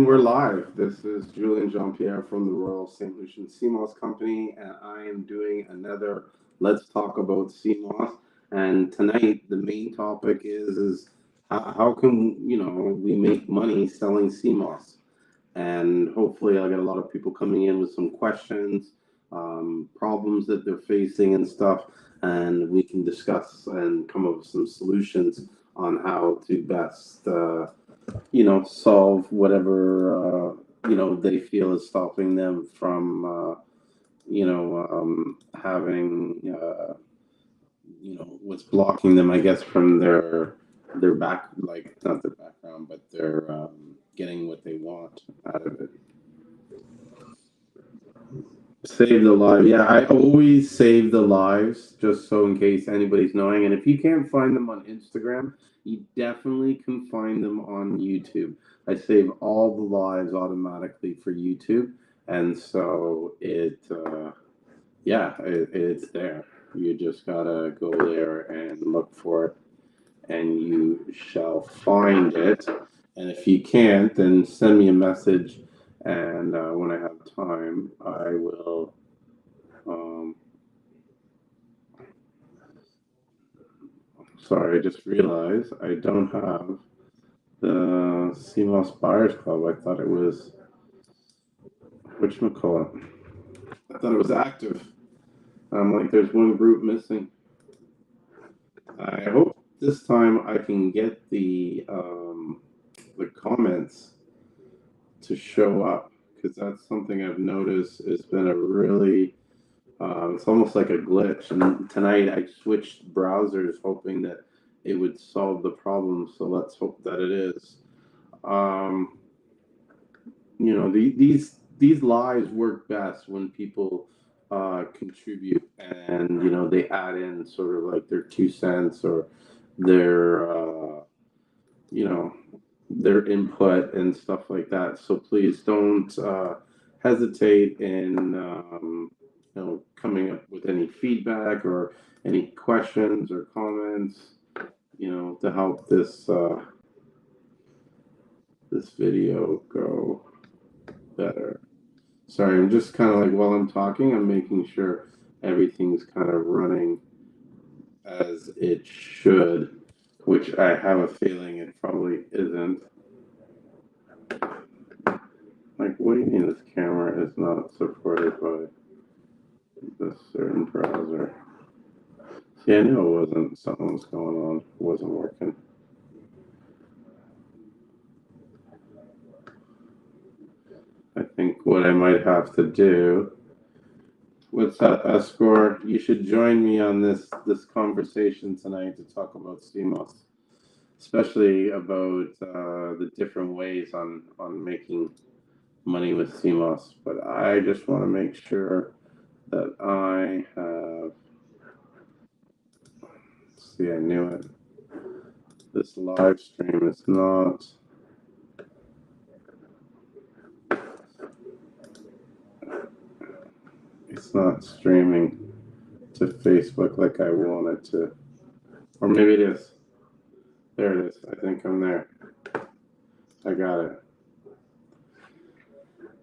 we're live. This is Julian Jean-Pierre from the Royal St.Lucian Seamoss Company, and I am doing another Let's Talk About Seamoss. And tonight, the main topic is how can we make money selling Seamoss? And hopefully, I'll get a lot of people coming in with some questions, problems that they're facing, and stuff, and we can discuss and come up with some solutions on how to best. Solve whatever they feel is stopping them from having what's blocking them, I guess, from their back, like not their background, but their getting what they want out of it. Save the live. Yeah, I always save the lives just so in case anybody's knowing. And if you can't find them on Instagram, you definitely can find them on YouTube. I save all the lives automatically for YouTube, and so it's there. You just gotta go there and look for it, and you shall find it. And if you can't, then send me a message, and when I have time, I will. Um, Sorry, I just realized I don't have the CMOS Buyers Club. I thought it was whatchamacallit. I thought it was active. I'm like, there's one group missing. I hope this time I can get the comments to show up, because that's something I've noticed has been a really it's almost like a glitch. And tonight I switched browsers hoping that it would solve the problem. So let's hope that it is. These lives work best when people contribute, and they add in sort of like their 2 cents or their you know their input and stuff like that. So please don't hesitate in coming up with any feedback or any questions or comments, to help this video go better. Sorry, I'm just kind of like, while I'm talking, I'm making sure everything's kind of running as it should, which I have a feeling it probably isn't. Like, what do you mean this camera is not supported by this certain browser? See, I knew it wasn't, something was going on, it wasn't working. I think what I might have to do. What's up, Escort? You should join me on this conversation tonight to talk about Seamoss, especially about the different ways on making money with Seamoss. But I just want to make sure that I have. See, I knew it. This live stream is not. It's not streaming to Facebook like I want it to. Or maybe it is. There it is. I think I'm there. I got it.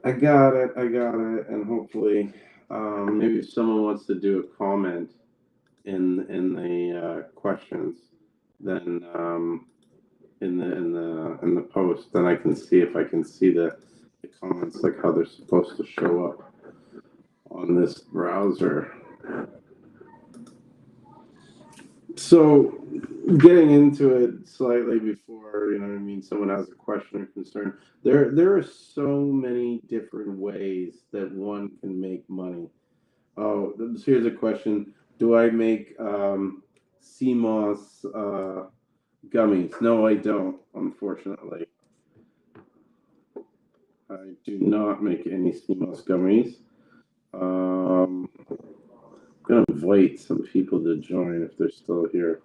I got it. And hopefully, maybe if someone wants to do a comment in the questions, then in the post, then I can see if I can see the comments, like how they're supposed to show up on this browser. So getting into it slightly before, someone has a question or concern, there are so many different ways that one can make money. Oh, here's a question. Do I make Seamoss gummies? No, I don't, unfortunately. I do not make any Seamoss gummies. I'm going to invite some people to join if they're still here.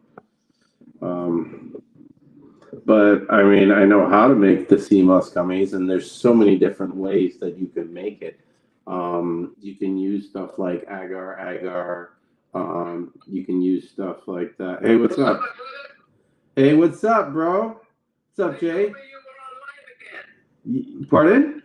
But I mean, I know how to make the Seamoss gummies, and there's so many different ways that you can make it. You can use stuff like agar. You can use stuff like that. Hey, what's up? Hey, what's up, bro? What's up, Jay? Pardon?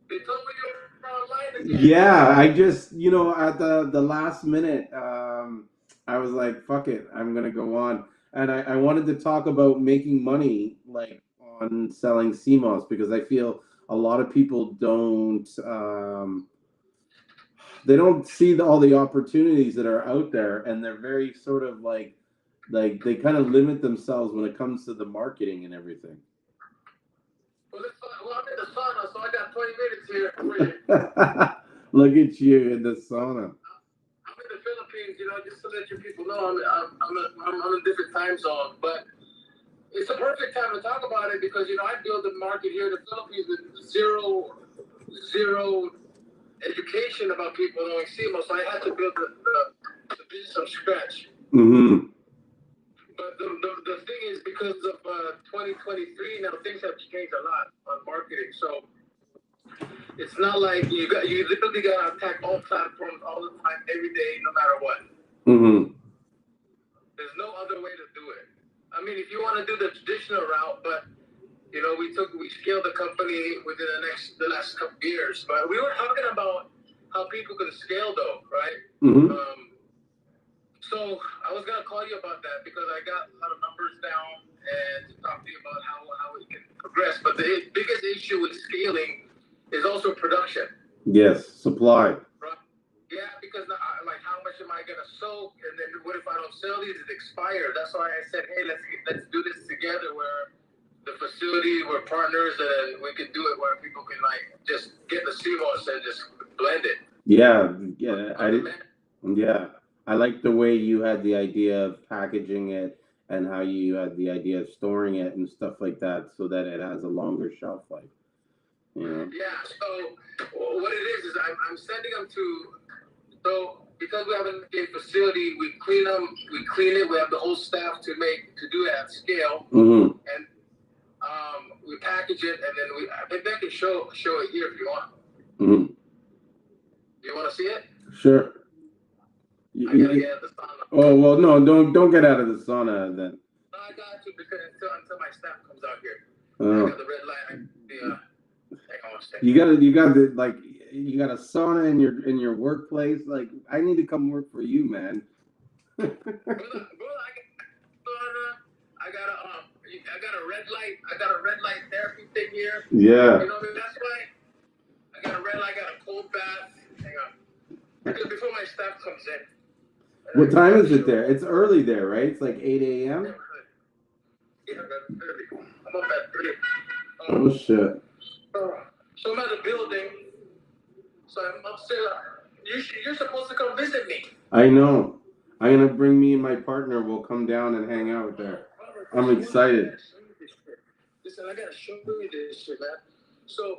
They told me you were online again. Yeah, I just, at the last minute, I was like, fuck it, I'm gonna go on. And I wanted to talk about making money, like on selling CMOS, because I feel a lot of people they don't see all the opportunities that are out there, and they're very sort of like they kind of limit themselves when it comes to the marketing and everything. Well, I'm in the sauna, so I got 20 minutes here for you. Look at you in the sauna. I'm in the Philippines, just to let you people know, I'm on a different time zone, but it's a perfect time to talk about it because I build a market here in the Philippines with zero education about people knowing SEMO, so I had to build the business from scratch. Mm-hmm. But the thing is, because of 2023, now things have changed a lot on marketing. So it's not like you literally got to attack all platforms all the time, every day, no matter what. Mm-hmm. There's no other way to do it. I mean, if you want to do the traditional route, but we scaled the company within the last couple of years. But we were talking about how people can scale, though, right? Mm-hmm. So I was gonna call you about that because I got a lot of numbers down and to talk to you about how we can progress. But the biggest issue with scaling is also production. Yes, supply. Right? Yeah, because like how much am I gonna soak, and then what if I don't sell these? It expire. That's why I said, hey, let's do this together where the facility we're partners and we can do it where people can like just get the CMOS and just blend it. Yeah, yeah. I like the way you had the idea of packaging it and how you had the idea of storing it and stuff like that so that it has a longer shelf life. Yeah, so what it is I'm sending them so because we have a facility, we clean them, we clean it, we have the whole staff to do it at scale. Mm-hmm. And we package it, and then maybe I can show it here if you want. Mm-hmm. You want to see it? Sure. I gotta get out of the sauna. Oh well, no, don't get out of the sauna then. No, I got to because until my staff comes out here. Oh. I got the red light. Hang on a second. You got a sauna in your workplace. Like I need to come work for you, man. Bro, I got a red light. I got a red light therapy thing here. Yeah. You know what I mean? That's why I got a red light. I got a cold bath. Hang on. Because before my staff comes in. What time is it there? It's early there, right? It's like 8 a.m. Yeah, I'm up at 3. Oh shit. So I'm at a building. So I'm upstairs. You're supposed to come visit me. I know. I'm gonna bring me and my partner. We'll come down and hang out there. I'm excited. Listen, I gotta show you this shit, man. So,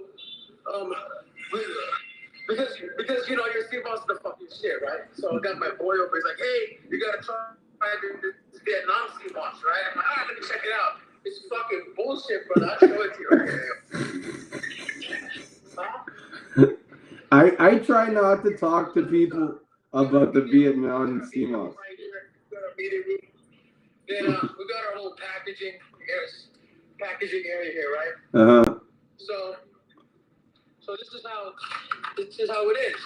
because your CMOS is the fucking shit, right? So I got my boy over. He's like, hey, you gotta try this Vietnam CMOS, right? I'm like, all right, let me check it out. It's fucking bullshit, brother. I'll show it to you. Huh? I try not to talk to people about the Vietnam CMOS. Then we got our whole packaging area here, right? Uh-huh. So this is how it is.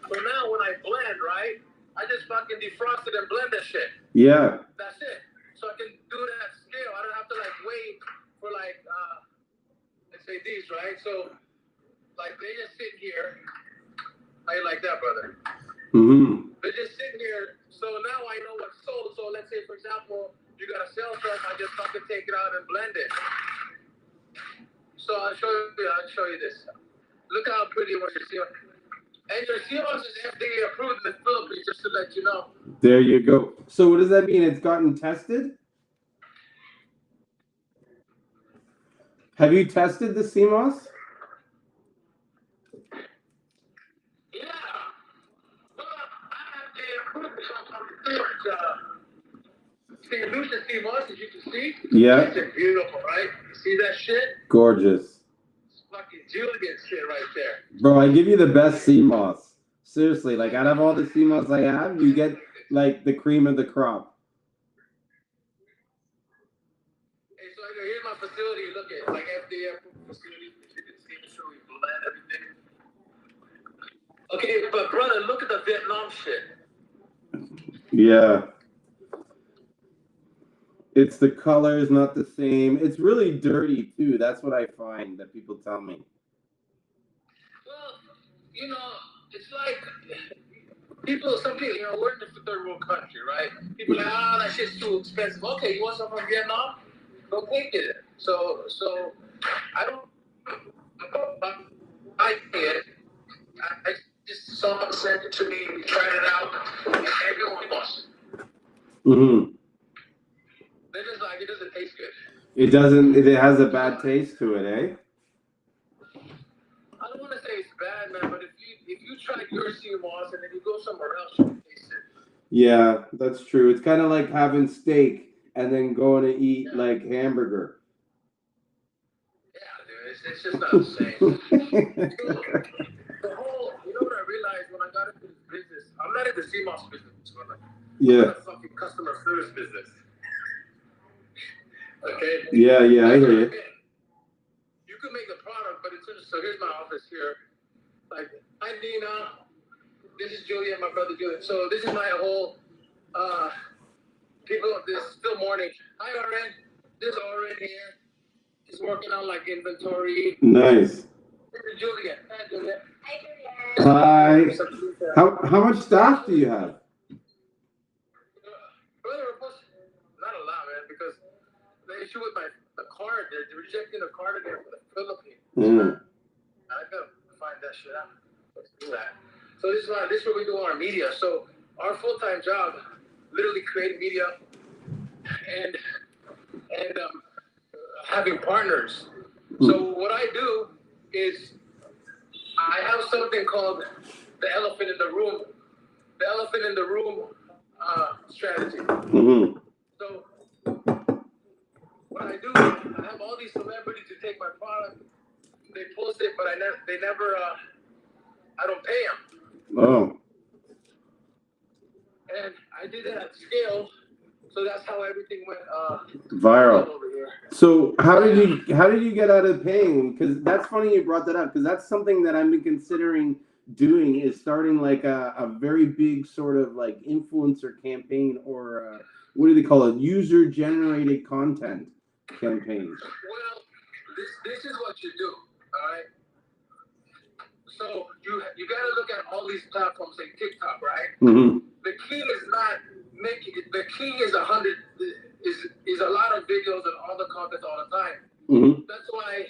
So now when I blend, right, I just fucking defrost it and blend that shit. Yeah. That's it. So I can do it at scale. I don't have to like wait for like let's say these, right? So like they just sit here. How you like that, brother? Mm-hmm. They just sit here. So now I know what's sold. So let's say, for example, you got to sell something. I just fucking take it out and blend it. So I'll show you this. Look how pretty what you're seeing. And your CMOS is FDA approved in the Philippines, just to let you know. There you go. So what does that mean? It's gotten tested? Have you tested the CMOS? Yeah. Well, I'm FDA approved. St.Lucian CMOS, as you can see. Yeah. It's beautiful, right? See that shit? Gorgeous. It's fucking Julian shit right there. Bro, I give you the best CMOS. Seriously, like out of all the CMOS I have, you get like the cream of the crop. Hey, so here's my facility. Look at like FDA Okay, but brother, look at the Vietnam shit. Yeah. It's the color is not the same. It's really dirty too. That's what I find that people tell me. Well, you know, it's like some people, we're in the third world country, right? People are like, that shit's too expensive. Okay, you want something from Vietnam? Go take it. So I don't like it. I just someone sent it to me, tried it out, and everyone wants. Mm-hmm. They're just like, it doesn't taste good. It doesn't. It has a bad taste to it, eh? I don't want to say it's bad, man, but if you try your Seamoss and then you go somewhere else, you can taste it. Yeah, that's true. It's kind of like having steak and then going to eat like hamburger. Yeah, dude, it's just not the same. The whole, you know what I realized when I got into this business? I'm not in the Seamoss business, but I'm in the fucking customer service business. Okay? Yeah, I hear you. You could make a product, but so here's my office here. Like, hi Nina, this is Julia, my brother Julian. So this is my whole people. This is still morning. Hi Oren, this is Oren here. He's working on like inventory. Nice. This is Julia. Hi Julia. Hi. How much staff do you have? Brother, not a lot, man, because the issue with the card, they're rejecting the card again for the Philippines. I gotta find that shit out. Let's do that. So this is what we do on our media. So our full-time job, literally creating media and having partners. So what I do is I have something called the elephant in the room. The elephant in the room strategy. Mm-hmm. So what I do, I have all these celebrities who take my product. They post it, but they never. I don't pay them. Oh. And I did that at scale, so that's how everything went viral. over here. So how did you get out of paying? Because that's funny you brought that up. Because that's something that I've been considering doing, is starting like a very big sort of like influencer campaign, or what do they call it? User generated content campaign. Well, this is what you do. All right. So you got to look at all these platforms like TikTok, right? Mm-hmm. The key is not making it. The key is is a lot of videos and all the content all the time. Mm-hmm. That's why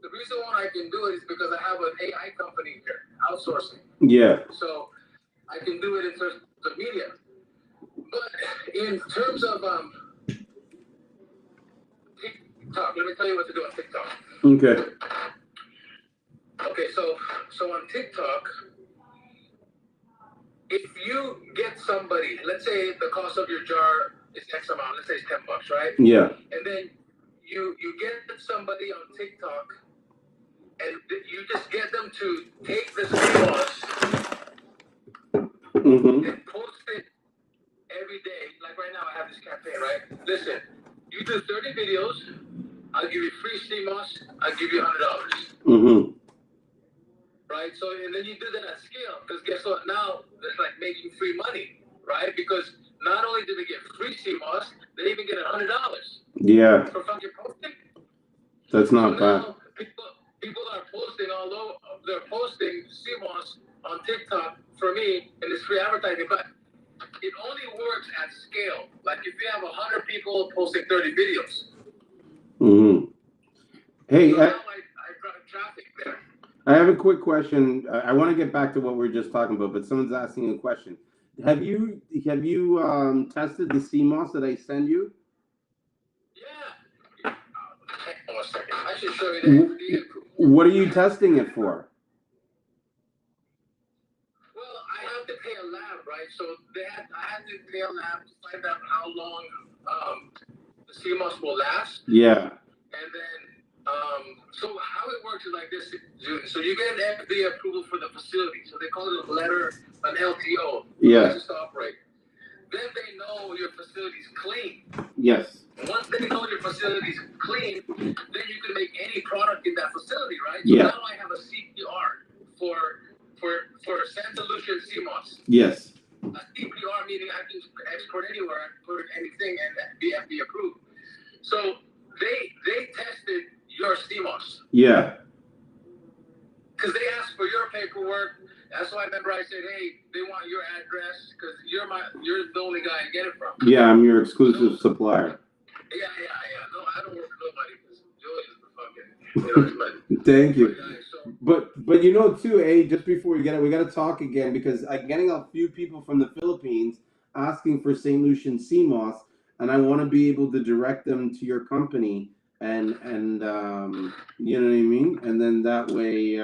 the reason why I can do it is because I have an AI company here outsourcing. Yeah. So I can do it in terms of media, but in terms of TikTok, let me tell you what to do on TikTok. Okay. Okay, so on TikTok, if you get somebody, let's say the cost of your jar is X amount, let's say it's $10, right? Yeah. And then you get somebody on TikTok, and you just get them to take the Seamoss and post it every day. Like right now, I have this campaign, right? Listen, you do 30 videos, I'll give you free Seamoss, I'll give you $100. Right? So, and then you do that at scale, because guess what? Now, that's like making free money, right? Because not only do they get free Seamoss, they even get $100. Yeah. For fucking posting. That's not bad. Now, people are posting they're posting Seamoss on TikTok for me, and it's free advertising, but it only works at scale. Like if you have 100 people posting 30 videos. Hey, so now I drive traffic there. I have a quick question. I want to get back to what we were just talking about, but someone's asking a question. Have you tested the Seamoss that I send you? Yeah. Hang on a second. I should show you the What are you testing it for? Well, I have to pay a lab, right? So I had to pay a lab to find out how long the Seamoss will last. Yeah. And then, so how it works is like this, so you get an FDA approval for the facility. So they call it an LTO. Yeah. License to operate. Then they know your facility's clean. Yes. once they know your facility's clean, then you can make any product in that facility, right? So Yeah. now I have a CPR for St.Lucian Seamoss. Yes. A CPR meaning I can export anywhere, I can put anything and be FDA approved. So they tested your Seamoss. Yeah. Because they asked for your paperwork. That's why I remember I said, hey, they want your address because you're the only guy I get it from. Yeah, I'm your exclusive supplier. Yeah. No, I don't work for nobody because Joey is the fucking. Thank you. But you know too, just before we get it, we got to talk again because I'm getting a few people from the Philippines asking for St.Lucian Seamoss, and I want to be able to direct them to your company, and you know what I mean, and then that way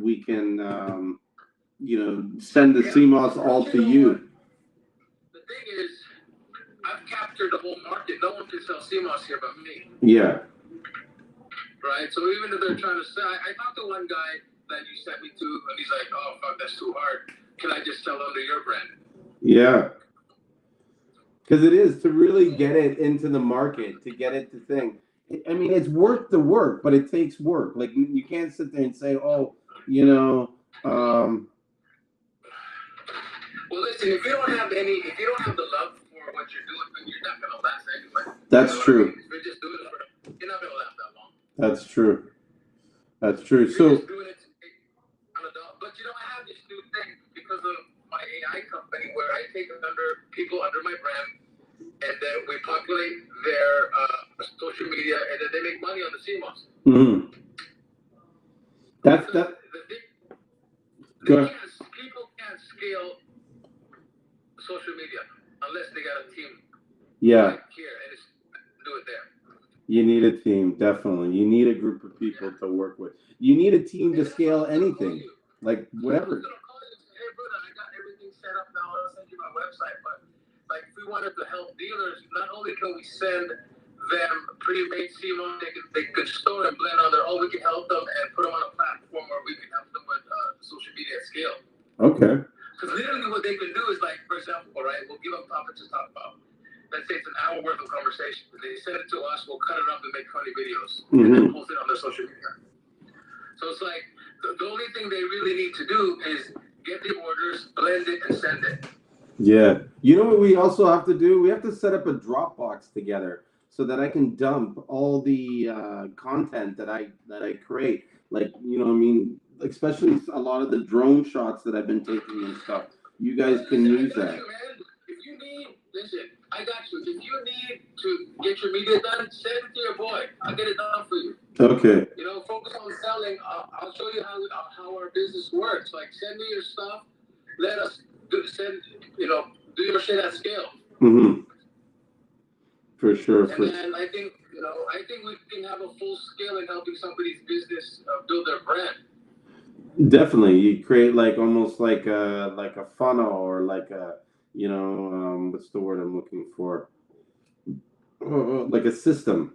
we can send the Seamoss all to you. The thing is, I've captured the whole market. No one can sell Seamoss here but me. Yeah. Right? So even if they're trying to sell, I talked to one guy that you sent me to, and he's like, oh, fuck, that's too hard. Can I just sell under your brand? Yeah. Because it is to really get it into the market, to get it to thing. I mean, it's worth the work, but it takes work. Like, you can't sit there and say, oh, Well, listen, if you don't have the love for what you're doing, then you're not going to last anyway. That's true. If you're just doing it you're not going to last that long. That's true. That's true. You're just doing it to make but I have this new thing because of my AI company where I take people under my brand, and then we populate their social media, and then they make money on the Seamoss. Mm-hmm. People can't scale social media unless they got a team. Yeah. Here and it's do it there. You need a team, definitely. You need a group of people to work with. You need a team to scale anything, like whatever. Hey, brother, I got everything set up now. I'll send you my website. But like, if we wanted to help dealers, not only can we send them pre-made Seamoss, they could store and blend on their own. We can help them and put them on a platform where we can help them with social media at scale. Okay. Because literally, what they can do is like, for example, right? We'll give them topics to talk about. Let's say it's an hour worth of conversation. They send it to us, we'll cut it up and make funny videos, and then post it on their social media. So it's like, the only thing they really need to do is get the orders, blend it, and send it. Yeah. You know what we also have to do? We have to set up a Dropbox together so that I can dump all the content that I create. Like, especially a lot of the drone shots that I've been taking and stuff. You guys can use that. If you need, listen, I got you. If you need to get your media done, send it to your boy. I'll get it done for you. Okay. Focus on selling. I'll show you how our business works. Like, send me your stuff. Let us do your shit at scale. Mm-hmm. For sure. And then I think we can have a full scale in helping somebody's business build their brand. Definitely, you create like almost like a funnel or like a what's the word I'm looking for? Like a system.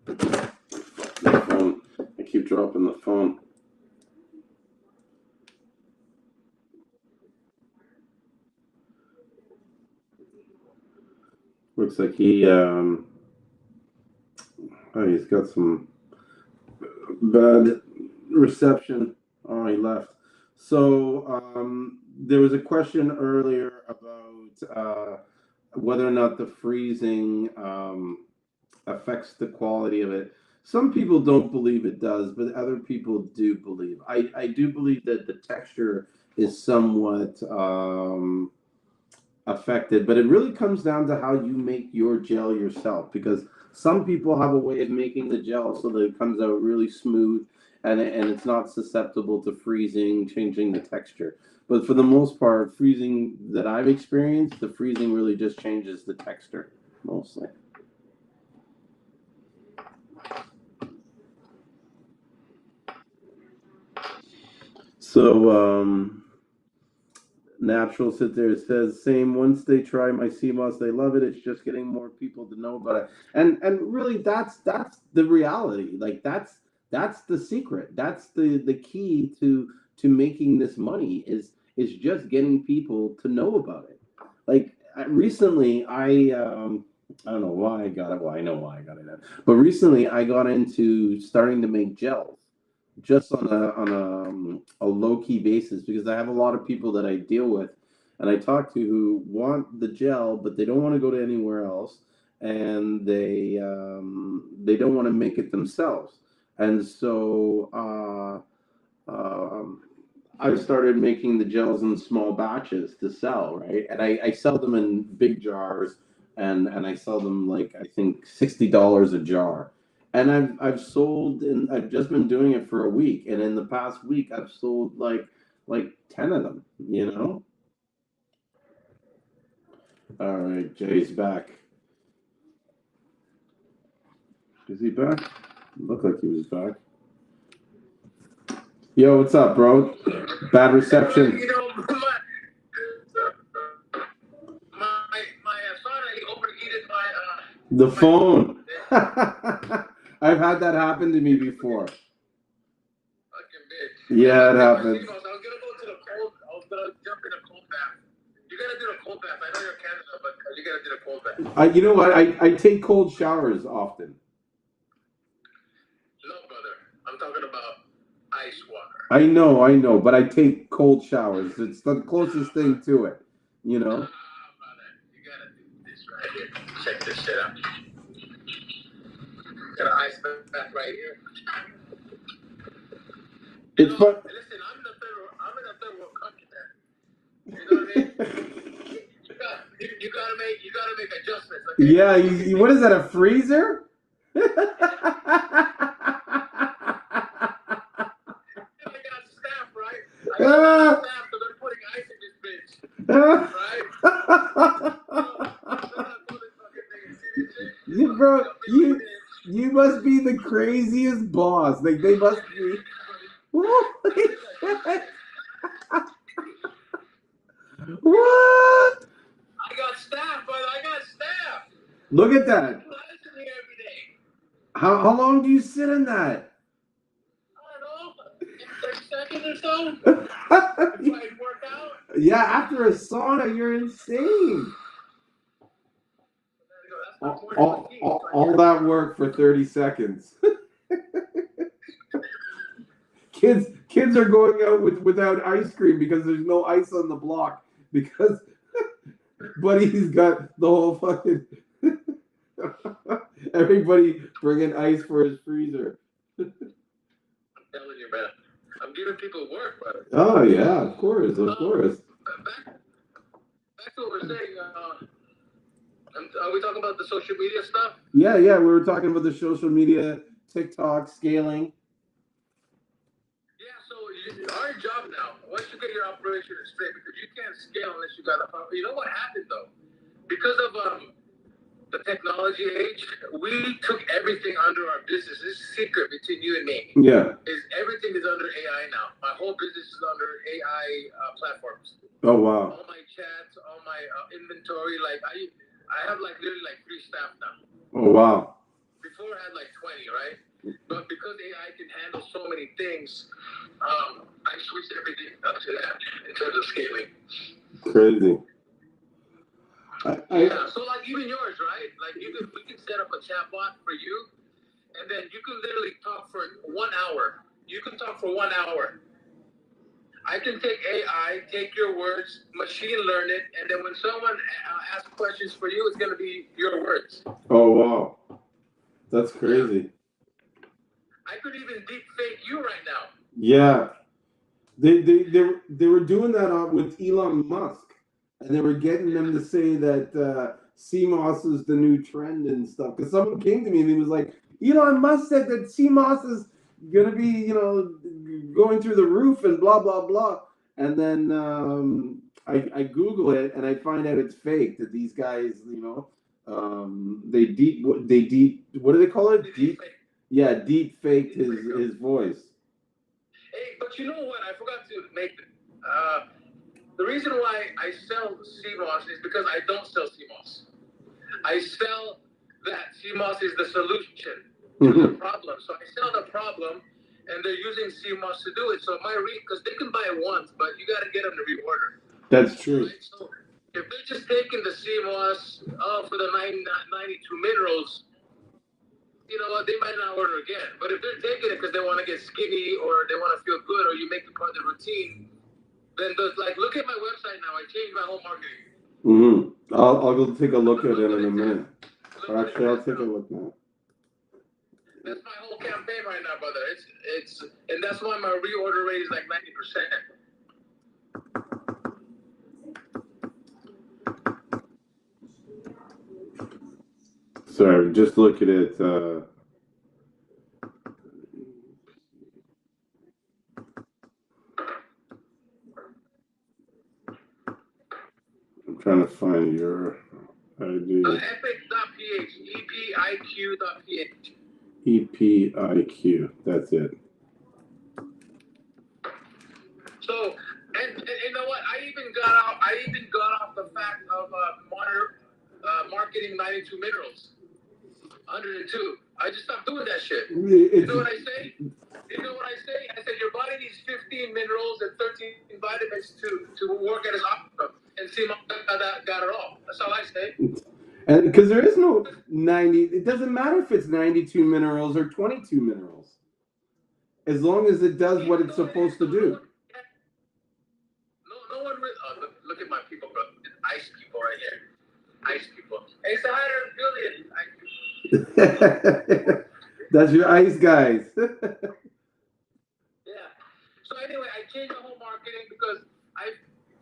My phone. I keep dropping the phone. Looks like he's got some bad reception. Oh, he left. So there was a question earlier about whether or not the freezing affects the quality of it. Some people don't believe it does, but other people do believe. I do believe that the texture is somewhat affected, but it really comes down to how you make your gel yourself, because some people have a way of making the gel so that it comes out really smooth and it's not susceptible to freezing, changing the texture. But for the most part, freezing that I've experienced, the freezing really just changes the texture mostly. So Natural sit there says, same, once they try my Seamoss, they love it. It's just getting more people to know about it. And really that's the reality. Like that's the secret. That's the key to making this money is just getting people to know about it. Like recently I I don't know why I got it. Well, I know why I got it. But recently, I got into starting to make gels, just on a low key basis, because I have a lot of people that I deal with, and I talk to who want the gel, but they don't want to go to anywhere else, and they don't want to make it themselves, and so. Um, I started making the gels in small batches to sell, right? And I sell them in big jars, and I sell them like I think $60 a jar. And I've sold, and I've just been doing it for a week, and in the past week I've sold like 10 of them. You know. All right, Jay's back. Is he back? Looked like he was back. Yo, what's up, bro? Bad reception. You know, my son, he overheated The my phone. I've had that happen to me before. fucking bitch. Yeah, it My happens. Seamoss, I was gonna go to the cold. I was gonna jump in a cold bath. You gotta do the cold bath. I know you're Canada, but you gotta do the cold bath. You know what? I take cold showers often. No, brother. I'm talking about ice water. I know, but I take cold showers. It's the closest thing to it, you know. Brother, you gotta do this right here. Check this shit out. Got an ice bath right here. It's fun. Listen, I'm in a third world country, man. You know what I mean? You gotta make adjustments. Okay? Yeah, what is that? A freezer? I got staff, right? I got staff, so they're putting ice in this bitch, right? You bro, you must be the craziest boss. Like they must be. Holy shit. What? I got staff, brother. I got staff. Look at that. Ice in here every day. How long do you sit in that? I don't know, 30 seconds or so. If I work out. Yeah, after a sauna, you're insane. All that work for 30 seconds. Kids are going out without ice cream because there's no ice on the block because Buddy's got the whole fucking everybody bringing ice for his freezer. I'm telling you, man. I'm giving people work, brother. Oh yeah, of course. Back to what we're saying. Are we talking about the social media stuff? Yeah, we were talking about the social media, TikTok, scaling. Yeah, so our job now, once you get your operation straight, because you can't scale unless you got a. You know what happened though? Because of the technology age, we took everything under our business. This is secret between you and me. Yeah. Everything is under AI now. My whole business is under AI platforms. Oh wow. All my chats, all my inventory, like I have like literally like 3 staff now. Oh wow. Before I had like 20, right? But because AI can handle so many things, I switched everything up to that in terms of scaling. Crazy. Yeah, so like even yours, right? Like we can set up a chatbot for you, and then you can literally talk for 1 hour. You can talk for 1 hour. I can take AI, take your words, machine learn it, and then when someone asks questions for you, it's going to be your words. Oh wow, that's crazy. I could even deep fake you right now. Yeah, they were doing that with Elon Musk, and they were getting them to say that Seamoss is the new trend and stuff. Because someone came to me and he was like, Elon Musk said that Seamoss is gonna be, going through the roof and blah blah blah. And then I Google it and I find out it's fake. That these guys, they deep what do they call it? Deep faked his voice. Hey, but you know what? I forgot to make the reason why I sell Seamoss is because I don't sell Seamoss. I sell that Seamoss is the solution to the problem. So I sell the problem, and they're using Seamoss to do it. So because they can buy it once, but you got to get them to reorder. That's true. Right? So if they're just taking the Seamoss for the 92 minerals, you know what, they might not order again. But if they're taking it because they want to get skinny or they want to feel good or you make it part of the routine, then like look at my website now. I changed my whole marketing. Mm-hmm. I'll go take a look at it in a minute. Actually, I'll take a look now. That's my whole campaign right now, brother. It's and that's why my reorder rate is like 90%. Sorry, just look at it. I'm trying to find your ID. Epic.ph, EPIQ.ph. EPIQ, that's it. So, and you know what? I even got off the fact of marketing 92 minerals, 102. I just stopped doing that shit. You know what I say? I said your body needs 15 minerals and 13 vitamins to work at its optimum. And see, got it all. That's all I say. And because there is no 90, it doesn't matter if it's 92 minerals or 22 minerals, as long as it does what it's supposed to do. No one really. Look at my people, bro. Ice people right here. Ice people. Hey, say hi to Julian. That's your ice guys. Yeah. So anyway, I changed my whole marketing because I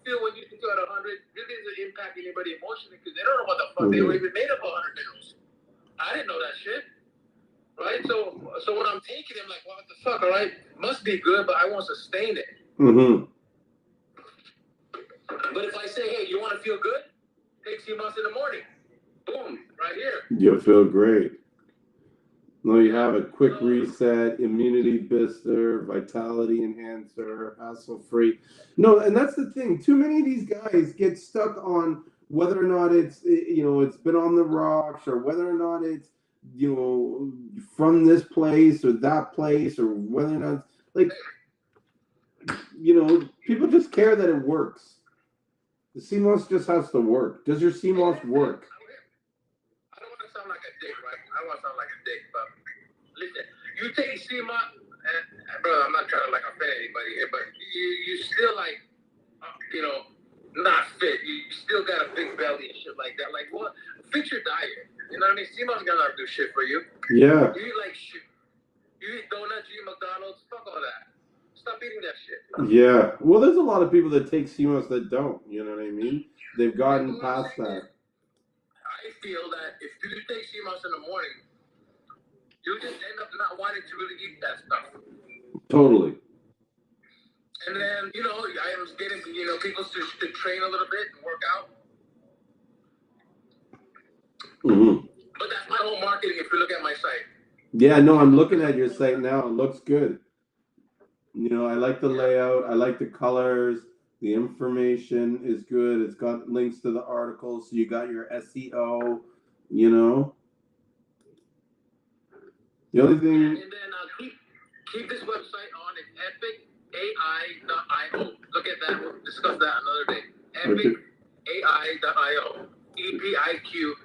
feel when you do at 100, really doesn't impact anybody emotionally because they don't know what the fuck they were even made of 100 minerals. I didn't know that shit. Right? So when I'm taking it, I'm like, what the fuck, all right? Must be good, but I won't sustain it. Mm-hmm. But if I say, hey, you want to feel good? Take Seamoss in the morning. Boom, right here. You'll feel great. No, you have a quick reset, immunity booster, vitality enhancer, hassle-free. No, and that's the thing. Too many of these guys get stuck on whether or not it's, it's been on the rocks or whether or not it's, from this place or that place or whether or not, people just care that it works. The Seamoss just has to work. Does your Seamoss work? I don't want to sound like a dick, right? I don't want to sound like a dick, but listen, you take Seamoss, and bro, I'm not trying to offend anybody here, but you still not fit. You still got a big belly and shit like that. Like what? Fix your diet. You know what I mean? Seamoss gonna do shit for you. Yeah. You eat like shit. You eat donuts, you eat McDonald's, fuck all that. Stop eating that shit. Yeah. Well, there's a lot of people that take Seamoss that don't. You know what I mean? They've gotten past that. I feel that if you take Seamoss in the morning, you just end up not wanting to really eat that stuff. Totally. And then, I was getting, people to train a little bit and work out. Mm-hmm. But that's my whole marketing if you look at my site. Yeah, no, I'm looking at your site now. It looks good. I like the layout. I like the colors. The information is good. It's got links to the articles. So you got your SEO, The only thing... And then keep this website on. It's epicai.io. Look at that. We'll discuss that another day. Epicai.io. EPIQAI.io.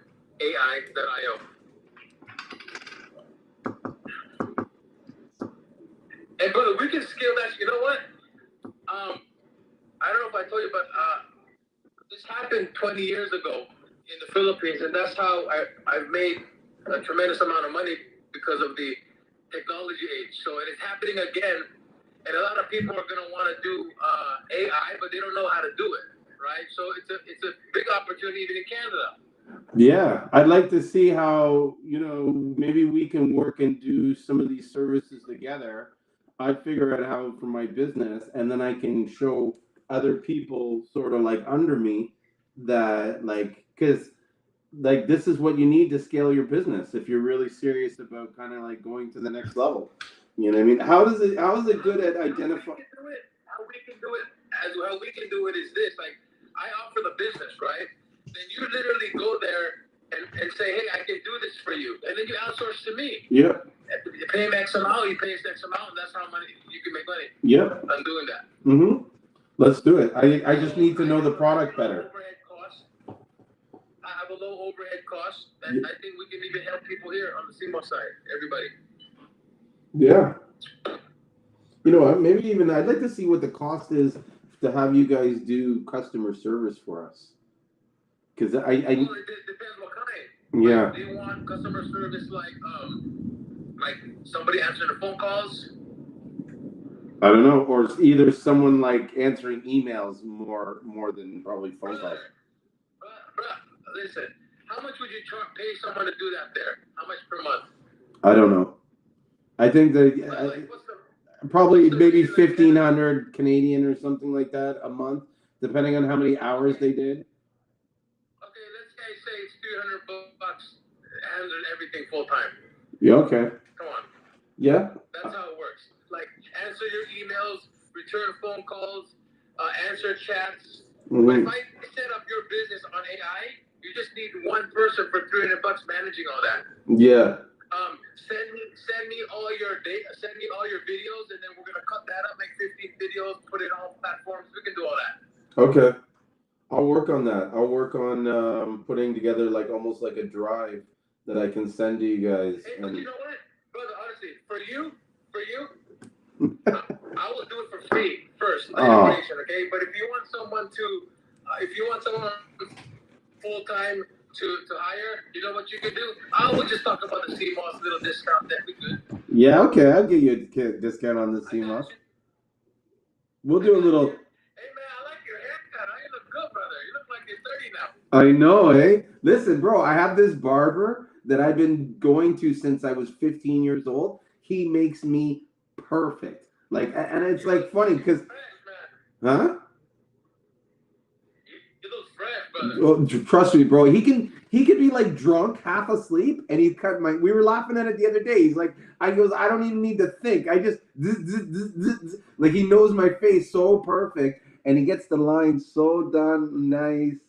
And brother, we can scale that. You know what? I don't know if I told you, but this happened 20 years ago in the Philippines, and that's how I've made a tremendous amount of money because of the technology age. So it is happening again, and a lot of people are going to want to do AI, but they don't know how to do it, right? So it's a big opportunity even in Canada. Yeah, I'd like to see how, maybe we can work and do some of these services together. I figure out how for my business, and then I can show other people sort of under me that because this is what you need to scale your business if you're really serious about kind of going to the next level. You know what I mean? How is it good at identifying? How we can do it is this. I offer the business, right? Then you literally go there and say, hey, I can do this for you. And then you outsource to me. Yep. You pay him X amount, you pay us X amount, and that's how money you can make money. Yep. I'm doing that. Mm-hmm. Let's do it. I just need to know the product better. I have a low overhead cost, and I think we can even help people here on the Seamoss side. Everybody. Yeah. You know what? Maybe even I'd like to see what the cost is to have you guys do customer service for us. Because Well, it depends what kind. Yeah. Like, do you want customer service like somebody answering the phone calls? I don't know, or it's either someone like answering emails more than probably phone calls. Bruh, listen. How much would you pay someone to do that there? How much per month? I don't know. I think that probably maybe 1,500 Canadian or something like that a month, depending on how many hours they did. Okay, let's say it's $300 handle everything full time. Yeah. Okay. Come on. Yeah. That's how it works. Like answer your emails, return phone calls, answer chats. Mm-hmm. But if I set up your business on AI, you just need one person for $300 managing all that. Yeah. Send me all your data, send me all your videos, and then we're gonna cut that up, make 15 videos, put it on platforms. We can do all that. Okay. I'll work on that. I'll work on putting together like almost like a drive that I can send to you guys. Hey, but you know what, brother? Honestly, for you, I will do it for free first, integration, okay? But if you want someone full time to hire, you know what you can do? I will just talk about the Seamoss little discount. That'd be good. Yeah, okay. I'll give you a discount on the Seamoss. We'll do a little. Hey man, I like your haircut. You look good, brother. You look like you're 30 now. I know, eh? Listen, bro, I have this barber that I've been going to since I was 15 years old. He makes me perfect. Like, and it's like funny because, huh? You look fresh, brother. Well, trust me, bro. He can be like drunk, half asleep, and he cut my. We were laughing at it the other day. He's like, I don't even need to think. I just like he knows my face so perfect, and he gets the lines so done nice,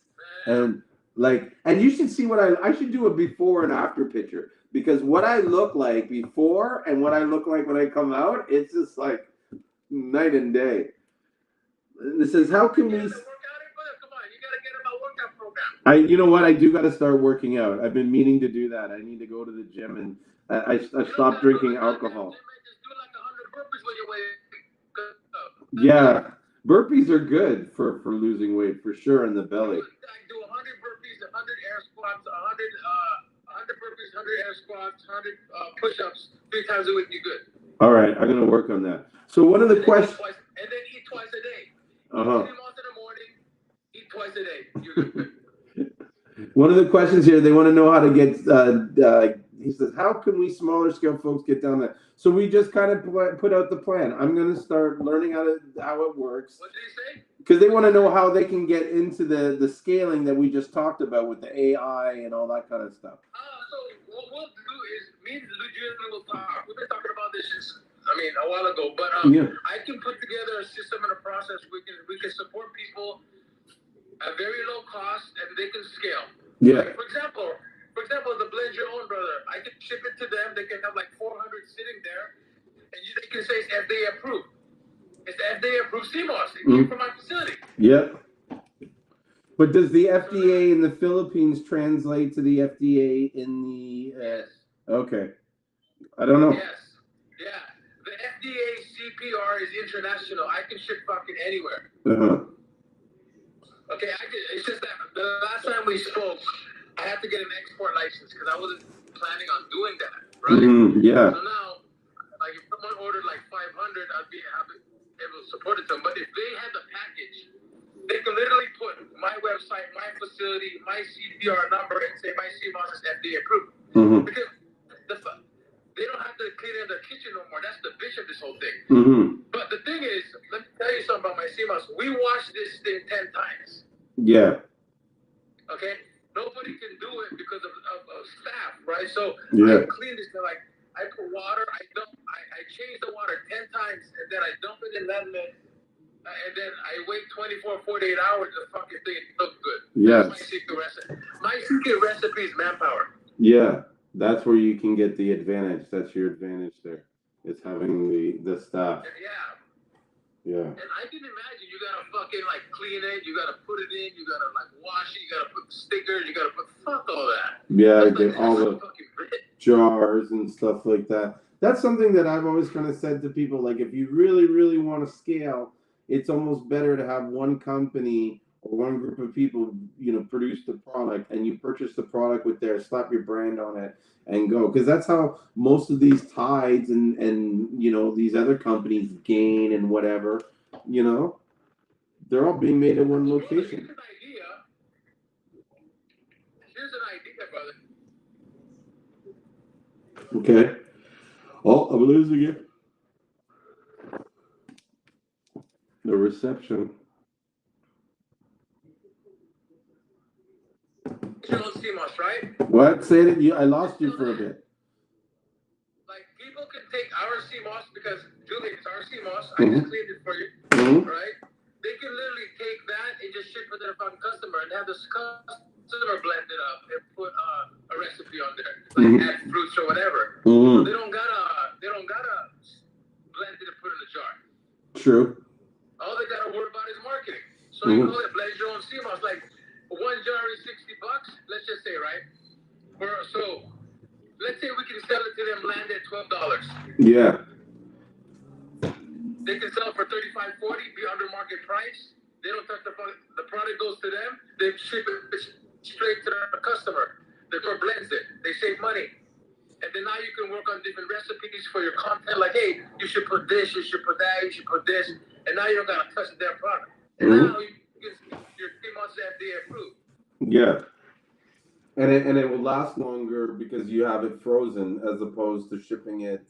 and like, and you should see what I should do a before and after picture because what I look like before and what I look like when I come out, it's just like night and day. This is how can we. You know what? I do got to start working out. I've been meaning to do that. I need to go to the gym, and I stopped drinking alcohol. Yeah, burpees are good for losing weight for sure in the belly. I do 100 burpees, 100 air squats, 100 burpees, 100 air squats, 100 push-ups 3 times a week. You good? All right, I'm gonna work on that. So one of the questions. And then eat twice a day. Uh huh. Eat in the morning. Eat twice a day. You're good. One of the questions here, they want to know how to get. He says, "How can we smaller scale folks get down there?" So we just kind of put out the plan. I'm going to start learning how it works. What did he say? Because they want to know how they can get into the scaling that we just talked about with the AI and all that kind of stuff. So what we'll do is me and Luigi will talk. We've been talking about this a while ago, but I can put together a system and a process we can support people at very low cost and they can scale. Yeah. Like, for example, the blend your own, brother. I can ship it to them. They can have like 400 sitting there, and they can say it's FDA approved. It's FDA approved Seamoss. It came from my facility. Yep. But does the FDA in the Philippines translate to the FDA in the? Yes. Okay. I don't know. Yes. Yeah. The FDA CPR is international. I can ship fucking anywhere. Okay, it's just that the last time we spoke, I had to get an export license because I wasn't planning on doing that, right? Yeah. So now, like if someone ordered like 500, I'd be able to support it to them. But if they had the package, they can literally put my website, my facility, my CPR number, and say my Seamoss is FDA approved. Because they don't have to clean in their kitchen no more. That's the bitch of this whole thing. But the thing is, let me tell you something about my Seamoss. We wash this thing 10 times. Yeah. Okay? Nobody can do it because of staff, right? So I clean this thing. Like, I put water, I change the water 10 times, and then I dump it in lemon, and then I wait 24, 48 hours to fucking thing look good. Yes. That's my secret recipe. My secret recipe is manpower. Yeah. That's where you can get the advantage. That's your advantage there. It's having the staff. Yeah. And I can imagine you gotta fucking like clean it, you gotta put it in, you gotta like wash it, you gotta put stickers, you gotta put fuck Yeah, get all the jars and stuff like that. That's something that I've always kind of said to people. Like, if you really, really want to scale, it's almost better to have one company or one group of people, produce the product, and you purchase the product with their slap your brand on it and go. Because that's how most of these tides and these other companies gain and whatever. They're all being made in one location. Here's an idea, brother. Okay. Oh, I'm losing it. The reception. Seamoss, right? What? Say it. I lost you for a bit. Like, people can take our Seamoss because, Julie, it's our Seamoss. I just cleaned it for you, right? They can literally take that and just ship it to their fucking customer and have this customer blend it up and put a recipe on there, like add fruits or whatever. So they don't gotta blend it and put it in a jar. True. All they gotta worry about is marketing. So you call it blend your own Seamoss. Like, one jar is $60. Let's just say, right? So let's say we can sell it to them land at $12. Yeah. They can sell for $35, $40, be under market price. They don't touch the product. The product goes to them. They ship it straight to their customer. The store blends it. They save money. And then now you can work on different recipes for your content. Like, hey, you should put this, you should put that, you should put this. And now you don't got to touch their product. And now you get your 3 months FDA approved. Yeah. And it will last longer because you have it frozen as opposed to shipping it,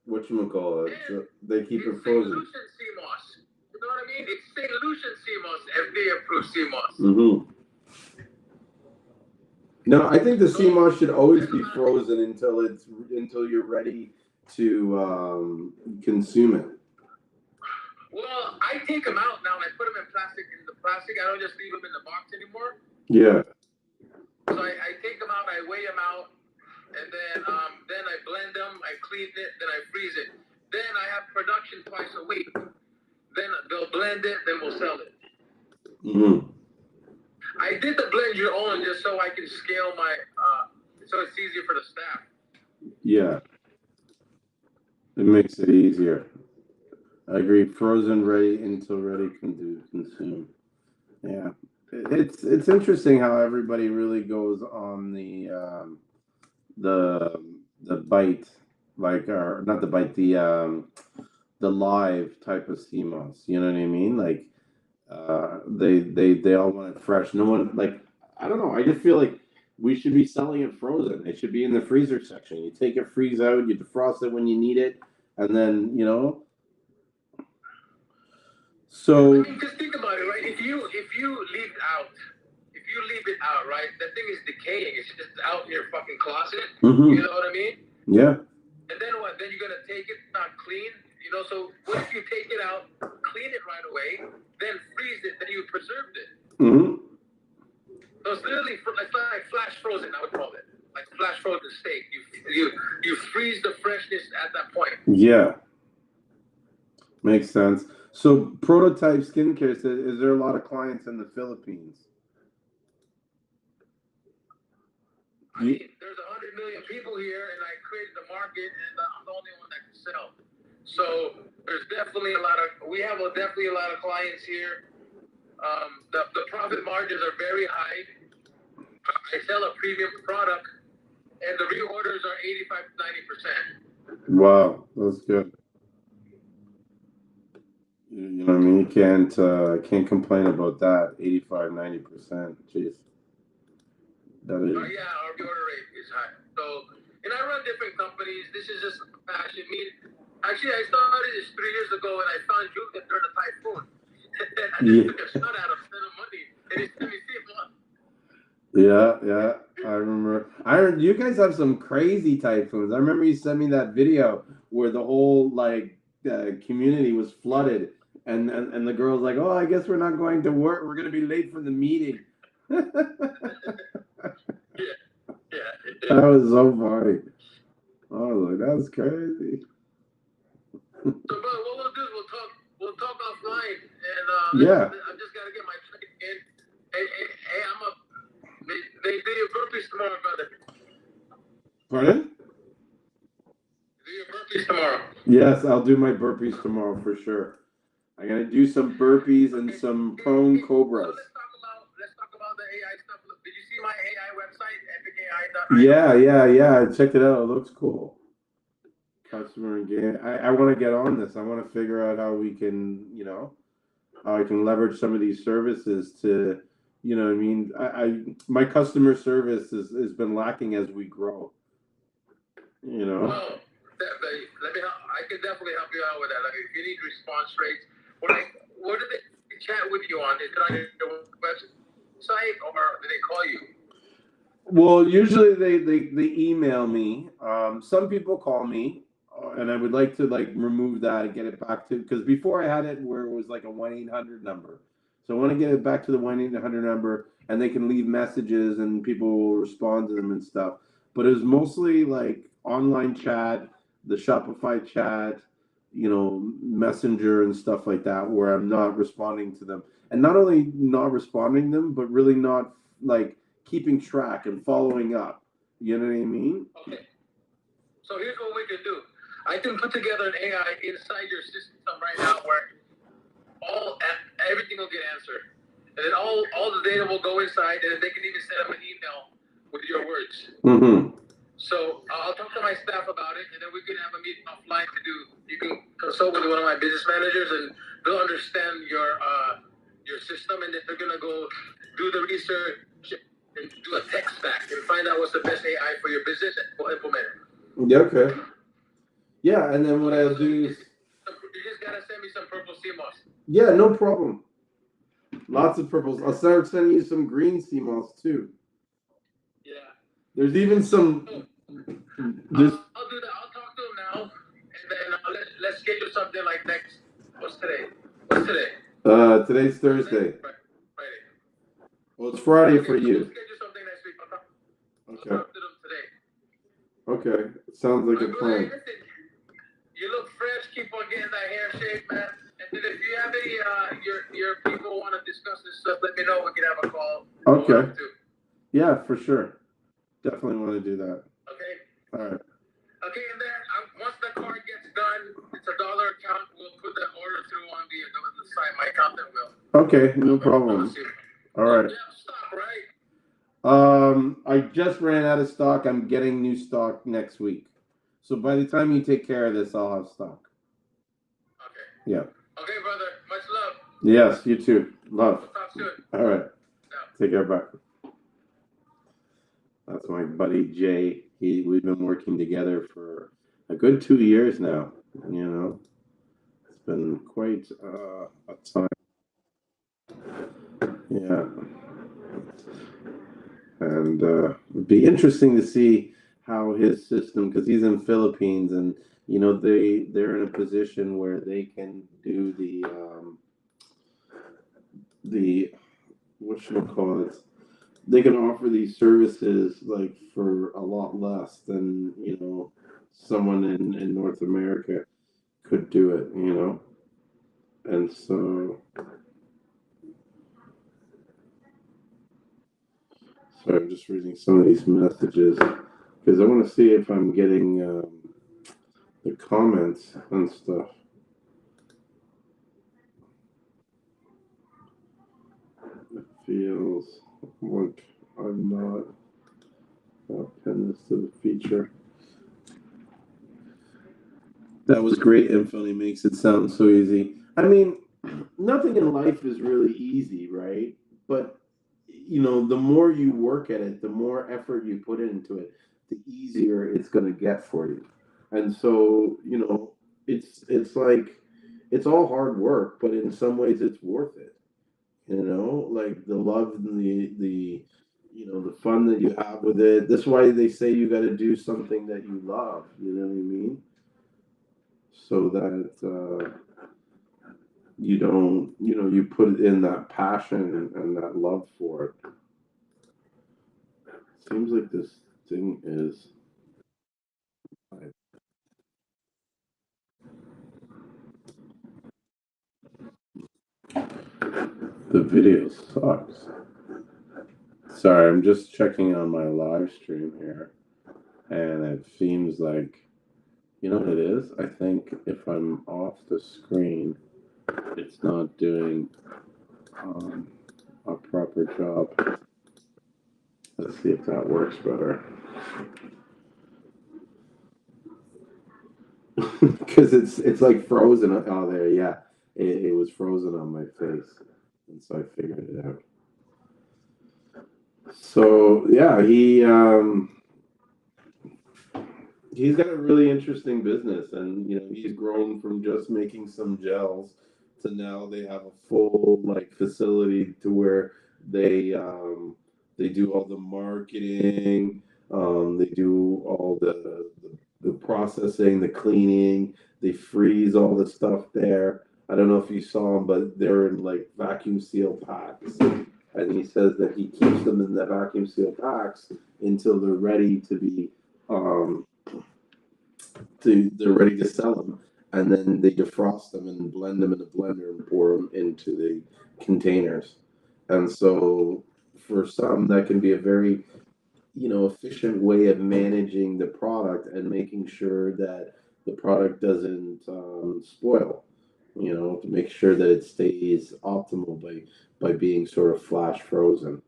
whatchamacallit. They keep it frozen. St.Lucian Seamoss. You know what I mean? It's St.Lucian Seamoss, FDA approved Seamoss. Mm-hmm. No, I think the Seamoss should always be frozen until you're ready to consume it. Well, I take them out now and I put them in the plastic. I don't just leave them in the box anymore. Yeah. So I take them out, I weigh them out, and then I blend them, I clean it, then I freeze it. Then I have production twice a week. Then they'll blend it, then we'll sell it. Mm-hmm. I did the blend your own just so I can scale my, so it's easier for the staff. Yeah. It makes it easier. I agree. Frozen, ready until ready can consume. Yeah. It's interesting how everybody really goes on the bite, like, or not the bite, the live type of Seamoss. You know what I mean? Like, they all want it fresh. No one, like, I don't know. I just feel like we should be selling it frozen. It should be in the freezer section. You take it, freeze out, you defrost it when you need it, and then So I mean, just think about it, right? If you leave it out, right? That thing is decaying. It's just out in your fucking closet. You know what I mean? Yeah. And then what? Then you're gonna take it not clean. So what if you take it out, clean it right away, then freeze it, then you preserved it? So it's literally it's like flash frozen, I would call it. Like flash frozen steak. You freeze the freshness at that point. Yeah. Makes sense. So Prototype Skincare says, is there a lot of clients in the Philippines? I mean, there's 100 million people here, and I created the market, and I'm the only one that can sell. So there's definitely definitely a lot of clients here. The profit margins are very high. I sell a premium product, and the reorders are 85 to 90%. Wow, that's good. You know what I mean? You can't complain about that. 85, 90%. Jeez. That is. Yeah, our reorder rate is high. So, and I run different companies. This is just passion. Actually, I started this 3 years ago, and I found you during a typhoon. And I just took a shot at him, sent him money, and he sent me Seamoss. Yeah. I remember. You guys have some crazy typhoons. I remember you sent me that video where the whole community was flooded, and the girl's like, "Oh, I guess we're not going to work. We're going to be late for the meeting." Yeah. That was so funny. I was like, "That's crazy." So, brother, what we'll do is we'll talk offline, and yeah. I'm just gotta get my trade in. Hey, they do your burpees tomorrow, brother. Pardon? Do your burpees tomorrow. Yes, I'll do my burpees tomorrow for sure. I gotta do some burpees and some prone cobras. So let's talk about the AI stuff. Did you see my AI website, epicai.io? Yeah. I checked it out. It looks cool. Customer engagement. I want to get on this. I want to figure out how we can, how I can leverage some of these services to, what I mean, my customer service has been lacking as we grow. Oh, let me help. I can definitely help you out with that. Like, if you need response rates, what do they chat with you on? Is it on your website or do they call you? Well, usually they email me. Some people call me, and I would like to remove that and get it back to, because before I had it where it was like a 1-800 number. So I want to get it back to the 1-800 number, and they can leave messages and people will respond to them and stuff. But it was mostly like online chat, the Shopify chat, Messenger and stuff like that, where I'm not responding to them. And not only not responding to them, but really not like keeping track and following up. You know what I mean? Okay. So here's what we can do. I can put together an AI inside your system right now where everything will get answered. And then all the data will go inside, and they can even send them an email with your words. Mm-hmm. So I'll talk to my staff about it, and then we can have a meeting offline to do. You can consult with one of my business managers, and they'll understand your system, and then they're gonna go do the research and do a tech stack and find out what's the best AI for your business, and we'll implement it. Yeah. Okay. Yeah, and then what I'll do is you just gotta send me some purple Seamoss. Yeah, no problem. Lots of purples. I'll start sending you some green Seamoss too. Yeah. There's even some. I'll do that. I'll talk to him now, and then let's schedule something like next. What's today? Today's Thursday. Friday. Well, it's Friday for you. We'll schedule something next week. I'll talk to them today. Okay, sounds like a plan. Listen, you look fresh. Keep on getting that hair shape, man. And then if you have any your people want to discuss this stuff, let me know. We can have a call. Okay. Yeah, for sure. Definitely want to do that. Okay. All right. Okay, and then once the card gets done, it's $1 account. We'll put the order through on the site. My accountant will. Okay, no problem. All right. Stock, right? I just ran out of stock. I'm getting new stock next week. So by the time you take care of this, I'll have stock. Okay. Yeah. Okay, brother. Much love. Yes, you too. Love. We'll talk soon. All right. Yeah. Take care. Bye. That's my buddy Jay. We've been working together for a good 2 years now. It's been quite a time. Yeah. And it'd be interesting to see how his system, because he's in Philippines, and they're in a position where they can do the what should I call it? They can offer these services like for a lot less than someone in North America could do it. And so. Sorry, I'm just reading some of these messages because I want to see if I'm getting the comments and stuff. It feels like I'm not. I'll pin this to the feature. That was great info. He makes it sound so easy. I mean, nothing in life is really easy, right? But the more you work at it, the more effort you put into it, the easier it's going to get for you. And so, it's like it's all hard work, but in some ways it's worth it. Like the love and the fun that you have with it. That's why they say you got to do something that you love. You know what I mean? So that you don't, you put in that passion and that love for it. Seems like this thing is. The video sucks. Sorry, I'm just checking on my live stream here, and it seems like, you know what it is? I think if I'm off the screen, it's not doing um, a proper job. Let's see if that works better. Because it's like frozen. Oh, there, yeah. It was frozen on my face, and so I figured it out. So yeah, he's got a really interesting business, and he's grown from just making some gels to now they have a full like facility to where they do all the marketing, they do all the processing, the cleaning, they freeze all the stuff there. I don't know if you saw them, but they're in like vacuum seal packs, and he says that he keeps them in the vacuum seal packs until they're ready to be um, they're ready to sell them, and then they defrost them and blend them in a blender and pour them into the containers. And so, for some, that can be a very efficient way of managing the product and making sure that the product doesn't spoil. To make sure that it stays optimal by being sort of flash frozen.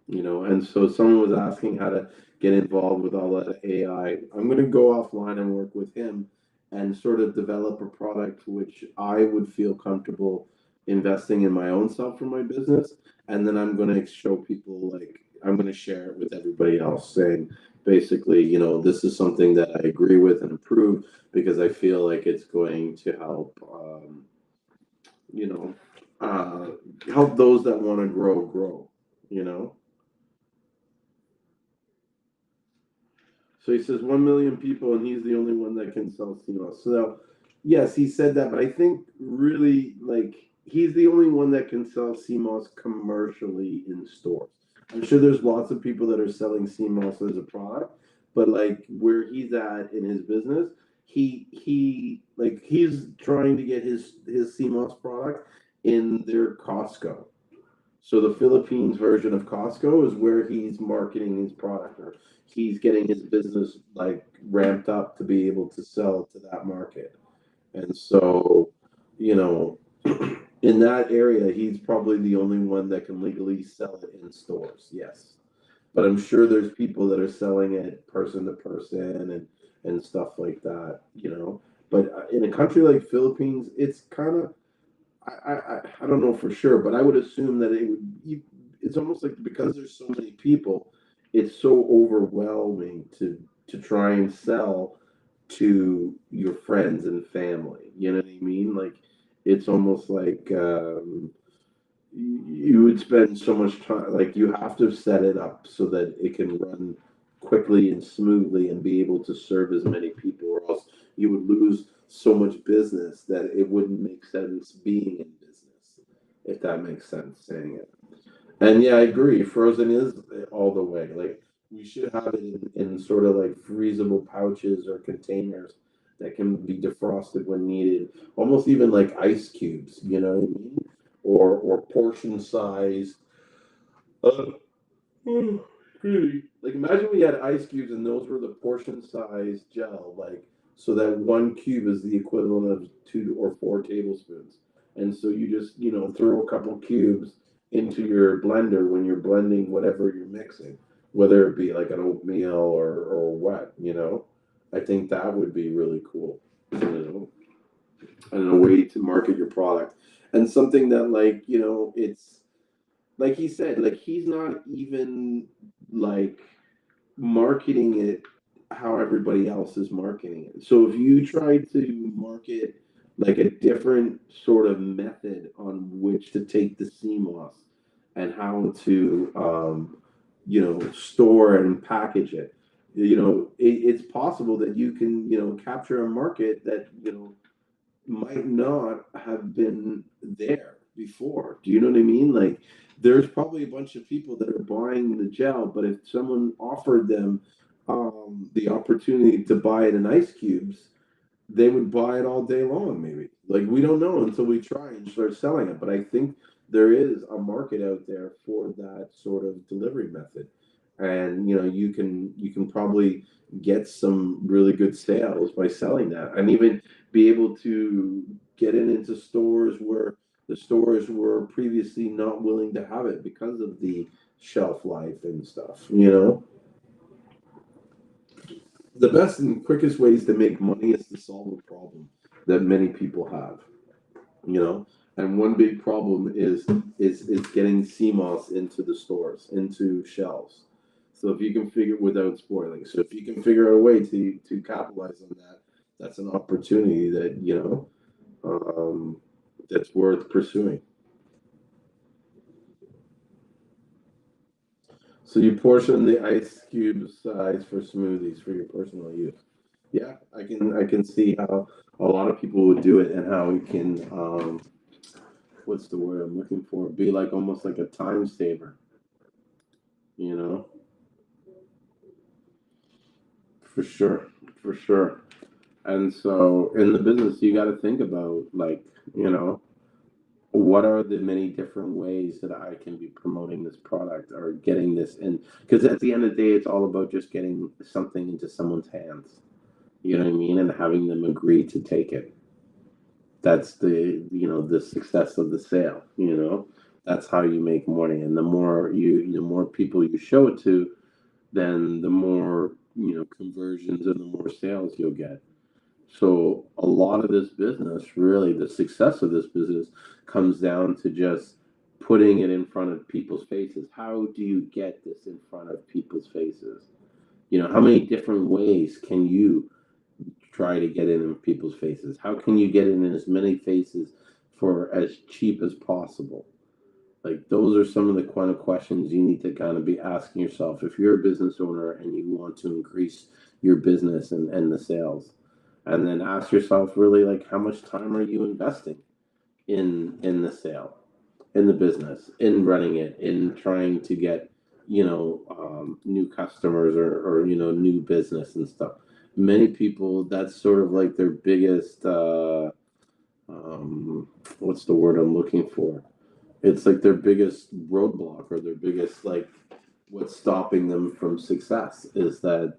And so someone was asking how to get involved with all that AI. I'm going to go offline and work with him and sort of develop a product which I would feel comfortable investing in my own self for my business. And then I'm going to show people, like, I'm going to share it with everybody else, saying basically, this is something that I agree with and approve because I feel like it's going to help, you know, uh, help those that want to grow, you know. So he says 1 million people, and he's the only one that can sell Seamoss. So now, yes, he said that, but I think really like he's the only one that can sell Seamoss commercially in stores. I'm sure there's lots of people that are selling Seamoss as a product, but like where he's at in his business, he's trying to get his Seamoss product in their Costco. So the Philippines version of Costco is where he's marketing his product, or he's getting his business like ramped up to be able to sell to that market. And so, you know, in that area, he's probably the only one that can legally sell it in stores. Yes. But I'm sure there's people that are selling it person to person and stuff like that. But in a country like Philippines, it's kind of I don't know for sure, but I would assume that it's almost like because there's so many people, it's so overwhelming to try and sell to your friends and family. You know what I mean? Like it's almost like you would spend so much time, like you have to set it up so that it can run quickly and smoothly and be able to serve as many people, or else you would lose so much business that it wouldn't make sense being in business, if that makes sense saying it. And yeah, I agree. Frozen is all the way. Like we should have it in sort of like freezable pouches or containers that can be defrosted when needed, almost even like ice cubes. You know what I mean? Or portion size. Uh, really? Like imagine we had ice cubes and those were the portion size gel, like so that one cube is the equivalent of 2 or 4 tablespoons. And so you just, throw a couple cubes into your blender when you're blending whatever you're mixing, whether it be like an oatmeal or what. I think that would be really cool. You know, and a way to market your product. And something that like, it's like he said, like he's not even like marketing it how everybody else is marketing it. So if you try to market like a different sort of method on which to take the CMOS and how to store and package it, it's possible that you can, capture a market that, might not have been there before. Do you know what I mean? Like, there's probably a bunch of people that are buying the gel, but if someone offered them the opportunity to buy it in ice cubes, they would buy it all day long, maybe. Like, we don't know until we try and start selling it. But I think there is a market out there for that sort of delivery method, and you can probably get some really good sales by selling that, and even be able to get it into stores where the stores were previously not willing to have it because of the shelf life and stuff. The best and quickest ways to make money is to solve a problem that many people have. you know. And one big problem is getting CMOS into the stores, into shelves. So if you can figure without spoiling, so if you can figure out a way to capitalize on that, that's an opportunity that that's worth pursuing. So you portion the ice cube size for smoothies for your personal use. Yeah, I can see how a lot of people would do it and how it can what's the word I'm looking for? Be like almost like a time saver, you know, for sure, for sure. And so in the business, you got to think about like, you know, what are the many different ways that I can be promoting this product or getting this in? Because at the end of the day, it's all about just getting something into someone's hands. You know what I mean? And having them agree to take it. That's the success of the sale. That's how you make money. And the more people you show it to, then the more conversions and the more sales you'll get. So a lot of this business, really, the success of this business comes down to just putting it in front of people's faces. How do you get this in front of people's faces? How many different ways can you try to get it in people's faces? How can you get it in as many faces for as cheap as possible? Like those are some of the kind of questions you need to kind of be asking yourself if you're a business owner and you want to increase your business and the sales. And then ask yourself really like how much time are you investing in the sale, in the business, in running it, in trying to get new customers or new business and stuff. Many people that's sort of like their biggest what's the word I'm looking for? It's like their biggest roadblock or their biggest like what's stopping them from success is that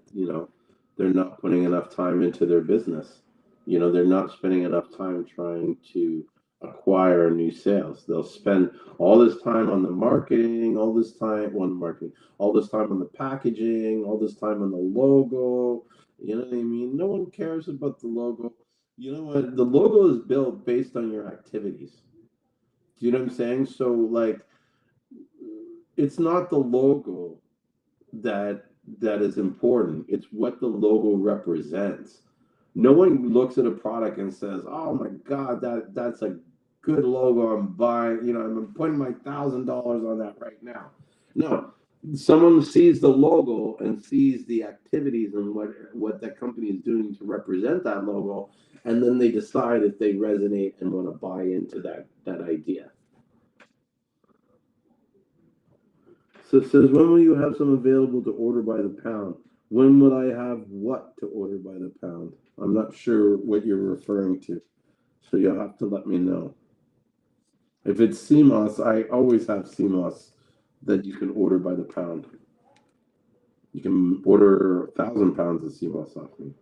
they're not putting enough time into their business. They're not spending enough time trying to acquire new sales. They'll spend all this time on the marketing, all this time on marketing, all this time on the packaging, all this time on the logo. You know what I mean? No one cares about the logo. You know what? The logo is built based on your activities. Do you know what I'm saying? So like it's not the logo that that is important. It's what the logo represents. No one looks at a product and says, "Oh my God, that's a good logo. I'm buying. I'm putting my $1,000 on that right now." No, someone sees the logo and sees the activities and what that company is doing to represent that logo, and then they decide if they resonate and want to buy into that idea. So it says, when will you have some available to order by the pound? When would I have what to order by the pound? I'm not sure what you're referring to. So you'll have to let me know. If it's CMOS, I always have CMOS that you can order by the pound. You can order 1,000 pounds of CMOS off me.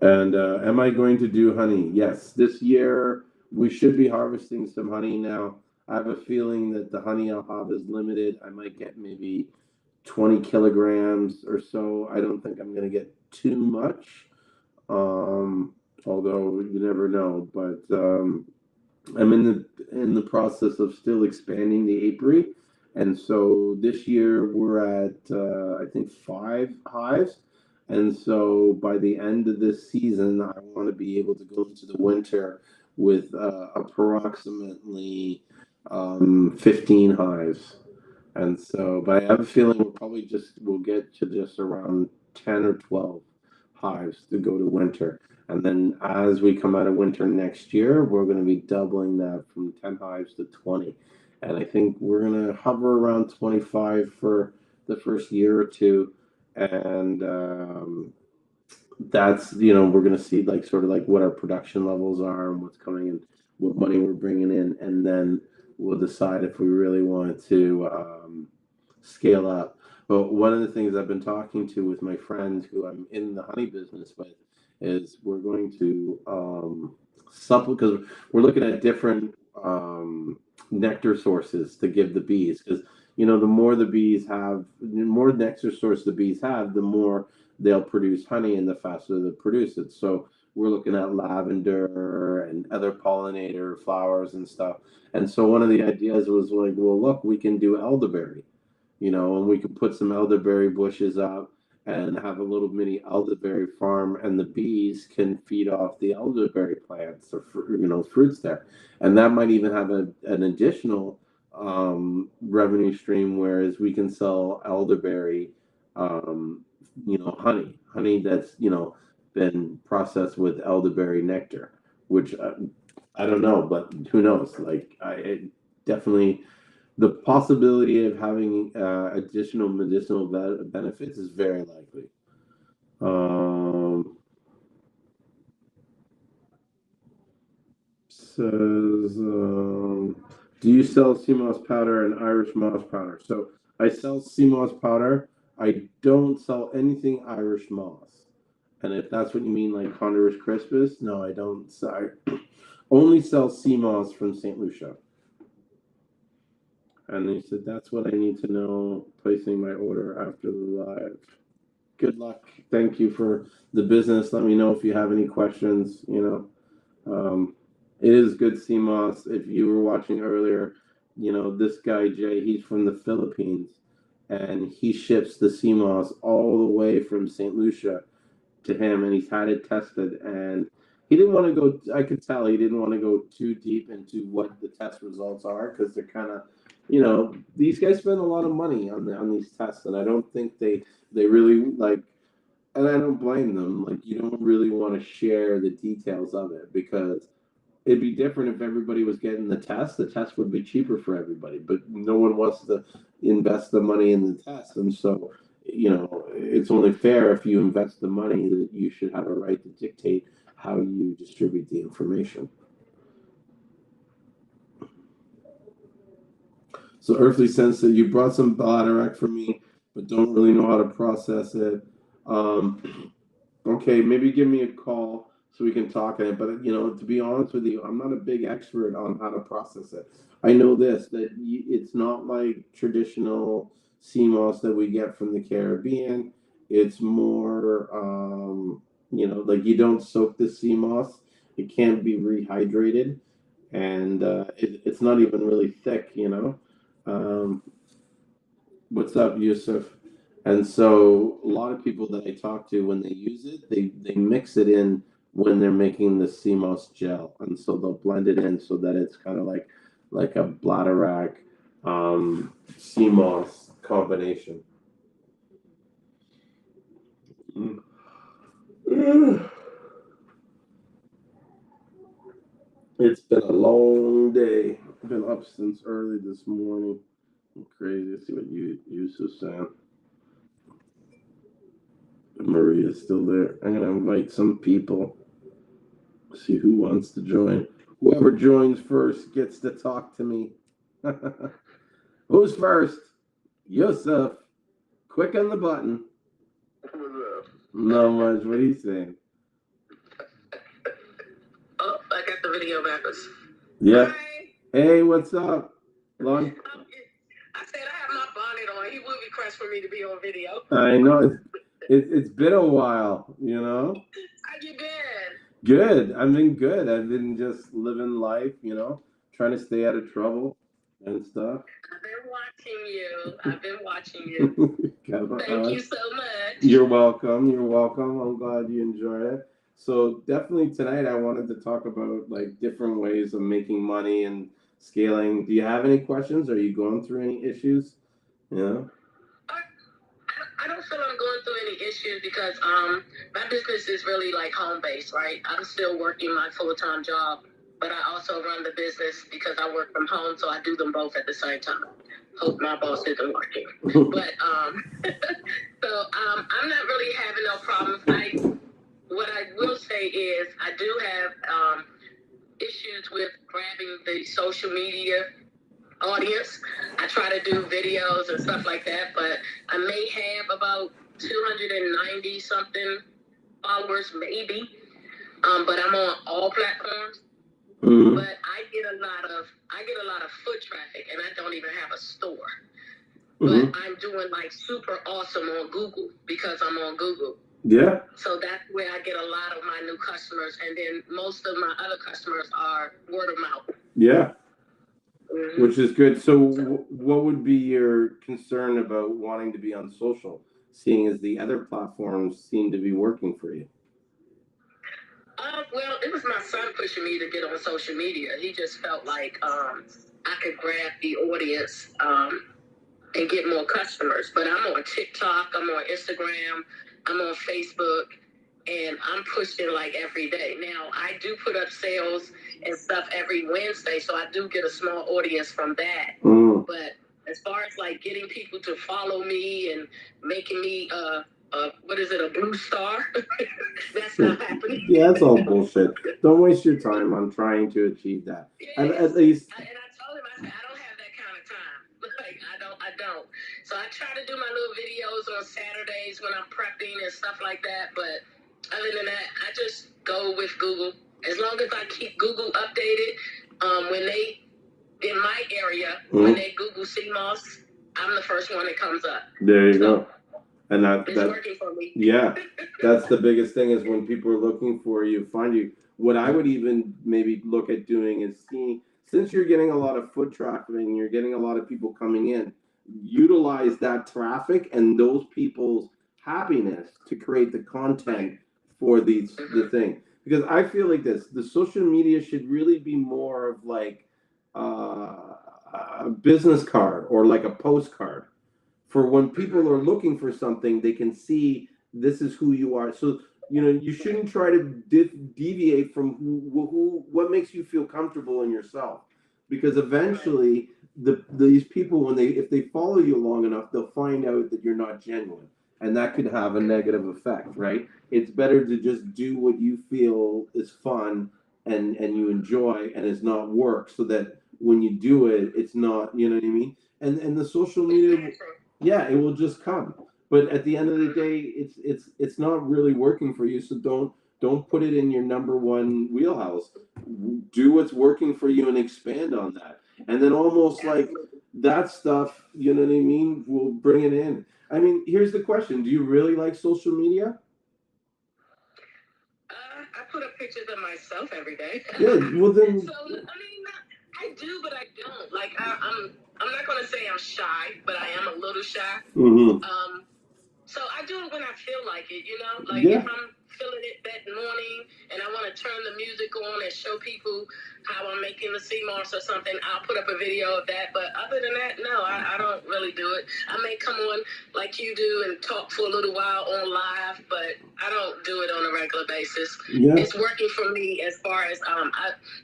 And am I going to do honey? Yes, this year we should be harvesting some honey now. I have a feeling that the honey I'll have is limited. I might get maybe 20 kilograms or so. I don't think I'm going to get too much, um, although you never know. But I'm in the process of still expanding the apiary, and so this year we're at I think 5 hives, and so by the end of this season, I want to be able to go into the winter with approximately 15 hives. And so, but I have a feeling we'll get to just around 10 or 12 hives to go to winter. And then as we come out of winter next year, we're going to be doubling that from 10 hives to 20. And I think we're going to hover around 25 for the first year or two. And that's, you know, we're going to see like sort of like what our production levels are and what's coming in, what money we're bringing in, and then we'll decide if we really want to scale up. But one of the things I've been talking to with my friends who I'm in the honey business with is we're going to supplement, because we're looking at different nectar sources to give the bees, because you know the more the bees have, the more nectar source the bees have, the more they'll produce honey and the faster they produce it. So we're looking at lavender and other pollinator flowers and stuff. And so one of the ideas was like, well, look, we can do elderberry, you know, and we could put some elderberry bushes up and have a little mini elderberry farm, and the bees can feed off the elderberry plants or you know, fruits there, and that might even have an additional revenue stream, whereas we can sell elderberry, um, you know, honey that's, you know, been processed with elderberry nectar, which I don't know, but who knows? Like I it definitely, the possibility of having additional medicinal benefits is very likely. Um, says, do you sell sea moss powder and Irish moss powder? So I sell sea moss powder. I don't sell anything Irish moss. And if that's what you mean, like Honduras Crispus, no, I don't. I only sell sea moss from St. Lucia. And he said, that's what I need to know, placing my order after the live. Good luck. Thank you for the business. Let me know if you have any questions. You know, it is good CMOS. If you were watching earlier, you know, this guy, Jay, he's from the Philippines, and he ships the CMOS all the way from St. Lucia to him, and he's had it tested, and he didn't want to go. I could tell he didn't want to go too deep into what the test results are, because they're kind of, you know, these guys spend a lot of money on these tests, and I don't think they really like, and I don't blame them. Like, you don't really want to share the details of it, because it'd be different if everybody was getting the test. The test would be cheaper for everybody, but no one wants to invest the money in the test. And so, you know, it's only fair if you invest the money that you should have a right to dictate how you distribute the information. So, Earthly Sense that you brought some bladderwrack for me, but don't really know how to process it. Um, Okay, maybe give me a call so we can talk on it. But you know, to be honest with you, I'm not a big expert on how to process it. I know this, that it's not like traditional CMOS that we get from the Caribbean. It's more, you know, like you don't soak the CMOS. It can't be rehydrated, and it's not even really thick. You know. What's up, Yusuf? And so a lot of people that I talk to, when they use it, they mix it in when they're making the CMOS gel, and so they'll blend it in so that it's kind of like a bladderwrack CMOS combination. It's been a long day. I've been up since early this morning. I'm crazy to see what you Yusuf saying. Maria's still there. I'm gonna invite some people. See who wants to join. Whoever joins first gets to talk to me. Who's first? Yusuf. Quick on the button. Not much. What are you saying? Oh, I got the video backwards. Yeah. Hi. Hey, what's up? Long. I said I have my bonnet on. He would be crushed for me to be on video. I know it's been a while. You know. How you been? Good. I've been good. I've been just living life. You know, trying to stay out of trouble and stuff. I've been watching you. I've been watching you. Thank you so much. You're welcome. You're welcome. I'm glad you enjoyed it. So definitely tonight I wanted to talk about like different ways of making money and scaling. Do you have any questions? Are you going through any issues? Yeah. I don't feel I'm going through any issues because my business is really like home based, right? I'm still working my full-time job, but I also run the business because I work from home, so I do them both at the same time. Hope my boss isn't working. But so I'm not really having no problems. what I will say is I do have issues with grabbing the social media audience. I try to do videos and stuff like that, but I may have about 290 something followers, maybe. But I'm on all platforms. Mm-hmm. But I get a lot of foot traffic, and I don't even have a store. Mm-hmm. But I'm doing like super awesome on Google because I'm on Google. Yeah. So that's where I get a lot of my new customers, and then most of my other customers are word of mouth. Yeah. Mm-hmm. Which is good. So, what would be your concern about wanting to be on social, seeing as the other platforms seem to be working for you? Well, it was my son pushing me to get on social media. He just felt like I could grab the audience and get more customers. But I'm on TikTok, I'm on Instagram, I'm on Facebook, and I'm pushing like every day. Now, I do put up sales and stuff every Wednesday, so I do get a small audience from that. Mm. But as far as like getting people to follow me and making me what is it, a blue star? That's not happening. Yeah, that's all bullshit. Don't waste your time on trying to achieve that. Yes. At least. And I told him, I said, I don't have that kind of time. Like, I don't. So I try to do my little videos on Saturdays when I'm prepping and stuff like that. But other than that, I just go with Google. As long as I keep Google updated, when they, in my area, when they Google Seamoss, I'm the first one that comes up. There you go. And that's working for me. Yeah, that's the biggest thing is when people are looking for you, find you. What I would even maybe look at doing is seeing, since you're getting a lot of foot traffic and you're getting a lot of people coming in, utilize that traffic and those people's happiness to create the content for the thing. Because I feel like the social media should really be more of like a business card or like a postcard. For when people are looking for something, they can see this is who you are. So you shouldn't try to deviate from what makes you feel comfortable in yourself, because eventually these people, if they follow you long enough, they'll find out that you're not genuine, and that could have a negative effect, right? It's better to just do what you feel is fun and you enjoy and is not work, so that when you do it, it's not, you know what I mean? And the social media. Yeah, it will just come. But at the end of the day, it's not really working for you. So don't put it in your number one wheelhouse. Do what's working for you and expand on that. And then almost like that stuff, you know what I mean, will bring it in. I mean, here's the question: do you really like social media? I put up pictures of myself every day. Yeah, well then. So I mean, I do, but I don't. Like I'm not gonna say I'm shy, but I am a little shy. Mm-hmm. So I do it when I feel like it, Like if I'm feeling it that morning and I want to turn the music on and show people how I'm making the Seamoss or something, I'll put up a video of that. But other than that, no, I don't really do it. I may come on like you do and talk for a little while on live, but I don't do it on a regular basis. Yeah. It's working for me as far as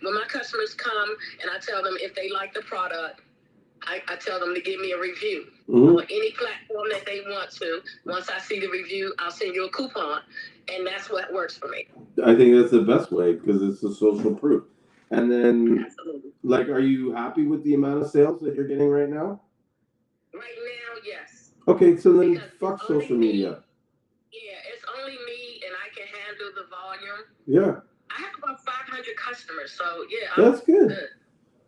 when my customers come and I tell them if they like the product, I tell them to give me a review on any platform that they want to. Once I see the review, I'll send you a coupon, and that's what works for me. I think that's the best way because it's the social proof. And then, like, are you happy with the amount of sales that you're getting right now? Right now, yes. Okay, so then fuck social media. Yeah, it's only me, and I can handle the volume. Yeah. I have about 500 customers, so yeah. That's good.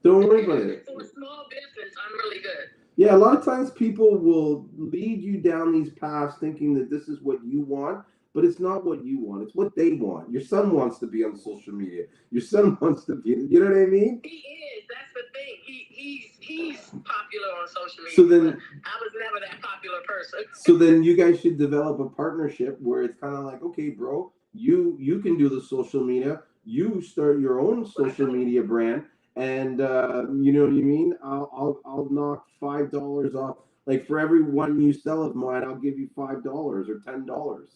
Don't worry about it. For a small business, I'm really good. Yeah, a lot of times people will lead you down these paths thinking that this is what you want, but it's not what you want. It's what they want. Your son wants to be on social media. Your son wants to be, you know what I mean? He is. That's the thing. He's popular on social media. So then, I was never that popular person. So then you guys should develop a partnership where it's kind of like, okay, bro, you can do the social media. You start your own social media brand. And you know what I mean? I'll knock $5 off. Like for every one you sell of mine, I'll give you $5 or $10. Look,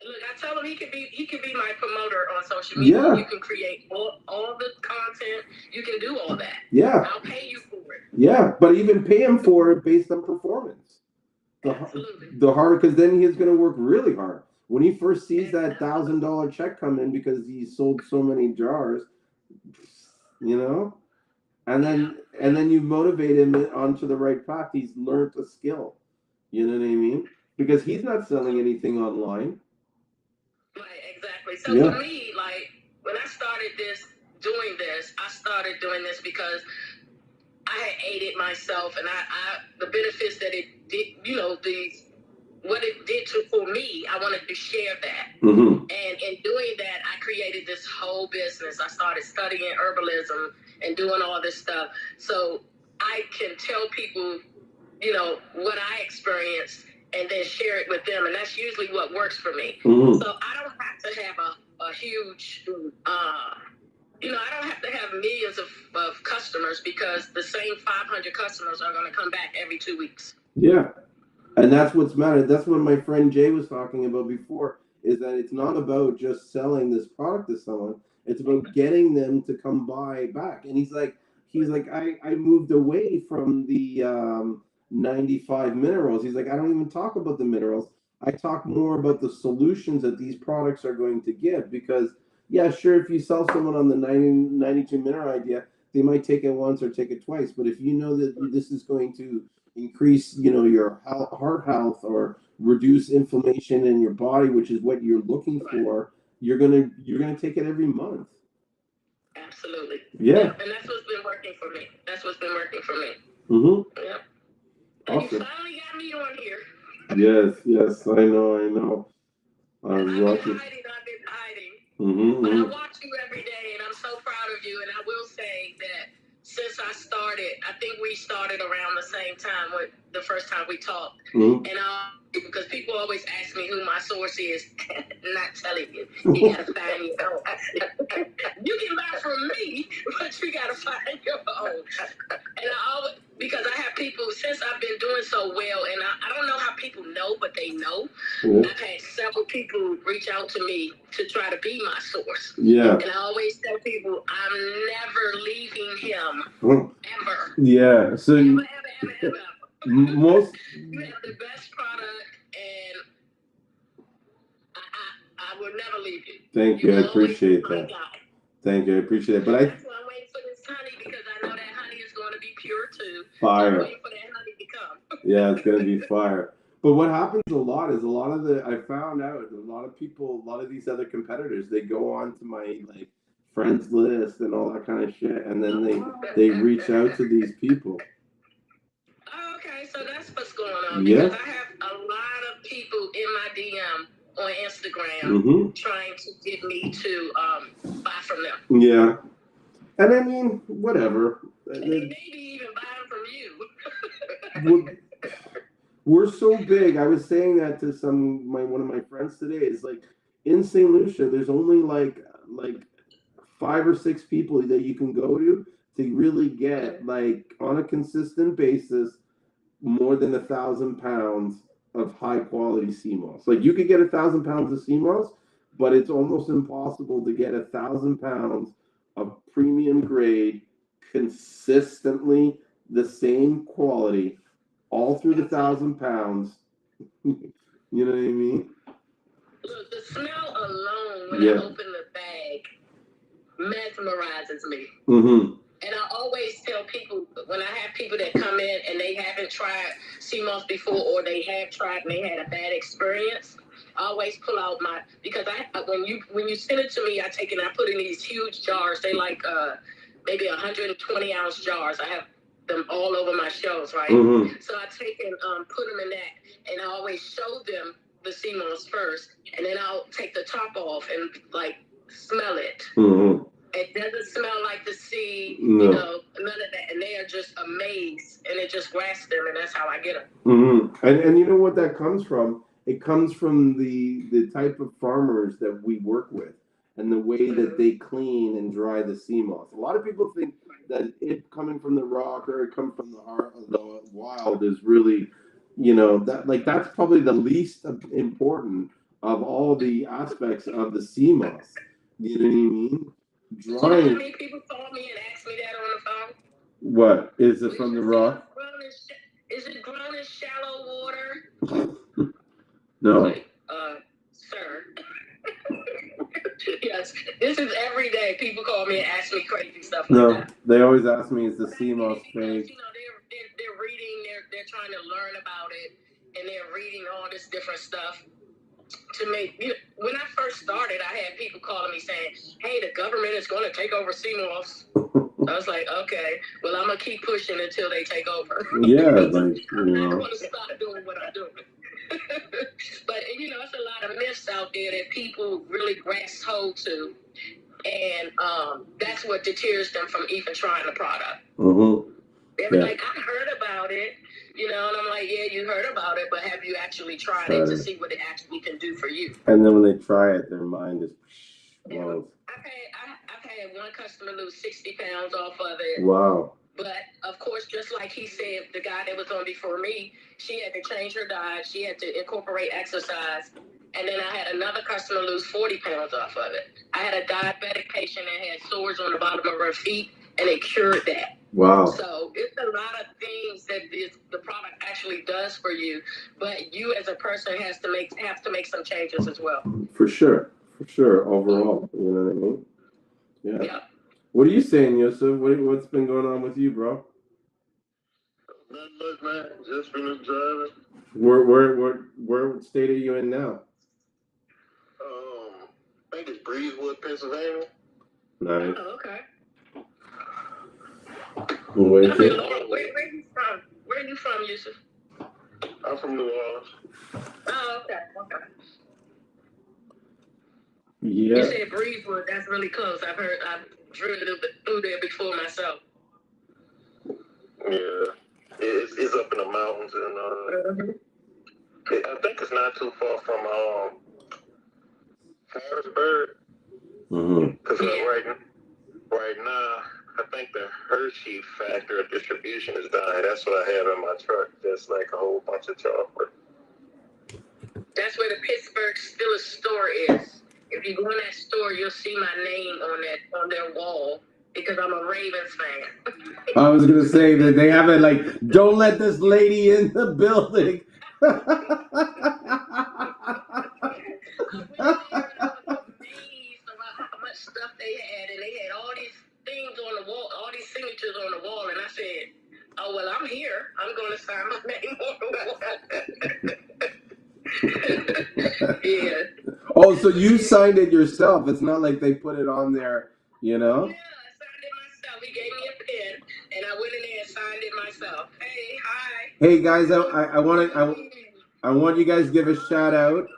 I tell him he could be my promoter on social media. Yeah. You can create all the content. You can do all that. Yeah. I'll pay you for it. Yeah, but even pay him for it based on performance. Absolutely. The hard, because then he's going to work really hard. When he first sees that $1,000 check come in because he sold so many jars, you know, and then you motivate him onto the right path. He's learned a skill. You know what I mean? Because he's not selling anything online. Right, exactly. So for me, like when I started I started doing this because I had ate it myself, and I the benefits that it did, what it did for me, I wanted to share that. Mm-hmm. And in doing that, I created this whole business. I started studying herbalism and doing all this stuff. So I can tell people, what I experienced and then share it with them. And that's usually what works for me. Mm-hmm. So I don't have to have a huge, I don't have to have millions of customers because the same 500 customers are going to come back every 2 weeks. Yeah. And that's what's mattered. That's what my friend Jay was talking about before, is that it's not about just selling this product to someone. It's about getting them to come buy back. And he's like, I moved away from the 95 minerals. He's like, I don't even talk about the minerals. I talk more about the solutions that these products are going to give. Because, yeah, sure, if you sell someone on the 92 mineral idea, they might take it once or take it twice. But if you know that this is going to increase, your heart health or reduce inflammation in your body, which is what you're looking for, you're gonna take it every month. Absolutely. Yeah. And that's what's been working for me. Mm-hmm. Yeah. Awesome. And you finally got me on here. Yes, I know. I've been hiding. Mm-hmm. But I watch you every day, and I'm so proud of you. And I will say that since I started, I think we started around the same time with the first time we talked. Mm-hmm. And because people always ask me who my source is, not telling you. You gotta find your own. You can buy from me, but you gotta find your own. And because I have people, since I've been doing so well, and I don't know how people know, but they know. Mm-hmm. I've had several people reach out to me to try to be my source. Yeah. And I always tell people, I'm never leaving him, ever. Yeah. So Ever. most You have the best product, and I will never leave you. Thank you. I appreciate that. Thank you. I appreciate it. But that's why I'm waiting for this honey, because I know that honey is going to be pure too. Fire. I'm waiting for that honey to come. Yeah, it's going to be fire. But what happens a lot is I found out a lot of these other competitors, they go on to my friends list and all that kind of shit, and then they reach out to these people. Oh, okay, so that's what's going on. Because I have a lot of people in my DM on Instagram trying to get me to buy from them. Yeah. And I mean, whatever. And they maybe even buy them from you. We're so big. I was saying that to one of my friends today. It's like in St. Lucia, there's only like 5 or 6 people that you can go to really get on a consistent basis more than 1,000 pounds of high quality Seamoss. Like you could get 1,000 pounds of Seamoss, but it's almost impossible to get 1,000 pounds of premium grade consistently the same quality all through the 1,000 pounds. You know what I mean? Look, the smell alone when I open the bag mesmerizes me. Mm-hmm. And I always tell people, when I have people that come in and they haven't tried Seamoss before, or they have tried and they had a bad experience, I always pull out because when you send it to me, I take it and I put it in these huge jars. They maybe 120 ounce jars. I have them all over my shelves, right? Mm-hmm. So I take and put them in that, and I always show them the Seamoss first, and then I'll take the top off and smell it. Mm-hmm. It doesn't smell like the sea, none of that, and they are just amazed, and it just grabs them, and that's how I get them. Mm-hmm. And you know what that comes from? It comes from the type of farmers that we work with, and the way that they clean and dry the Seamoss. A lot of people think that it coming from the rock or it come from the wild is really, that's probably the least important of all the aspects of the Seamoss. You know what I mean? Drying. You know how many people call me and ask me that on the phone? What? Is it from the rock? Is it grown in shallow water? No. Sir, This is every day. People call me and ask me crazy stuff like that. They always ask me, is the CMOS fake? You know, they're reading, they're trying to learn about it, and they're reading all this different stuff to make. You know, when I first started, I had people calling me saying, "Hey, the government is going to take over CMOS." I was like, okay, well, I'm gonna keep pushing until they take over. Yeah, like, I'm not going to stop doing what I'm doing. But you know, it's a lot of myths out there that people really grasp hold to, and that's what deters them from even trying the product. Mm-hmm. They're like, I heard about it, you know, and I'm like, yeah, you heard about it, but have you actually tried it to see what it actually can do for you? And then when they try it, their mind is blows. I've had one customer lose 60 pounds off of it. Wow. But of course, just like he said, the guy that was on before me, she had to change her diet. She had to incorporate exercise. And then I had another customer lose 40 pounds off of it. I had a diabetic patient that had sores on the bottom of her feet, and it cured that. Wow. So it's a lot of things that the product actually does for you, but you as a person have to make some changes as well. For sure. Overall, you know what I mean? Yeah. What are you saying, Yusuf? What's been going on with you, bro? Not much, man. Just finished driving. Where state are you in now? I think it's Breezewood, Pennsylvania. Nice. Oh, okay. Where you from? Where are you from, Yusuf? I'm from New Orleans. Oh, okay. Yeah. You said Breezewood. That's really close. I've driven through there before myself. Yeah. It's up in the mountains, and I think it's not too far from Harrisburg. Because right now, I think the Hershey factory of distribution is down here. That's what I have in my truck. Just like a whole bunch of chocolate. That's where the Pittsburgh Steelers store is. If you go in that store, you'll see my name on their wall because I'm a Ravens fan. I was gonna say that they have it like, don't let this lady in the building. I was amazed about how much stuff they had, and they had all these things on the wall, all these signatures on the wall, and I said, "Oh well, I'm here. I'm going to sign my name on the wall." Yeah. Oh, so you signed it yourself? It's not like they put it on there, you know? Yeah, I signed it myself. He gave me a pen, and I went in there and signed it myself. Hey, hi. Hey guys, I want you guys to give a shout out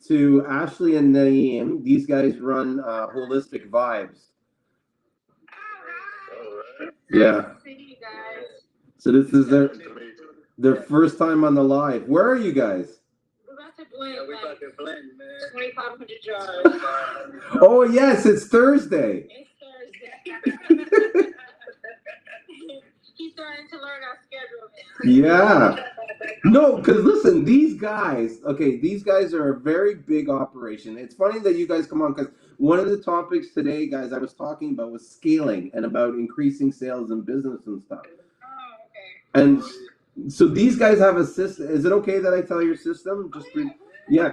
to Ashley and Naeem. These guys run Holistic Vibes. Yeah. So this is their first time on the live. Where are you guys? We're about to blend, man. 2,500 jars. Oh yes, it's Thursday. It's Thursday. He's starting to learn our schedule now. Yeah. No, because listen, these guys are a very big operation. It's funny that you guys come on because one of the topics today, guys, I was talking about was scaling and about increasing sales and business and stuff. Oh, okay. And so these guys have a system. Is it okay that I tell your system? Yeah.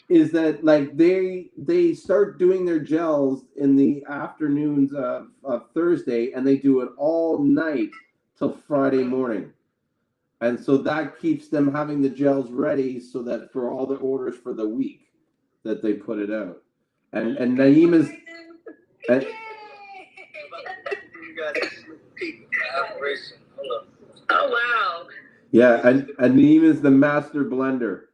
Is that like they start doing their gels in the afternoons of Thursday, and they do it all night till Friday morning. And so that keeps them having the gels ready so that for all the orders for the week that they put it out. And Naeem is Oh wow. Yeah, and Naeem is the master blender.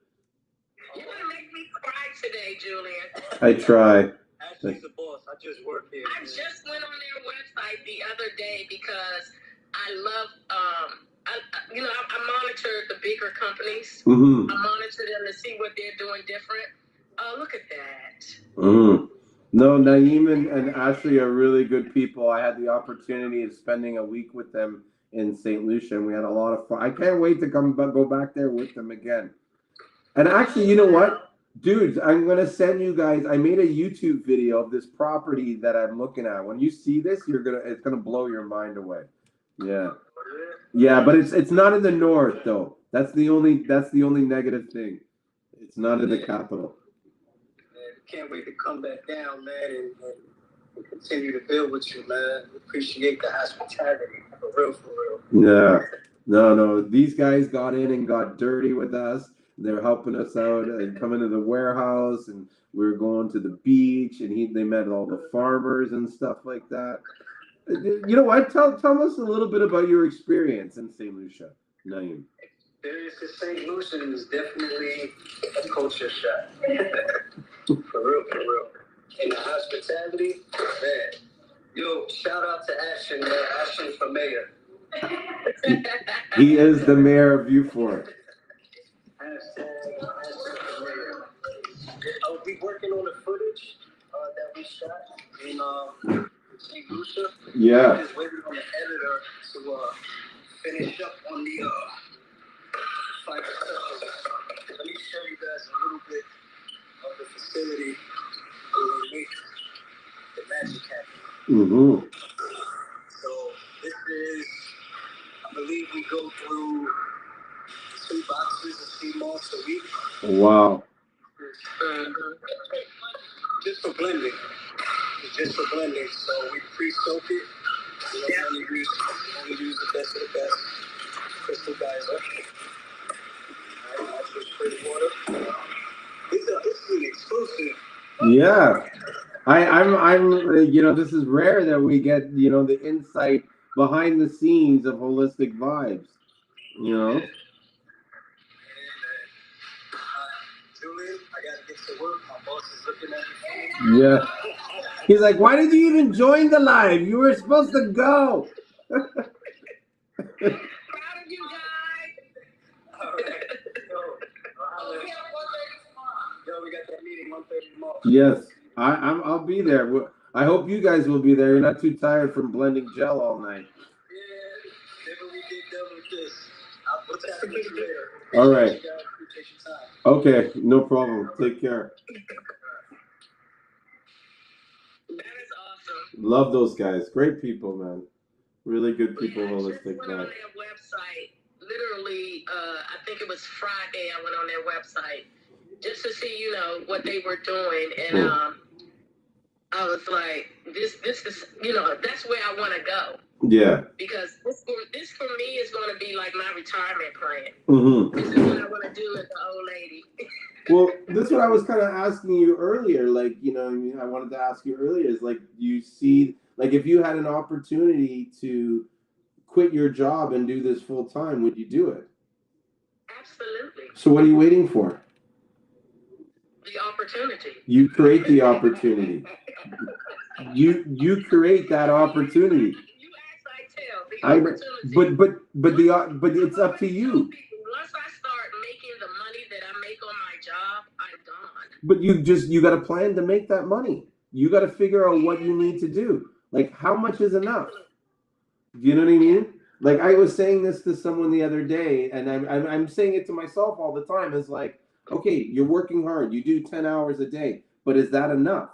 You're gonna make me cry today, Julian. I try. Ashley's the boss. I just work here. I just went on their website the other day because I love I monitor the bigger companies. Mm-hmm. I monitor them to see what they're doing different. Oh, look at that. Mm-hmm. No, Naeem and Ashley are really good people. I had the opportunity of spending a week with them in St. Lucian. We had a lot of fun. I can't wait to go back there with them again. And actually, you know what? Dudes, I'm going to send you guys, I made a YouTube video of this property that I'm looking at. When you see this, it's going to blow your mind away. Yeah. Yeah, but it's not in the north though. That's the only negative thing. It's not in the capital. Man, can't wait to come back down, man, and continue to build with you, man. Appreciate the hospitality, for real, for real. Yeah. No. These guys got in and got dirty with us. They're helping us out and coming to the warehouse, and we were going to the beach, and they met all the farmers and stuff like that. You know what? Tell us a little bit about your experience in St. Lucia, Naeem. Experience in St. Lucian is definitely a culture shock. For real, for real. And the hospitality, man. Yo, shout out to Ashton, man. Ashton for mayor. He is the mayor of Viewport. Ashton for mayor. I'll be working on the footage that we shot in St. Lucia. Yeah. I'm just waiting on the editor to finish up on the final touches. Let me show you guys a little bit of the facility where we make the magic happen. Mm-hmm. So this is, I believe we go through 2 boxes of Seamoss a week. Wow. Just for blending. Just for blending. So we pre-soak it. You know, only use the best of the best. Crystal geyser. Alright, that's just spring water. This is an exclusive. Yeah. I'm you know, this is rare that we get, you know, the insight behind the scenes of Holistic Vibes, you know. And Julian, I gotta get to work. My boss is looking at me. Yeah. He's like, why did you even join the live? You were supposed to go. Proud of you guys. All right. Yo, we got that meeting 1:30 tomorrow. Yes, I'll be there. I hope you guys will be there. You're not too tired from blending gel all night. Yeah, maybe we get done with this. I'll chat with you later. All right. Appreciate your time. Okay, no problem. Take care. That is awesome. Love those guys. Great people, man. Really good people. I just Holistic went on Vibes. their website. Literally, I think it was Friday. I went on their website just to see, you know, what they were doing, and I was like, this is, you know, that's where I want to go. Yeah. Because this for me is going to be like my retirement plan. Mm-hmm. This is what I want to do as an old lady. Well, this is what I was kind of asking you earlier. Like, you know, I wanted to ask you earlier is like, you see, like, if you had an opportunity to quit your job and do this full time, would you do it? Absolutely. So what are you waiting for? The opportunity. You create the opportunity. You create that opportunity. You ask, I tell. The opportunity. But it's up to you. Once I start making the money that I make on my job, I'm gone. But you got a plan to make that money. You got to figure out what you need to do. Like, how much is enough? You know what I mean? Like, I was saying this to someone the other day, and I'm saying it to myself all the time. It's like, okay, you're working hard. You do 10 hours a day, but is that enough?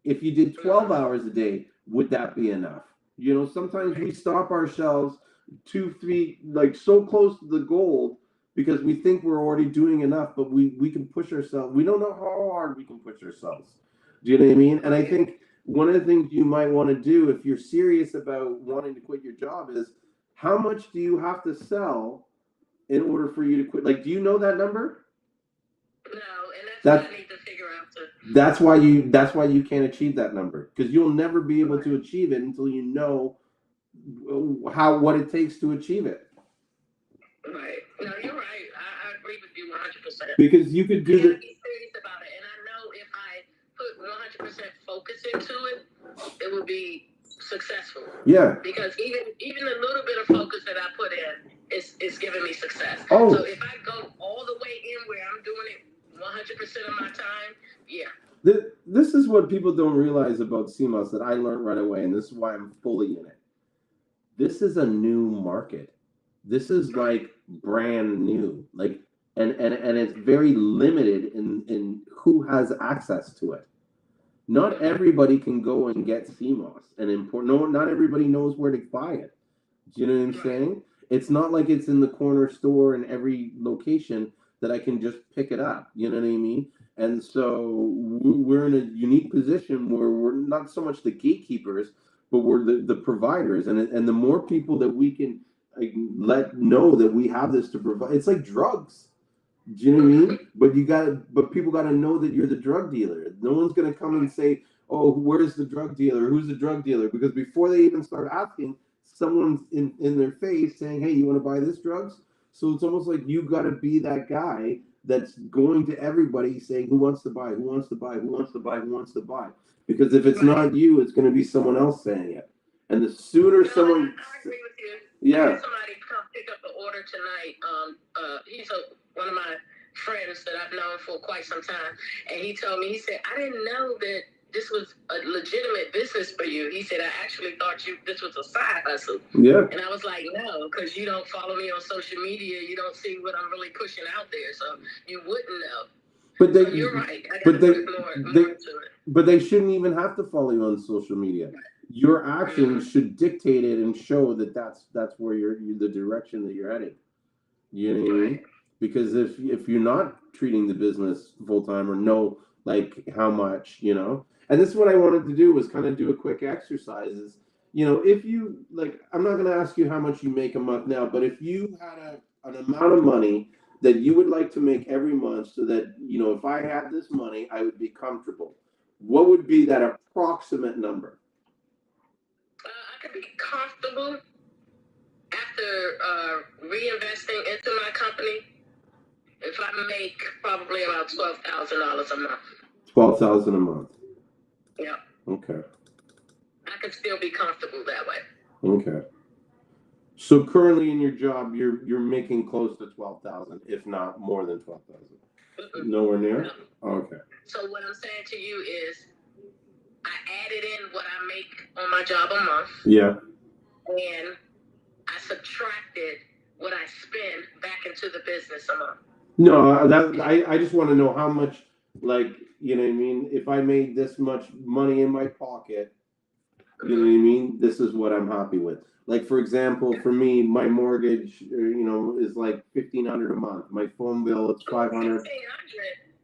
If you did 12 hours a day, would that be enough? You know, sometimes we stop ourselves 2, 3, like so close to the goal because we think we're already doing enough, but we can push ourselves. We don't know how hard we can push ourselves. Do you know what I mean? And I think one of the things you might want to do if you're serious about wanting to quit your job is how much do you have to sell in order for you to quit? Like, do you know that number? No, and that's what I need to figure out too. That's why you can't achieve that number, because you'll never be able to achieve it until you know what it takes to achieve it. Right. No, you're right. I agree with you 100%. Because you could do the. Be serious about it, and I know if I put 100% focus into it, it will be successful. Yeah. Because even a little bit of focus that I put in is giving me success. Oh. So if I go all the way in where I'm doing it 100% of my time, yeah. This is what people don't realize about Seamoss that I learned right away, and this is why I'm fully in it. This is a new market. This is like brand new, like, and it's very limited in who has access to it. Not everybody can go and get Seamoss and import. No, not everybody knows where to buy it. Do you know what I'm saying? It's not like it's in the corner store in every location that I can just pick it up. You know what I mean? And so we're in a unique position where we're not so much the gatekeepers, but we're the providers. And the more people that we can like, let know that we have this to provide, it's like drugs. Do you know what I mean? But people gotta know that you're the drug dealer. No one's gonna come and say, "Oh, where's the drug dealer? Who's the drug dealer?" Because before they even start asking, someone's in their face saying, "Hey, you want to buy this drugs?" So it's almost like you gotta be that guy that's going to everybody saying, "Who wants to buy? Who wants to buy? Who wants to buy? Who wants to buy?" Because if it's not you, it's gonna be someone else saying it. And the sooner someone, I agree with you. I yeah, had somebody come pick up the order tonight. He's one of my friends that I've known for quite some time, and he told me, he said, I didn't know that this was a legitimate business for you. He said, I actually thought this was a side hustle. yeah. And I was like, no, because you don't follow me on social media. You don't see what I'm really pushing out there, so you wouldn't know. But they, So you're right. I but got to they, put more they, into it. but they shouldn't even have to follow you on social media. Your actions should dictate it and show that that's where you're the direction that you're heading. You know what I mean? Because if you're not treating the business full time or know like how much, and this is what I wanted to do was kind of do a quick exercise. Is if you like, I'm not going to ask you how much you make a month now, but if you had an amount of money that you would like to make every month, so that if I had this money, I would be comfortable. What would be that approximate number? I could be comfortable after reinvesting into my company if I make probably about $12,000 a month. 12,000 a month. Yeah. Okay. I could still be comfortable that way. Okay. So currently in your job, you're making close to 12,000, if not more than 12,000. Nowhere near. No. Okay. So what I'm saying to you is, I added in what I make on my job a month. Yeah. And I subtracted what I spend back into the business a month. No, I just want to know how much, like, you know what I mean? If I made this much money in my pocket, you know what I mean? This is what I'm happy with. Like, for example, for me, my mortgage, is like 1,500 a month. My phone bill, it's 500. 1,500.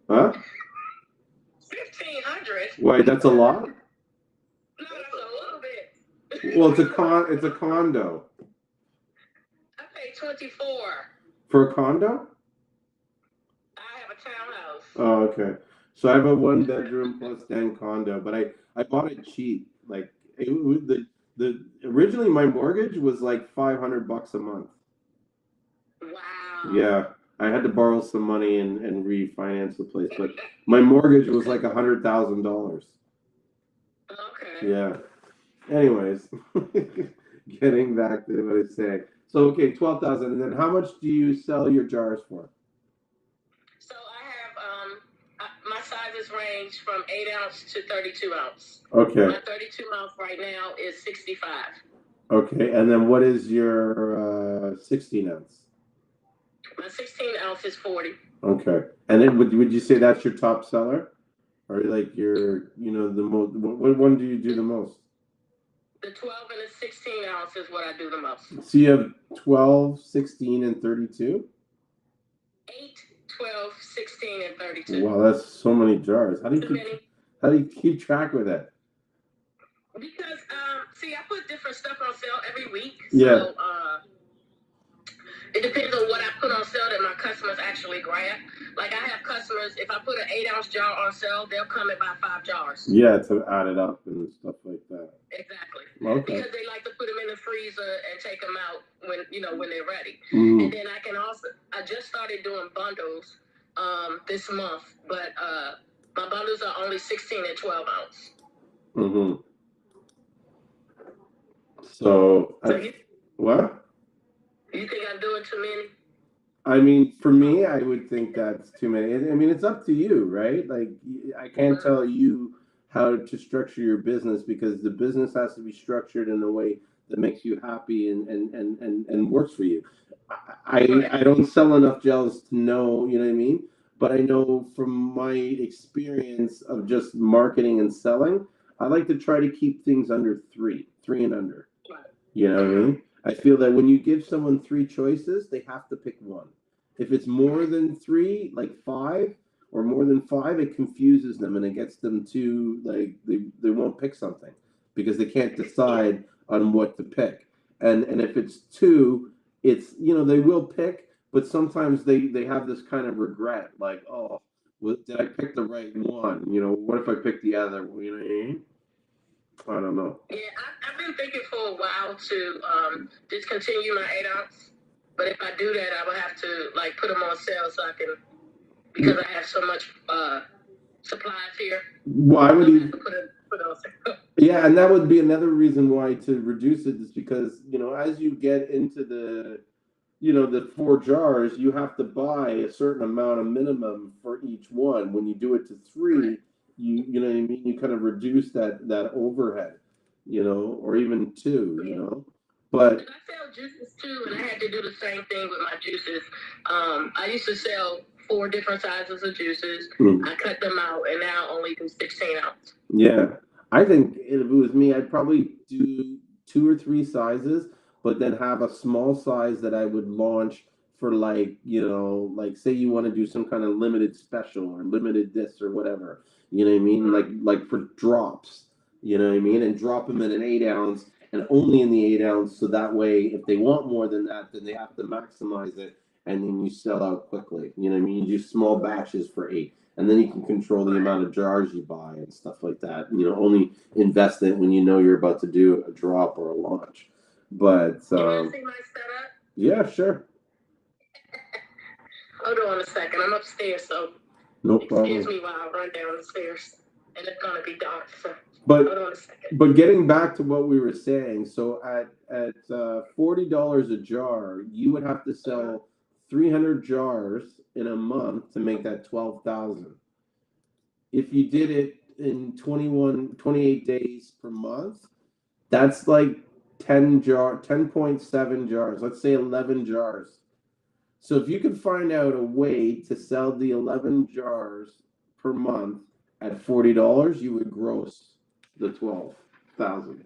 Huh? 1,500. Why? That's a lot. No, that's a little bit. Well, it's a condo. I pay 24. For a condo? I have a townhouse. Oh, okay. So I have a 1 bedroom plus den condo, but I bought it cheap. Like the originally my mortgage was like $500 a month. Wow. Yeah, I had to borrow some money and refinance the place, but my mortgage was like $100,000. Okay. Yeah. Anyways, getting back to what I was saying. So okay, 12,000, and then how much do you sell your jars for? So I have my sizes range from 8-ounce to 32-ounce. Okay. My 32-ounce right now is 65. Okay, and then what is your 16-ounce? My 16-ounce is 40. Okay, and then would you say that's your top seller, or like your the most? What one do you do the most? The 12 and the 16-ounce is what I do the most. So you have 12, 16, and 32? 8, 12, 16, and 32. Wow, that's so many jars. How do you keep track with that? Because see, I put different stuff on sale every week. Yeah. So it depends on what I put on sale that my customers actually grab. Like I have customers, if I put an 8-ounce jar on sale, they'll come and buy 5 jars. Yeah, to add it up and stuff like that. Exactly. Okay. Because they like to put them in the freezer and take them out when they're ready. Mm. And then I just started doing bundles this month, but my bundles are only 16 and 12 ounce. Mm-hmm. So what? You think I'm doing too many? I mean, for me, I would think that's too many. I mean, it's up to you, right? Like, I can't tell you how to structure your business, because the business has to be structured in a way that makes you happy and works for you. I don't sell enough gels to know, you know what I mean? But I know from my experience of just marketing and selling, I like to try to keep things under three and under. You know what I mean? I feel that when you give someone 3 choices, they have to pick one. If it's more than 3, like 5, or more than 5, it confuses them and it gets them to like they won't pick something because they can't decide on what to pick. And if it's 2, it's they will pick, but sometimes they have this kind of regret, like, oh, well, did I pick the right one? What if I picked the other one? You know what I mean? I don't know. Yeah, I've been thinking for a while to discontinue my 8-ounce, but if I do that, I would have to like put them on sale so I can, because I have so much supplies here. Why would you put it on sale? Yeah, and that would be another reason why to reduce it is because, as you get into the 4 jars, you have to buy a certain amount of minimum for each one. When you do it to 3, you know what I mean? You kind of reduce that overhead, or even 2. But I sell juices too, and I had to do the same thing with my juices. I used to sell 4 different sizes of juices. I cut them out, and now I only do 16 ounce. Yeah, I think if it was me, I'd probably do 2 or 3 sizes, but then have a small size that I would launch for like say you want to do some kind of limited special or limited this or whatever. You know what I mean? Like for drops. You know what I mean? And drop them in an 8-ounce and only in the 8-ounce, so that way if they want more than that, then they have to maximize it, and then you sell out quickly. You know what I mean? You do small batches for 8. And then you can control the amount of jars you buy and stuff like that. Only invest it when you know you're about to do a drop or a launch. But you want to see my setup? Yeah, sure. Hold on a second. I'm upstairs, so no problem. Excuse me while I run down the stairs, and it's gonna be dark. So But hold on a second. But getting back to what we were saying, so at $40 a jar, you would have to sell 300 jars in a month to make that 12,000. If you did it in 28 days per month, that's like 10.7 jars. Let's say 11 jars. So if you could find out a way to sell the 11 jars per month at $40, you would gross the 12,000.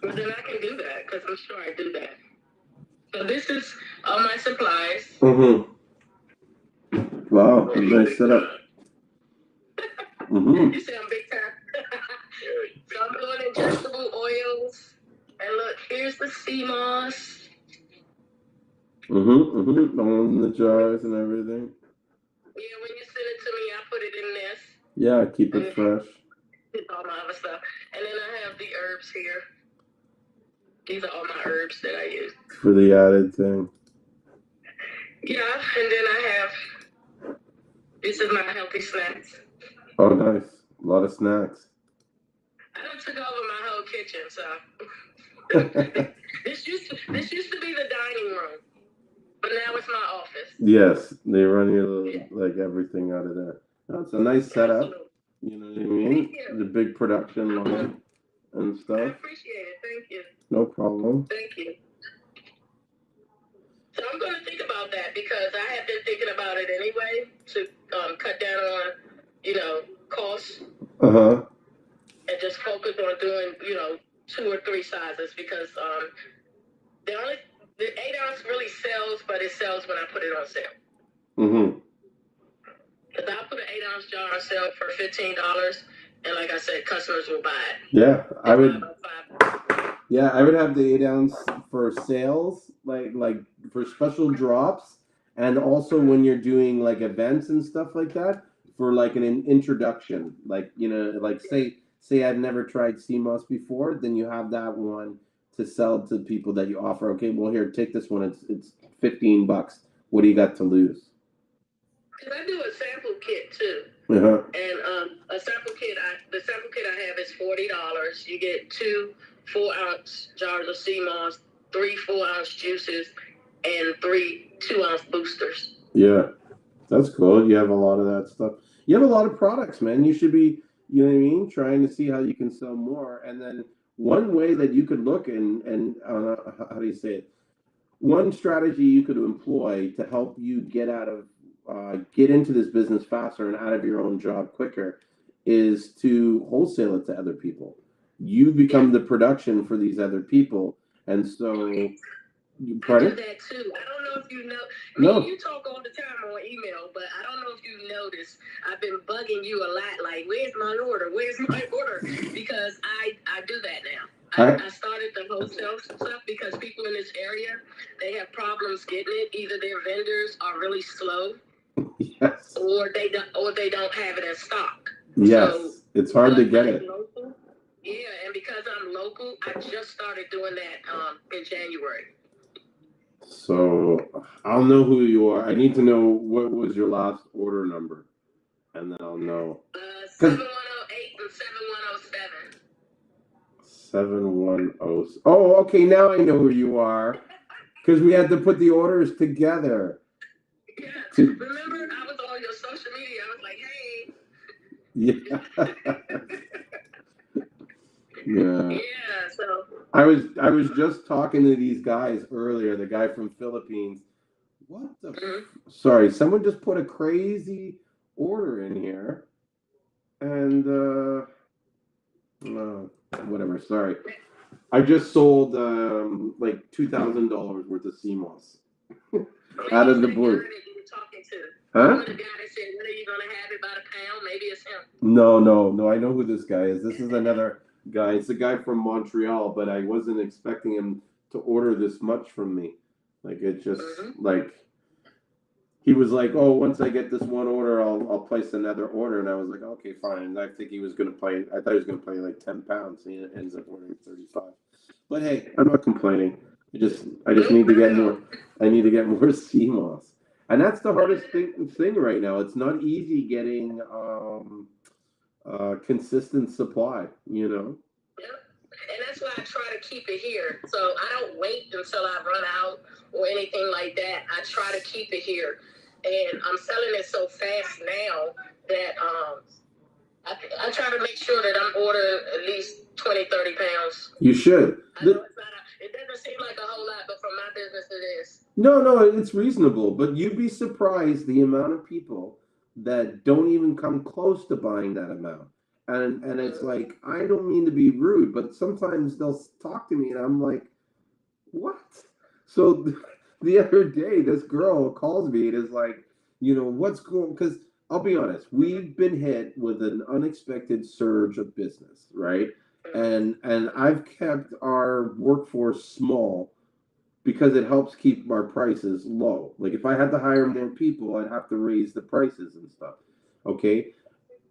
But then I can do that because I'm sure I do that. So this is all my supplies. Mm-hmm. Wow, nice setup. Mm-hmm. You say I'm big time. So I'm doing ingestible oils. And look, here's the Seamoss. On the jars and everything. Yeah, when you send it to me, I put it in this. Yeah, keep it fresh. All my other stuff. And then I have the herbs here. These are all my herbs that I use. For the added thing. Yeah, and then I have, this is my healthy snacks. Oh, nice. A lot of snacks. I done took over my whole kitchen, so. This used to be the dining room, but now it's my office. Yes, they run you like everything out of there. That's a nice setup. Absolutely. You know what I mean? The big production line and stuff. I appreciate it. Thank you. No problem. Thank you. So I'm going to think about that because I have been thinking about it anyway to cut down on, costs. Uh-huh. And just focus on doing, 2 or 3 sizes because the 8-ounce really sells, but it sells when I put it on sale. Mm-hmm. Because I put an 8-ounce jar on sale for $15, and like I said, customers will buy it. Yeah, I would have the 8-ounce for sales, like for special drops, and also when you're doing like events and stuff like that for like an introduction, like like say I've never tried Seamoss before, then you have that one to sell to people that you offer. Okay, well here, take this one. It's $15. What do you got to lose? Because I do a sample kit too. Uh-huh. And the sample kit I have is $40. You get 2 4-ounce jars of Seamoss, 3 4-ounce juices, and 3 2-ounce boosters. Yeah, that's cool. You have a lot of that stuff. You have a lot of products, man. You should be, you know what I mean, trying to see how you can sell more. And then one way that you could look and how do you say it? One strategy you could employ to help you get into this business faster and out of your own job quicker is to wholesale it to other people. You become the production for these other people, and so I do that too. I don't know know if you know. No. You talk all the time on email, but I don't know if you noticed. I've been bugging you a lot. Like, where's my order? Where's my order? Because I do that now. I started the wholesale stuff because people in this area, they have problems getting it. Either their vendors are really slow, yes, or they don't have it in stock. Yes, so, it's hard to get it. Local, yeah, and because I'm local, I just started doing that in January. So I'll know who you are. I need to know what was your last order number, and then I'll know. 7108 and 7107. 710. Oh, okay. Now I know who you are, because we had to put the orders together. Yeah. Remember, I was on your social media. I was like, hey. Yeah. Yeah. Yeah. So. I was just talking to these guys earlier. The guy from Philippines. What the? Sorry, someone just put a crazy order in here, and whatever. Sorry, I just sold like $2,000 worth of Seamoss out of the blue. Huh? The guy that said, "When are you gonna have it by the pound?" Maybe it's him. No. I know who this guy is. This is another guy. It's a guy from Montreal, but I wasn't expecting him to order this much from me. Like, it just like he was like, "Oh, once I get this one order, I'll place another order." And I was like, "Okay, fine." And I think he was gonna play. I thought he was gonna play like 10 pounds. He ends up ordering 35. But hey, I'm not complaining. I just need to get more. I need to get more Seamoss. And that's the hardest thing right now. It's not easy getting consistent supply, you know? Yep. And that's why I try to keep it here. So I don't wait until I run out or anything like that. I try to keep it here. And I'm selling it so fast now that I try to make sure that I'm ordering at least 20, 30 pounds. You should. I know it doesn't seem like a whole lot, but from my business it is. No, it's reasonable. But you'd be surprised the amount of people that don't even come close to buying that amount. And it's like, I don't mean to be rude, but sometimes they'll talk to me and I'm like, what? So the other day, this girl calls me and is like, what's going, because I'll be honest, we've been hit with an unexpected surge of business, right? And I've kept our workforce small because it helps keep our prices low. Like, if I had to hire more people, I'd have to raise the prices and stuff. Okay?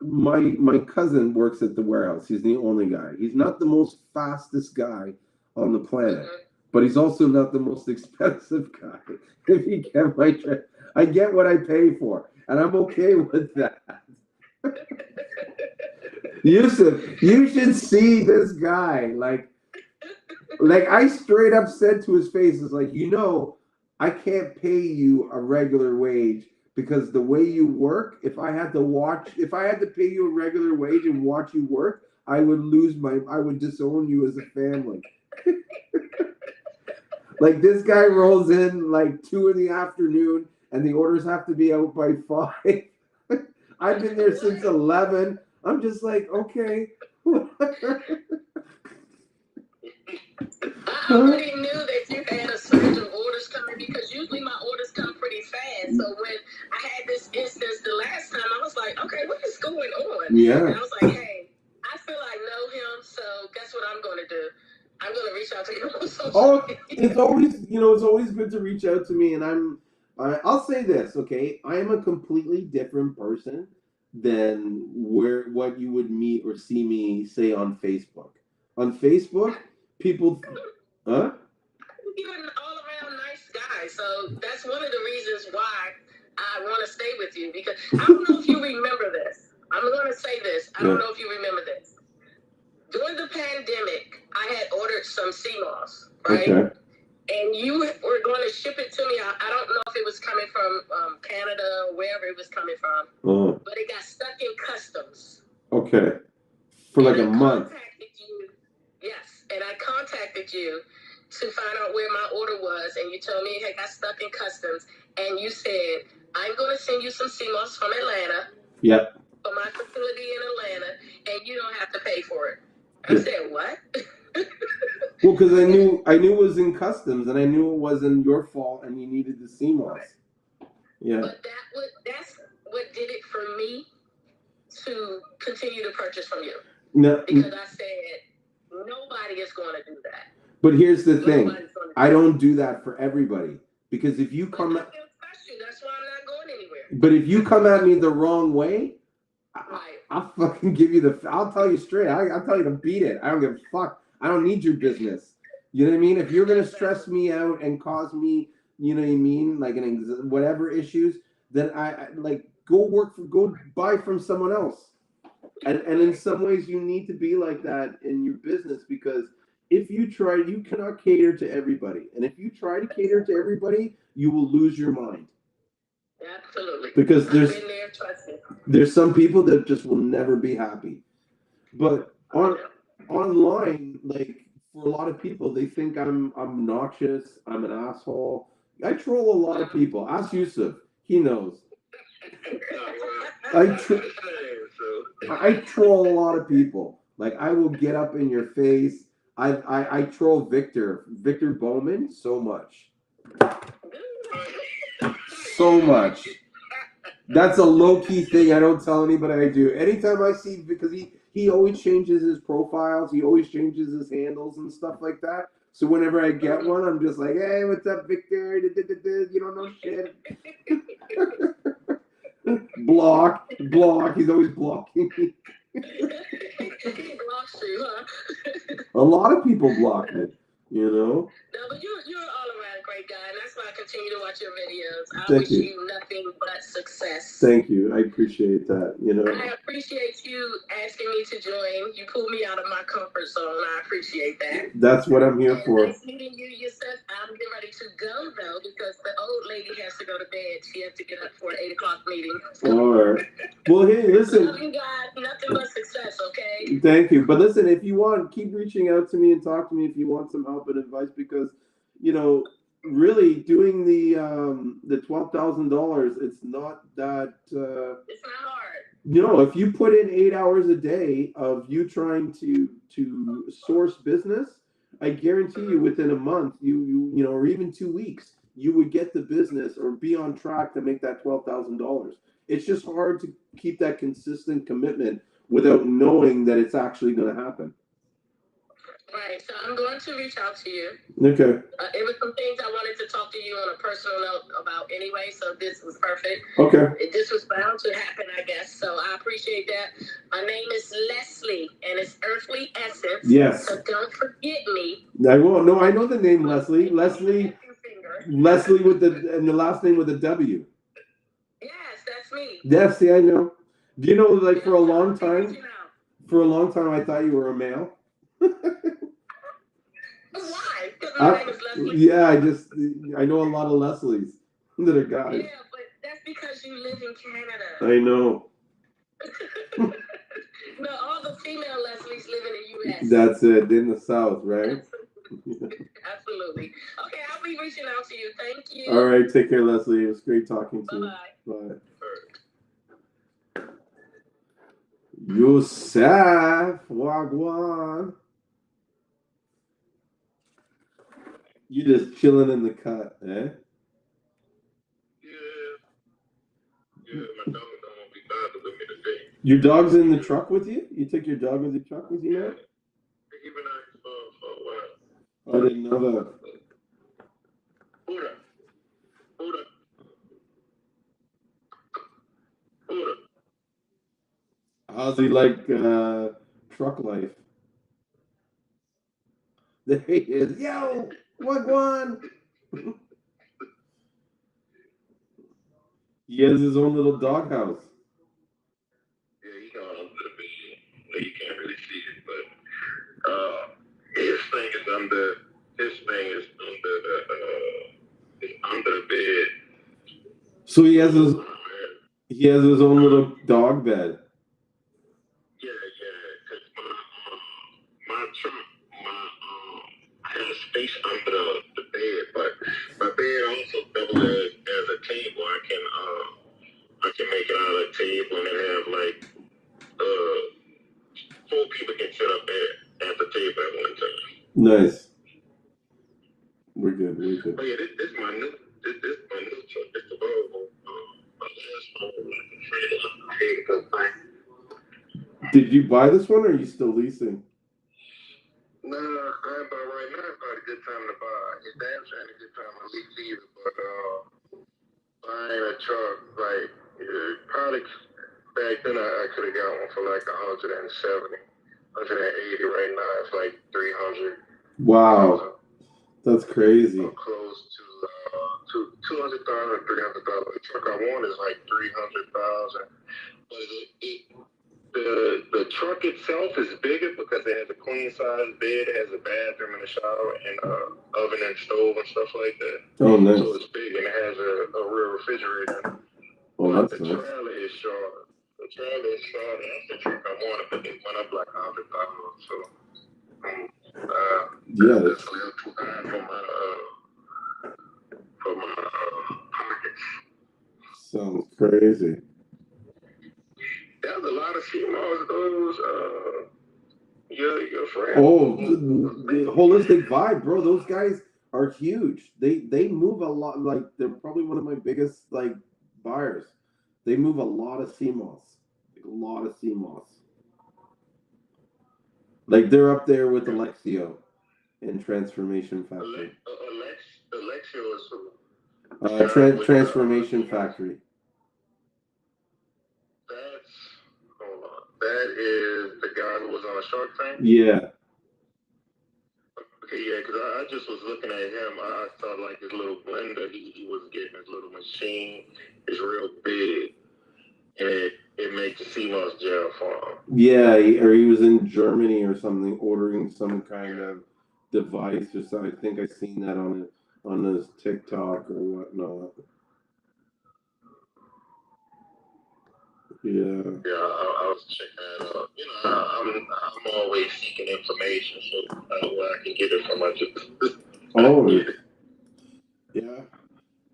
My cousin works at the warehouse. He's the only guy. He's not the most fastest guy on the planet, but he's also not the most expensive guy. If you get my drift, I get what I pay for, and I'm okay with that. Yusuf, you should see this guy. Like I straight up said to his face, "Is like, I can't pay you a regular wage because the way you work. If I had to pay you a regular wage and watch you work, I would disown you as a family." Like, this guy rolls in like 2 PM, and the orders have to be out by 5. I've been there since 11. I'm just like, okay. I already knew that you had a surge of orders coming because usually my orders come pretty fast. So when I had this instance the last time, I was like, okay, what is going on? Yeah. And I was like, hey, I feel I know him, so guess what I'm going to do? I'm going to reach out to him on social media. It's always good to reach out to me, and I'll say this, okay? I am a completely different person than what you would meet or see me say on Facebook. On Facebook, people, huh? You're an all-around nice guy, so that's one of the reasons why I want to stay with you, because I don't know if you remember this. I'm going to say this. I don't know if you remember this. During the pandemic, I had ordered some Seamoss, right? Okay. And you were going to ship it to me. I don't know if it was coming from Canada or wherever it was coming from, but it got stuck in customs. Okay. For like a month. Yes, and I contacted you to find out where my order was, and you told me it had got stuck in customs, and you said, I'm going to send you some Seamoss from Atlanta. Yep. For my facility in Atlanta, and you don't have to pay for it. I said, what? Well, because I knew it was in customs, and I knew it wasn't your fault, and you needed the Seamoss. Yeah. But that's what did it for me to continue to purchase from you. No, because I said nobody is going to do that. But here's the thing: I don't do that for everybody, because if you come, that's why I'm not going anywhere. But if you come at me the wrong way, right. I'll fucking give you I'll tell you straight. I'll tell you to beat it. I don't give a fuck. I don't need your business. You know what I mean? If you're gonna stress me out and cause me, you know what I mean, like whatever issues, then I like go buy from someone else. And in some ways, you need to be like that in your business, because if you try, you cannot cater to everybody. And if you try to cater to everybody, you will lose your mind. Absolutely. Because there's some people that just will never be happy. But online, like for a lot of people, they think I'm obnoxious, I'm an asshole. I troll a lot of people. Ask Yusuf, he knows. I troll a lot of people. Like I will get up in your face. I troll Victor Bowman so much. So much. That's a low-key thing I don't tell anybody I do. Anytime I see, because he always changes his profiles, he always changes his handles and stuff like that. So whenever I get one, I'm just like, hey, what's up, Victor? You don't know shit. Block. He's always blocking me. He blocks you, huh? A lot of people block me, you know? No, but you're all around a great guy, and that's why I continue to watch your videos. I Thank wish you. you nothing but success. Thank you. I appreciate that, you know? I appreciate you asking me to join. You pulled me out of my comfort zone. I appreciate that. That's what I'm here for. Nice meeting you, Yusuf. I'm getting ready to go, though, because the old lady has to go to bed. She has to get up for an 8 o'clock meeting. All right. Well, hey, listen. Love you guys. Nothing but success, okay? Thank you. But listen, if you want, keep reaching out to me and talk to me if you want some help and advice, because, you know, really doing the $12,000, it's not that. It's not hard. You know, if you put in 8 hours a day of you trying to source business, I guarantee you within a month, you know, or even 2 weeks, you would get the business or be on track to make that $12,000. It's just hard to keep that consistent commitment without knowing that it's actually going to happen. Right, so I'm going to reach out to you. Okay. It was some things I wanted to talk to you on a personal note about anyway, so this was perfect. Okay. This was bound to happen, I guess, so I appreciate that. My name is Leslie, and it's Earthly Essence. Yes. So don't forget me. I won't. No, I know the name Leslie. Leslie with the last name with a W. Yes, that's me. Yes, see, I know. Do you know, like, for a long time, I thought you were a male. Why? Because my name is Leslie. Yeah, I know a lot of Leslies that are guys. Yeah, but that's because you live in Canada. I know. No, all the female Leslies live in the U.S. That's it, in the South, right? Absolutely. Okay, I'll be reaching out to you. Thank you. All right, take care, Leslie. It was great talking to you. Bye-bye. Bye. Yusuf, wagwan. You just chilling in the cut, eh? Yeah, my dog don't want to be bothered with me today. Your dog's in the truck with you? You take your dog in the truck with you now? Even I for a while. I didn't know that. Hold up. How's he like truck life? There he is. Yo, wagwan. He has his own little doghouse. Yeah, he got a little bit. You can't really see it, but his thing is under the bed. So he has his own little dog bed. Yeah, because my trunk, I have space under the bed, but my bed also doubles as a table. I can make it out of a table and then have like 4 people can sit up at the table at one time. Nice. crazy. Oh yeah, this my new truck. This the Volvo. My last one was like a trailer. I hate the thing. Did you buy this one, or are you still leasing? Nah, I ain't about right now. It's not a good time to buy. It's damn sure ain't a good time to lease either. But buying a truck, like probably back then I could have got one for like 170, 180. Right now it's like 300. Wow, that's crazy. So close to $200,000, $300,000. The truck I want is like 300,000. But the truck itself is bigger because it has a queen size bed, it has a bathroom and a shower and oven and stove and stuff like that. Oh, nice. So it's big and it has a real refrigerator. Oh, But that's the nice. trailer is short. The trailer is short, and that's the truck I wanted, but it went up like 100,000. So Yeah, that's a little too high for my pockets. Sounds crazy. There's a lot of Seamoss, those your friends. Oh, the Holistic Vibe, bro. Those guys are huge. They move a lot. Like, they're probably one of my biggest like buyers. They move a lot of Seamoss. Like, a lot of Seamoss. Like, they're up there with Alexio in Transformation Factory. Alexio is Transformation Factory. Hold on. That is the guy who was on Shark Tank? Yeah. Okay, yeah, because I just was looking at him. I saw like his little blender. He was getting his little machine. It's real big. And it makes the Seamoss gel for him. Yeah, or he was in Germany or something ordering some kind of device or something. I think I seen that on his TikTok or whatnot. Yeah. Yeah, I was checking that out. You know, I'm always seeking information, so where I can get it from. I just Oh, yeah.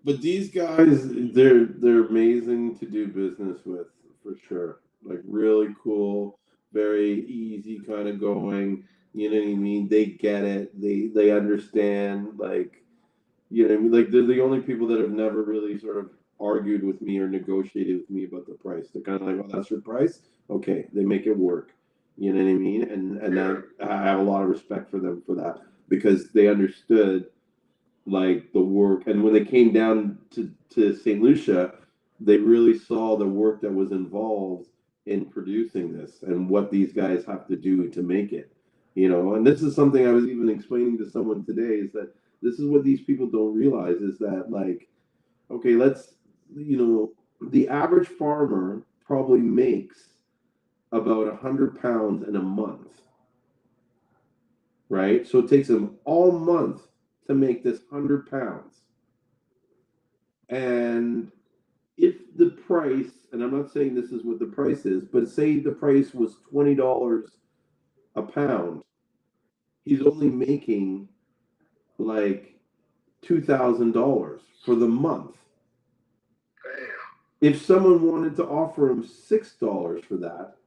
But these guys, they're amazing to do business with, for sure. Like, really cool, very easy kind of going. You know what I mean? They get it. They understand. Like, you know what I mean? Like, they're the only people that have never really sort of argued with me or negotiated with me about the price. They're kind of like, "Oh, that's your price? Okay." They make it work. You know what I mean? And I have a lot of respect for them for that, because they understood like the work. And when they came down to St. Lucia, they really saw the work that was involved in producing this and what these guys have to do to make it. You know, and this is something I was even explaining to someone today, is that this is what these people don't realize, is that, like, okay, the average farmer probably makes about 100 pounds in a month, right? So it takes them all month to make this 100 pounds. And if the price, and I'm not saying this is what the price is, but say the price was $20 a pound, he's only making like $2,000 for the month. If someone wanted to offer him $6 for that,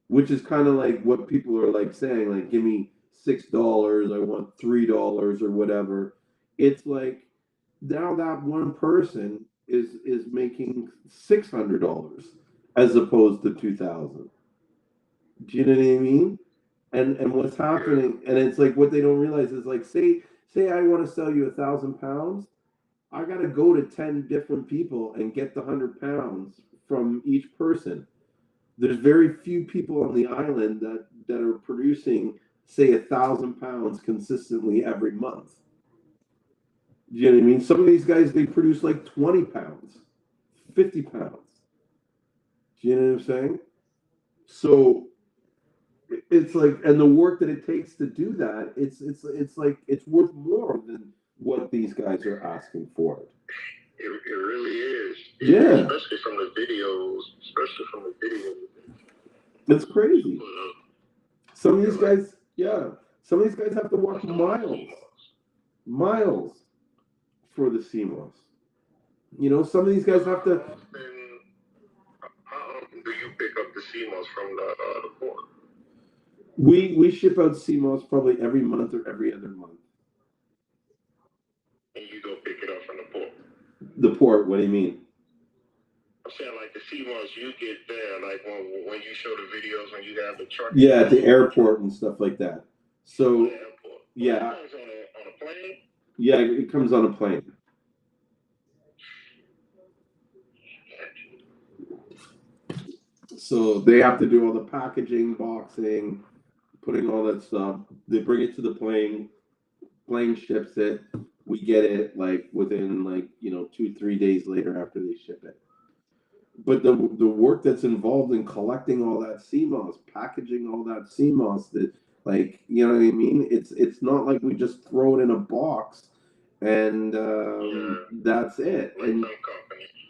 which is kind of like what people are like saying, like, give me $6, I want $3 or whatever. It's like, now that one person is making $600 as opposed to 2,000. Do you know what I mean? And what's happening, and it's like, what they don't realize is, like, say I want to sell you 1,000 pounds, I got to go to 10 different people and get the 100 pounds from each person. There's very few people on the island that are producing, say, 1,000 pounds consistently every month. Do you know what I mean? Some of these guys, they produce like 20 pounds, 50 pounds. Do you know what I'm saying? So it's like, and the work that it takes to do that, it's like, it's worth more than what these guys are asking for it. It really is. Yeah. Especially from the videos. It's crazy. Some of these guys, some of these guys have to walk miles for the Seamoss. You know, some of these guys have to. How often do you pick up the Seamoss from the port? We ship out Seamoss probably every month or every other month. and you go pick it up from the port. The port, what do you mean? I'm saying like the Seamoss you get there, like when you show the videos when you have the truck. Yeah, at the airport and stuff like that. So, yeah. It comes on a plane? Yeah, it comes on a plane. So they have to do all the packaging, boxing, putting all that stuff. They bring it to the plane. Plane ships it. We get it like within 2-3 days later after they ship it. But the work that's involved in collecting all that Seamoss, packaging all that Seamoss, that you know what I mean? It's not like we just throw it in a box and that's it. And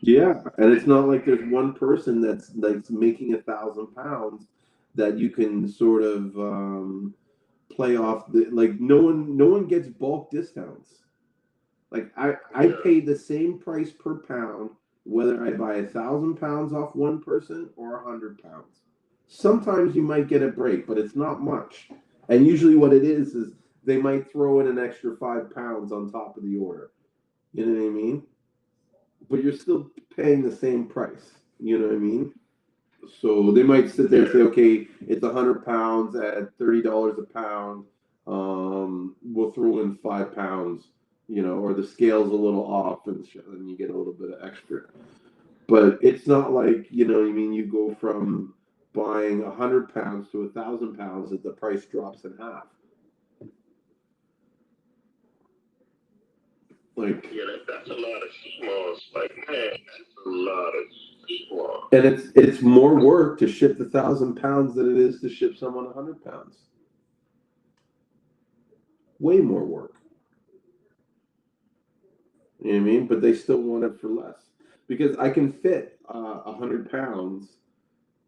yeah, and it's not like there's one person that's making 1,000 pounds that you can sort of play off. No one gets bulk discounts. Like I pay the same price per pound whether I buy 1,000 pounds off one person or 100 pounds. Sometimes you might get a break, but it's not much. And usually what it is they might throw in an extra 5 pounds on top of the order. You know what I mean? But you're still paying the same price. You know what I mean? So they might sit there and say, okay, it's 100 pounds at $30 a pound. We'll throw in 5 pounds, or the scale's a little off and you get a little bit of extra. But it's not like, you go from buying 100 pounds to 1,000 pounds that the price drops in half. That's a lot of Seamoss. Like, man, that's a lot of Seamoss. And it's more work to ship the 1,000 pounds than it is to ship someone 100 pounds. Way more work. You know what I mean? But they still want it for less. Because I can fit 100 pounds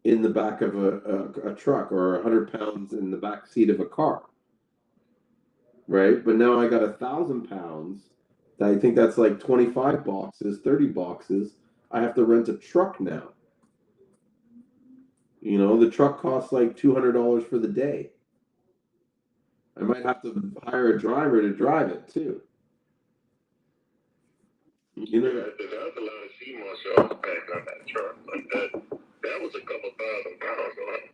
in the back of a truck or 100 pounds in the back seat of a car. Right? But now I got 1,000 pounds. I think that's like 25 boxes, 30 boxes. I have to rent a truck now. The truck costs like $200 for the day. I might have to hire a driver to drive it too. There's a lot of Seamoss y'all packed on that truck. Like that was a couple thousand pounds, right?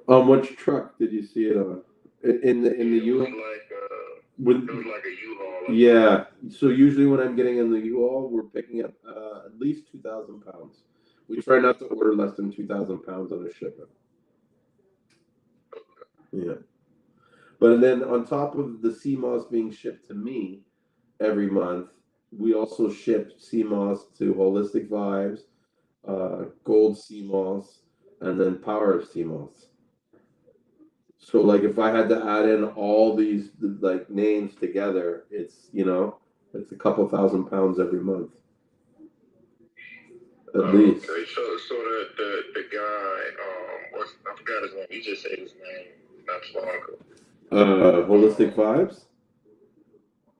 On which truck did you see it on? In the U-Haul? It was like a U-Haul. Yeah. So usually when I'm getting in the U-Haul, we're picking up at least 2,000 pounds. We try not to order less than 2,000 pounds on a shipment. Yeah. But then on top of the Seamoss being shipped to me every month, we also ship Seamoss to Holistic Vibes, Gold Seamoss, and then Power of Seamoss. So like if I had to add in all these names together, it's it's a couple thousand pounds every month. At least. Okay, so the guy, I forgot his name. You just said his name not too long ago. Holistic Vibes?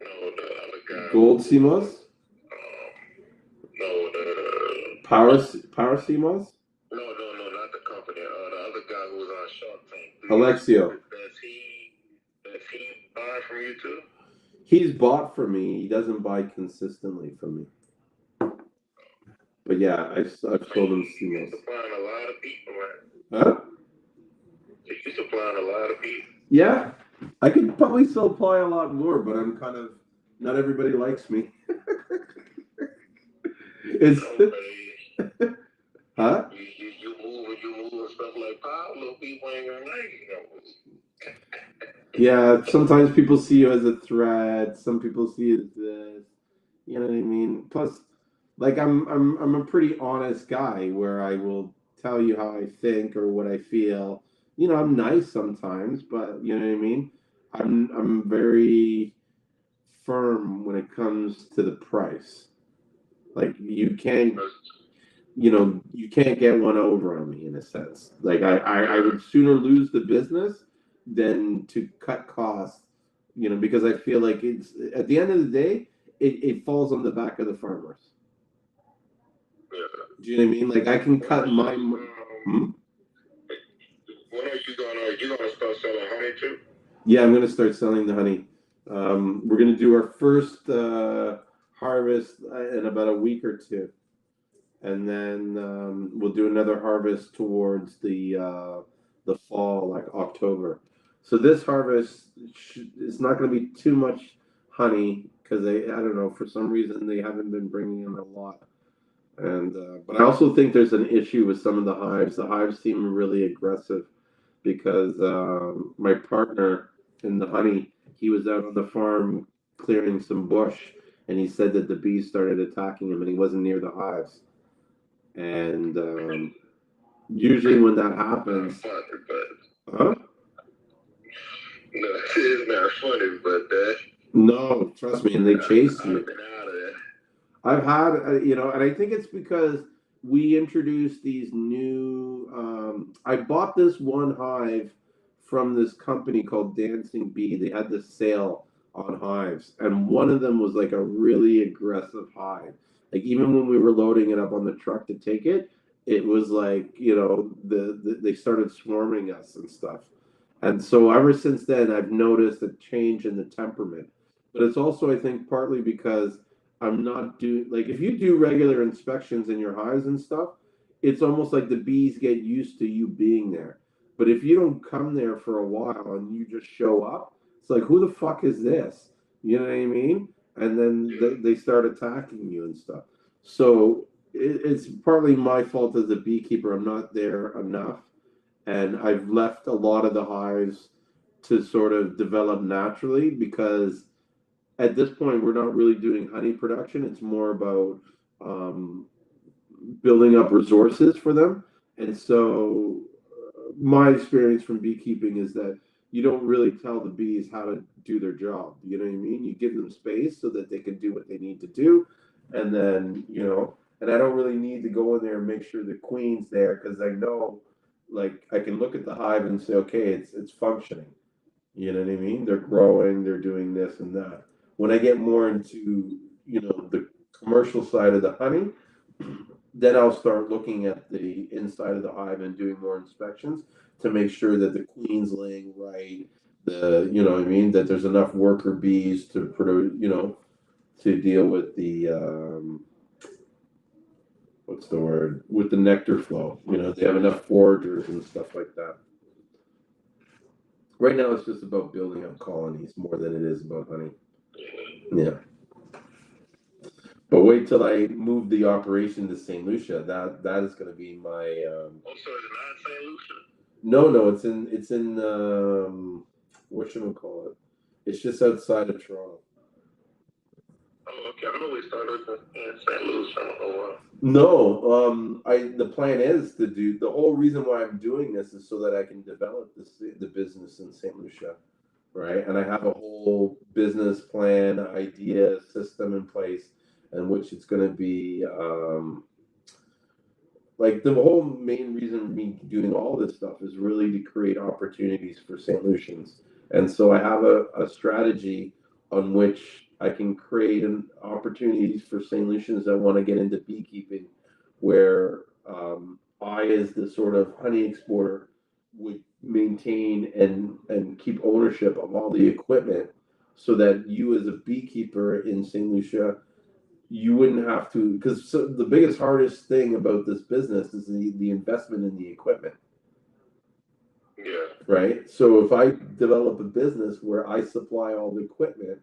No, the other guy. Gold Seamoss? No, the Power Seamoss? No, not the company. The other guy who was on Shark Tank. Alexio. Does he buy from you too? He's bought from me. He doesn't buy consistently from me. But yeah, I've sold him Seamoss. You're supplying a lot of people, man. Huh? You're supplying a lot of people. Yeah. I could probably supply a lot more, but I'm kind of, not everybody likes me. It's... Huh? You move and stuff like Pablo, people ain't gonna like you. Yeah, sometimes people see you as a threat. Some people see you as this. You know what I mean? Plus, I'm a pretty honest guy where I will tell you how I think or what I feel. I'm nice sometimes, but you know what I mean? I'm very firm when it comes to the price. Like you can't get one over on me in a sense. Like I would sooner lose the business than to cut costs, because I feel like it's at the end of the day, it falls on the back of the farmers. Yeah. Do you know what I mean? Like I can cut my. When are you gonna start selling honey too? Yeah, I'm gonna start selling the honey. We're gonna do our first harvest in about a week or two, and then we'll do another harvest towards the fall, like October. So this harvest is not going to be too much honey because I don't know, for some reason they haven't been bringing in a lot. And but I also think there's an issue with some of the hives. The hives seem really aggressive because my partner in the honey, he was out on the farm clearing some bush, and he said that the bees started attacking him, and he wasn't near the hives. And usually when that happens, huh? No, it's not funny, but No, trust me, and they chase I've you. been out of that. I've had, and I think it's because we introduced these new. I bought this one hive from this company called Dancing Bee. They had this sale on hives, and one of them was like a really aggressive hive. Like even when we were loading it up on the truck to take it, it was like they started swarming us and stuff. And so ever since then, I've noticed a change in the temperament. But it's also, I think, partly because I'm not doing like if you do regular inspections in your hives and stuff, it's almost like the bees get used to you being there. But if you don't come there for a while and you just show up, it's like who the fuck is this? You know what I mean? And then they start attacking you and stuff. So it's partly my fault as a beekeeper. I'm not there enough, and I've left a lot of the hives to sort of develop naturally because at this point we're not really doing honey production. It's more about um, building up resources for them. And so my experience from beekeeping is that you don't really tell the bees how to do their job. You know what I mean? You give them space so that they can do what they need to do, and then and I don't really need to go in there and make sure the queen's there because I know, like, I can look at the hive and say, okay, it's functioning. You know what I mean? They're growing, they're doing this and that. When I get more into, the commercial side of the honey, then I'll start looking at the inside of the hive and doing more inspections to make sure that the queen's laying right, you know what I mean, that there's enough worker bees to produce, to deal with the, what's the word, with the nectar flow. They have enough foragers and stuff like that. Right now, it's just about building up colonies more than it is about honey. Yeah. But wait till I move the operation to St. Lucia. That is going to be my. Oh, so it's not St. Lucian? No, it's in what should we call it? It's just outside of Toronto. Oh, okay. I always thought it was in St. Louis. I don't know why. No, the plan is to do the whole reason why I'm doing this is so that I can develop the business in St. Lucia, right? And I have a whole business plan, idea, system in place, in which it's going to be like the whole main reason me doing all this stuff is really to create opportunities for St. Lucians. And so I have a strategy on which I can create opportunities for St. Lucians that want to get into beekeeping, where I, as the sort of honey exporter, would maintain and keep ownership of all the equipment so that you, as a beekeeper in St. Lucia, you wouldn't have to, because the biggest hardest thing about this business is the investment in the equipment. Yeah. Right. So if I develop a business where I supply all the equipment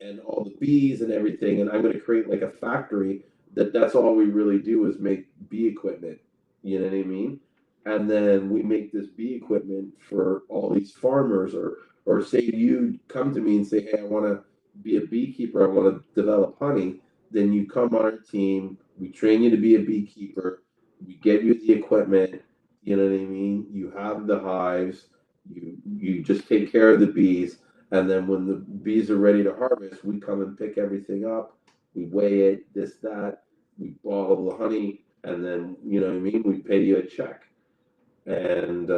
and all the bees and everything, and I'm going to create like a factory that's all we really do is make bee equipment. You know what I mean? And then we make this bee equipment for all these farmers, or say you come to me and say, hey, I want to be a beekeeper, I want to develop honey. Then you come on our team, we train you to be a beekeeper, we get you the equipment, you know what I mean? You have the hives, you just take care of the bees, and then when the bees are ready to harvest, we come and pick everything up. We weigh it, this, that. We bottle the honey, and then you know what I mean. We pay you a check. And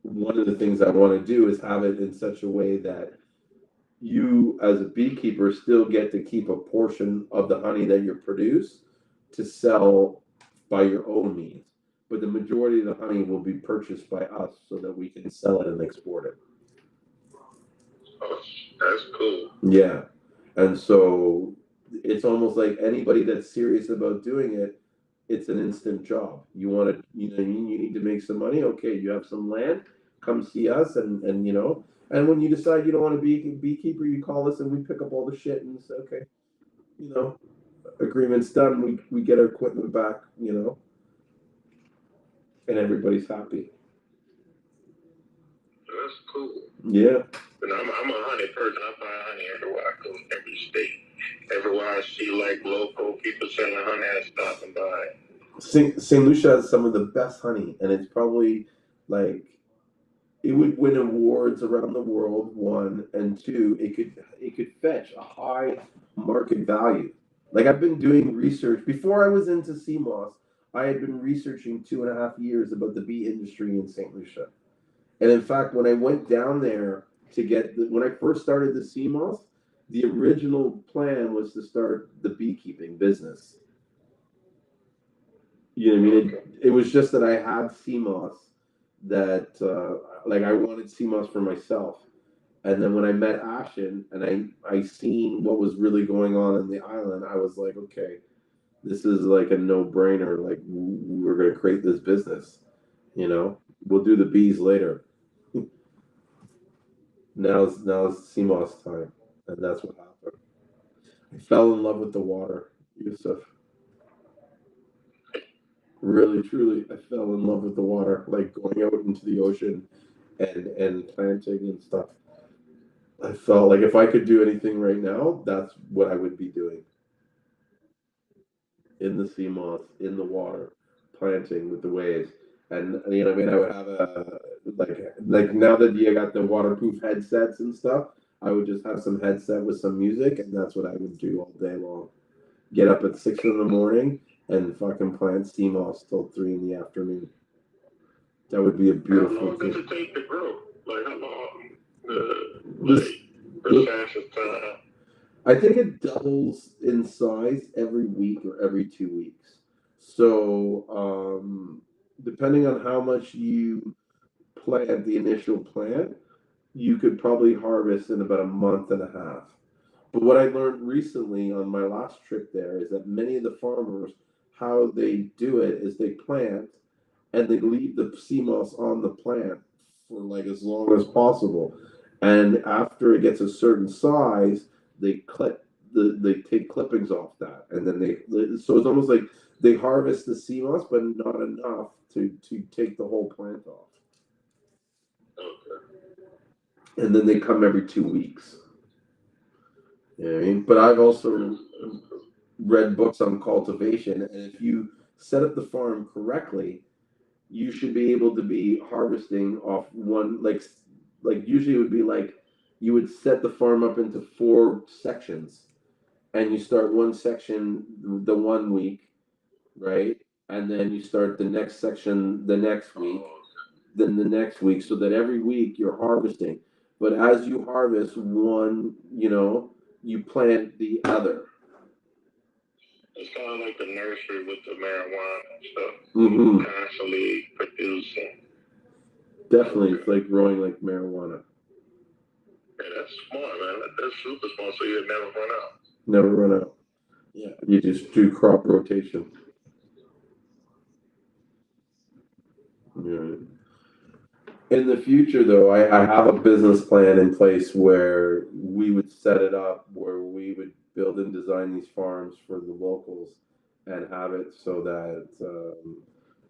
one of the things I want to do is have it in such a way that you, as a beekeeper, still get to keep a portion of the honey that you produce to sell by your own means. But the majority of the honey will be purchased by us so that we can sell it and export it. Oh, that's cool. Yeah. And so it's almost like anybody that's serious about doing it, it's an instant job. You want to, you need to make some money. Okay, you have some land, come see us, and when you decide you don't want to be a beekeeper, you call us and we pick up all the shit and say, okay, you know, agreement's done. We get our equipment back, and everybody's happy. That's cool. Yeah. But I'm a honey person. I buy honey everywhere I go, every state. Everywhere I see like local people selling honey, I stop and buy it. St. Lucia has some of the best honey, and it's probably like it would win awards around the world. One and two, it could fetch a high market value. Like I've been doing research before I was into CMOS. I had been researching 2.5 years about the bee industry in St. Lucia. And in fact, when I went down there when I first started the CMOS, the original plan was to start the beekeeping business. You know what I mean? It was just that I had CMOS that, like, I wanted CMOS for myself. And then when I met Ashen and I seen what was really going on in the island, I was like, okay, this is like a no brainer. Like, we're going to create this business. We'll do the bees later. Now it's CMOS time, and that's what happened. I fell in love with the water, Yusuf. Really, truly, I fell in love with the water, like going out into the ocean and planting and stuff. I felt like if I could do anything right now, that's what I would be doing in the sea moss, in the water, planting with the waves. And I mean, I would have a like now that you got the waterproof headsets and stuff, I would just have some headset with some music, and that's what I would do all day long. Get up at 6 in the morning and fucking plant sea moss till 3 in the afternoon. That would be a How beautiful long does thing. it take to grow? Like how long? This, Precise time. I think it doubles in size every week or every 2 weeks. So, depending on how much you plant the initial plant, you could probably harvest in about a month and a half. But what I learned recently on my last trip there is that many of the farmers, how they do it is they plant and they leave the sea moss on the plant for like as long as possible. And after it gets a certain size, they take clippings off that, and then so it's almost like they harvest the sea moss, but not enough to take the whole plant off. Okay. And then they come every 2 weeks. You know what I mean? But I've also read books on cultivation, and if you set up the farm correctly, you should be able to be harvesting off one like usually it would be like you would set the farm up into 4 sections, and you start one section the one week, right? And then you start the next section the next week, then the next week, so that every week you're harvesting. But as you harvest one, you plant the other. It's kind of like the nursery with the marijuana and stuff. Mm-hmm. Constantly producing. Definitely, it's like growing like marijuana. Yeah, that's smart, man. That's super smart. So you'll never run out. Never run out. Yeah, you just do crop rotation. Yeah. In the future, though, I have a business plan in place where we would set it up where we would build and design these farms for the locals and have it so that,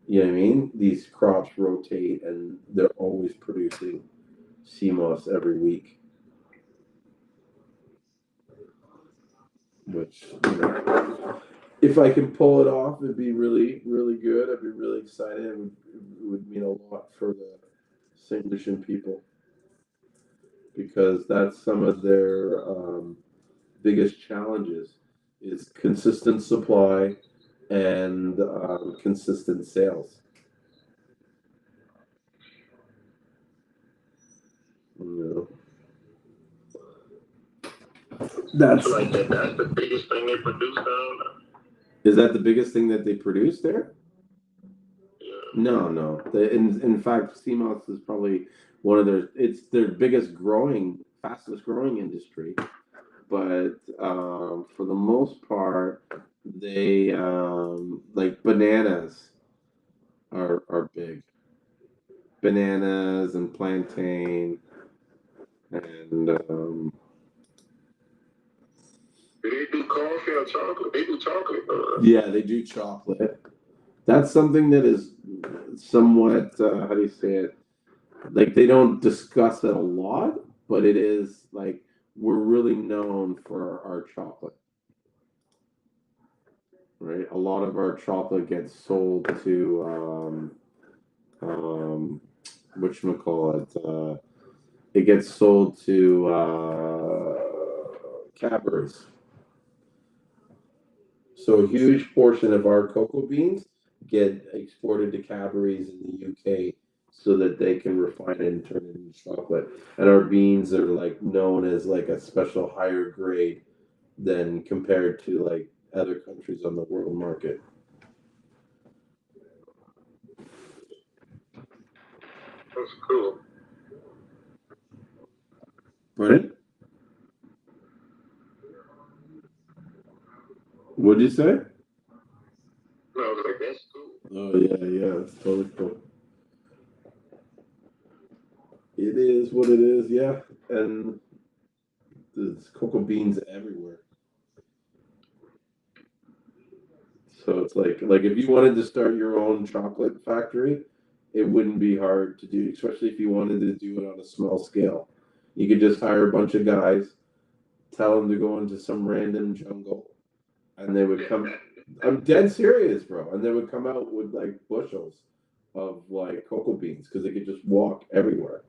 you know what I mean? These crops rotate and they're always producing sea moss every week, which, if I can pull it off, it'd be really, really good. I'd be really excited. It would mean a lot for the St. Lucian people, because that's some of their biggest challenges is consistent supply and consistent sales. You That's So like that's the biggest thing they produce down there. Is that the biggest thing that they produce there? Yeah. No. In fact, CMOS is probably it's their biggest growing, fastest growing industry. but for the most part, they like bananas are big. Bananas and plantain and Do they do coffee or chocolate? They do chocolate. yeah, they do chocolate. That's something that is somewhat how do you say it? Like they don't discuss it a lot, but it is like we're really known for our chocolate, right? A lot of our chocolate gets sold to whatchamacallit, it gets sold to Cadbury's. So a huge portion of our cocoa beans get exported to Cadbury's in the UK so that they can refine it and turn it into chocolate. And our beans are like known as like a special higher grade than compared to like other countries on the world market. That's cool. Right? What'd you say? No, I was like, that's cool. Oh yeah, it's totally cool. It is what it is, yeah. And there's cocoa beans everywhere. So it's like if you wanted to start your own chocolate factory, it wouldn't be hard to do, especially if you wanted to do it on a small scale. You could just hire a bunch of guys, tell them to go into some random jungle, and they would come. I'm dead serious, bro. And they would come out with like bushels of like cocoa beans because they could just walk everywhere,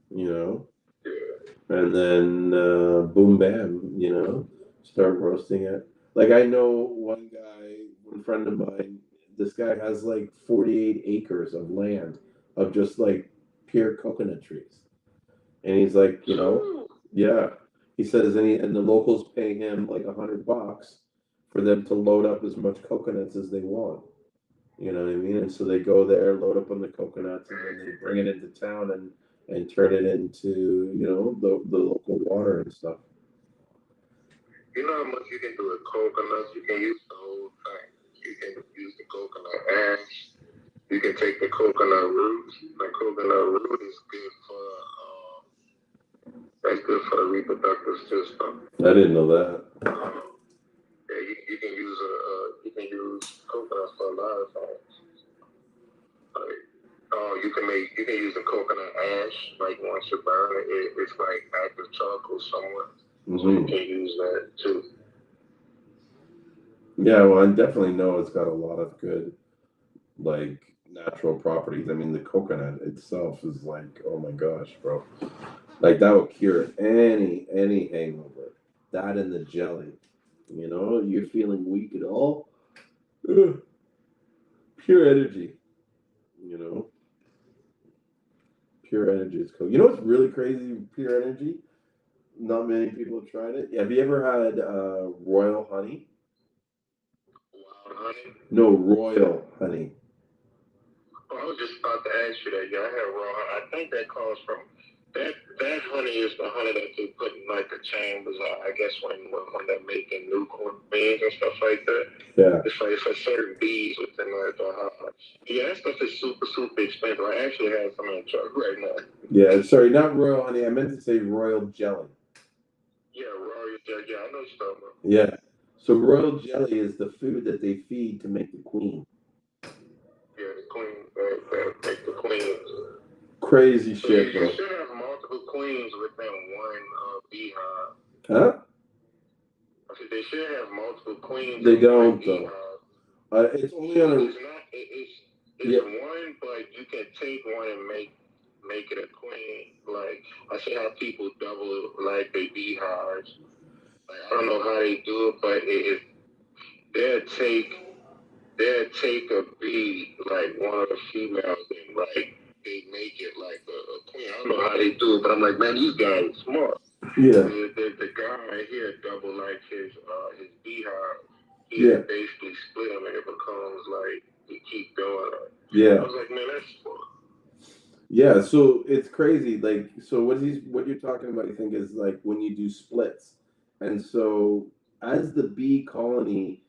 you know. And then boom, bam, start roasting it. Like I know one guy, one friend of mine. This guy has like 48 acres of land of just like pure coconut trees, and he's like, yeah. He says, and the locals pay him like $100 for them to load up as much coconuts as they want. You know what I mean? And so they go there, load up on the coconuts, and then they bring it into town and turn it into the local water and stuff. You know how much you can do with coconuts? You can use the whole thing. You can use the coconut ash. You can take the coconut root. The coconut root is good for that's good for the reproductive system. I didn't know that. Yeah, you can use coconuts for a lot of things. Like, you can use the coconut ash. Like once you burn it, it's like active charcoal somewhere. So you can use that too. Yeah, well, I definitely know it's got a lot of good, like, natural properties. I mean, the coconut itself is like, oh my gosh, bro. Like, that will cure any hangover. That and the jelly. You're feeling weak at all? Ugh, pure energy. You know, pure energy is cool. You know what's really crazy? Pure energy. Not many people have tried it. Have you ever had royal honey? Wild honey? No, royal honey. Oh, I was just about to ask you that. Yeah, I had raw honey. I think that comes from that honey is the honey that they put in like the chambers. I guess when they're making nuclear beans and stuff like that. Yeah. It's like for certain bees within like the honey. Yeah, that stuff is super super expensive. I actually have some in the truck right now. Yeah, sorry, not royal honey. I meant to say royal jelly. Yeah, royal jelly. Yeah, I know stuff. Yeah. So royal jelly is the food that they feed to make the queen. Yeah, the queen. That make the queens. Crazy shit, bro. You should have multiple queens within one beehive. Huh? I said they should have multiple queens. They don't though. It's only on a. It's not. It's one, but you can take one and make it a queen. Like I see how people double like their beehives. Like I don't know how they do it, but they'll take a bee like one of the females and like they make it like a queen. I don't know how they do it, but I'm like, man, these guys are smart. Yeah. The guy right here double like his beehive. He basically split them and it becomes like he keep doing it. Yeah. I was like, man, that's smart. Yeah, so it's crazy. Like, so what you're talking about, I think, is like when you do splits, and so as the bee colony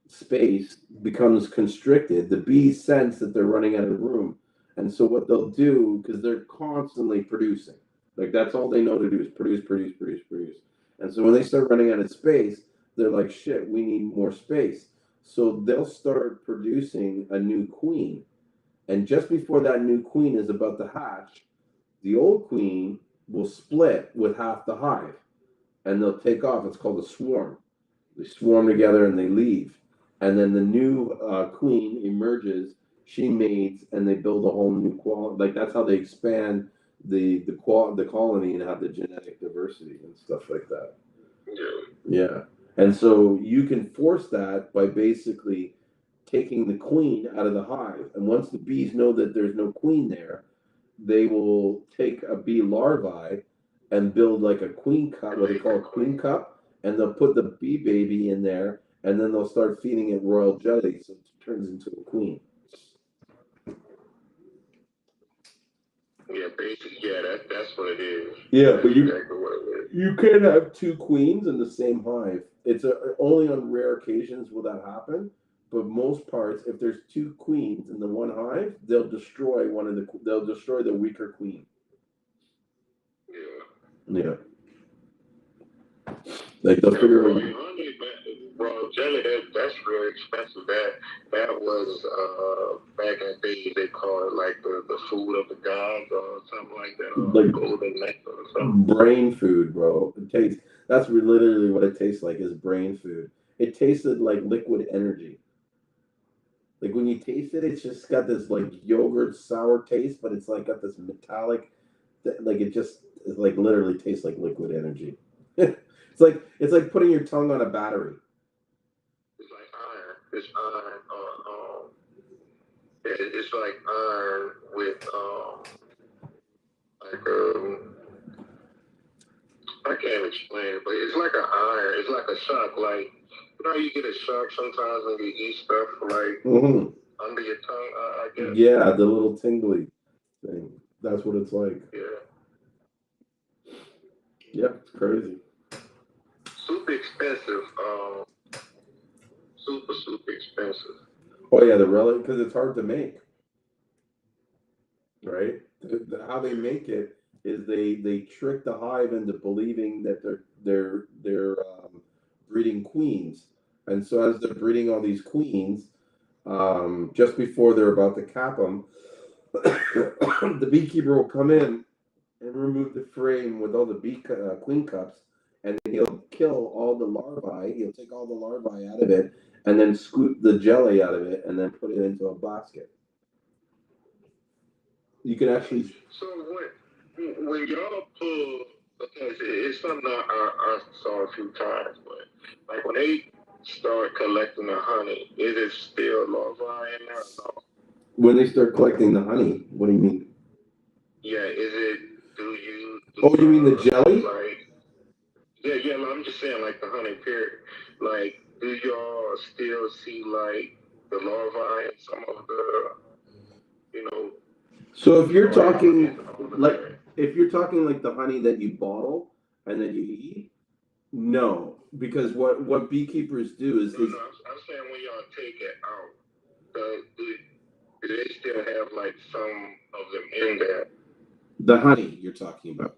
space becomes constricted, the bees sense that they're running out of room, and so what they'll do, because they're constantly producing, like that's all they know to do is produce, produce, produce, produce, and so when they start running out of space, they're like, shit, we need more space, so they'll start producing a new queen, and just before that new queen is about to hatch, the old queen will split with half the hive and they'll take off. It's called a swarm. They swarm together and they leave. And then the new queen emerges, she mates, and they build a whole new quality. Like that's how they expand the colony and have the genetic diversity and stuff like that. Yeah. Yeah. And so you can force that by basically taking the queen out of the hive. And once the bees know that there's no queen there, they will take a bee larvae and build like a queen cup, what they call a queen cup, and they'll put the bee baby in there, and then they'll start feeding it royal jelly, so it turns into a queen. Yeah, basically, yeah, that's what it is. Yeah, that's but exactly what it is. you can have two queens in the same hive. It's only on rare occasions will that happen. But most parts, if there's two queens in the one hive, they'll destroy they'll destroy the weaker queen. Yeah. Yeah. Like they'll figure out. Honey, bro, jelly, that's really expensive. That was back in the day they call it like the food of the gods or something like that. Like golden nectar or something. brain food, bro. It tastes. That's literally what it tastes like. Is brain food. It tasted like liquid energy. Like when you taste it, it's just got this like yogurt sour taste, but it's like got this metallic, like it just like literally tastes like liquid energy. It's like putting your tongue on a battery. It's like iron. It's iron. It's like iron with like I can't explain it, but it's like an iron. It's like a shock. Like you know, you get a shock sometimes when you eat stuff like under your tongue. I guess. Yeah, the little tingly thing. That's what it's like. Yeah. Yeah, it's crazy. Super expensive. Super expensive. Oh yeah, the relic because it's hard to make, right? How they make it is they trick the hive into believing that they're breeding queens, and so as they're breeding all these queens, just before they're about to cap them, the beekeeper will come in and remove the frame with all the queen cups, and then he'll kill all the larvae. He'll take all the larvae out of it, and then scoop the jelly out of it, and then put it into a basket. You can actually. So when y'all pull, okay, it's something I saw a few times, but like when they start collecting the honey, is it still larvae in there? No. When they start collecting the honey, what do you mean? Yeah, is it? Do Oh, you mean the jelly? Like, yeah. I'm just saying, like the honey period. Like, do y'all still see like the larvae in some of the, you know? So if you're talking like the honey that you bottle and that you eat, no, because what beekeepers do is no, I'm saying when y'all take it out, do they still have like some of them in there? The honey you're talking about.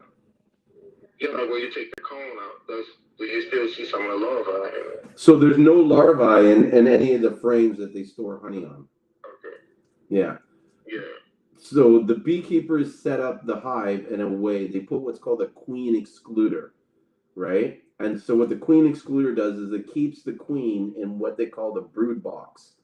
Yeah, like when you take the cone out, do you still see some of the larvae in there? So there's no larvae in any of the frames that they store honey on. Okay. Yeah. Yeah. So the beekeepers set up the hive in a way, they put what's called a queen excluder, right? And so what the queen excluder does is it keeps the queen in what they call the brood box.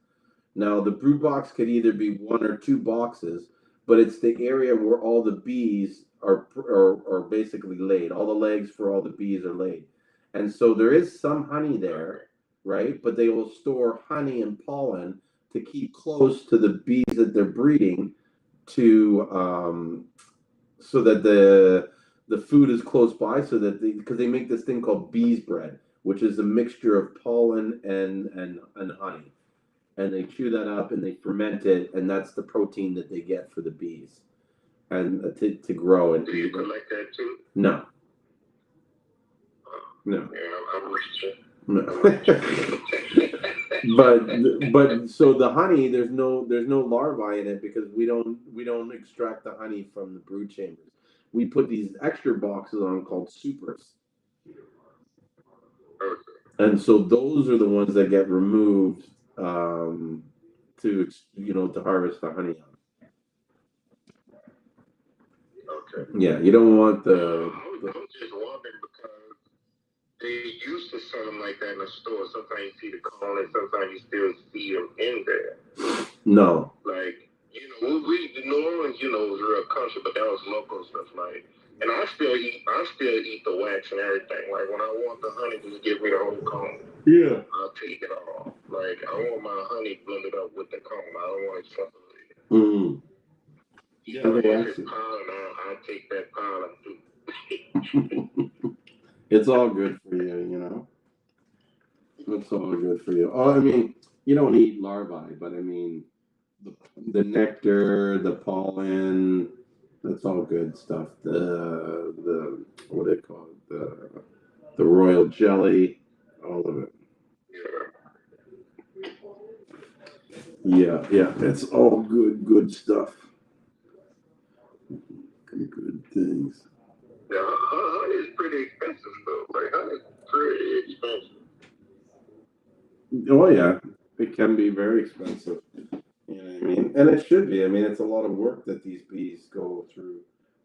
Now the brood box could either be one or two boxes, but it's the area where all the bees are basically laid. All the legs for all the bees are laid. And so there is some honey there, right? But they will store honey and pollen to keep close to the bees that they're breeding to so that the food is close by so that because they make this thing called bees bread, which is a mixture of pollen and honey, and they chew that up and they ferment it, and that's the protein that they get for the bees. and to grow. And Do you collect that too? No. No. Yeah, I'm reaching. No. but so the honey, there's no larvae in it because we don't extract the honey from the brood chambers. We put these extra boxes on called supers, Okay. and so those are the ones that get removed to to harvest the honey on. Okay. Yeah, you don't want I was just wondering because they used to sell them like that in the store. Sometimes you see the cone, and sometimes you still see them in there. No. Like, we New Orleans, was real country, but that was local stuff. Like, and I still eat the wax and everything. Like when I want the honey, just give me the whole cone. Yeah. I'll take it all. Like I want my honey blended up with the cone. I don't want it separated. Mm. Yeah, So if it's pollen, I'll take that pollen too. It's all good for you, It's all good for you. Oh, I mean, you don't eat larvae, but I mean, the nectar, the pollen, that's all good stuff. The what do they call it? The royal jelly, all of it. Yeah. Yeah, it's all good stuff. Good things. Yeah, honey is pretty expensive though. Like honey's pretty expensive. Oh yeah, it can be very expensive. You know what I mean? And it should be. I mean, it's a lot of work that these bees go through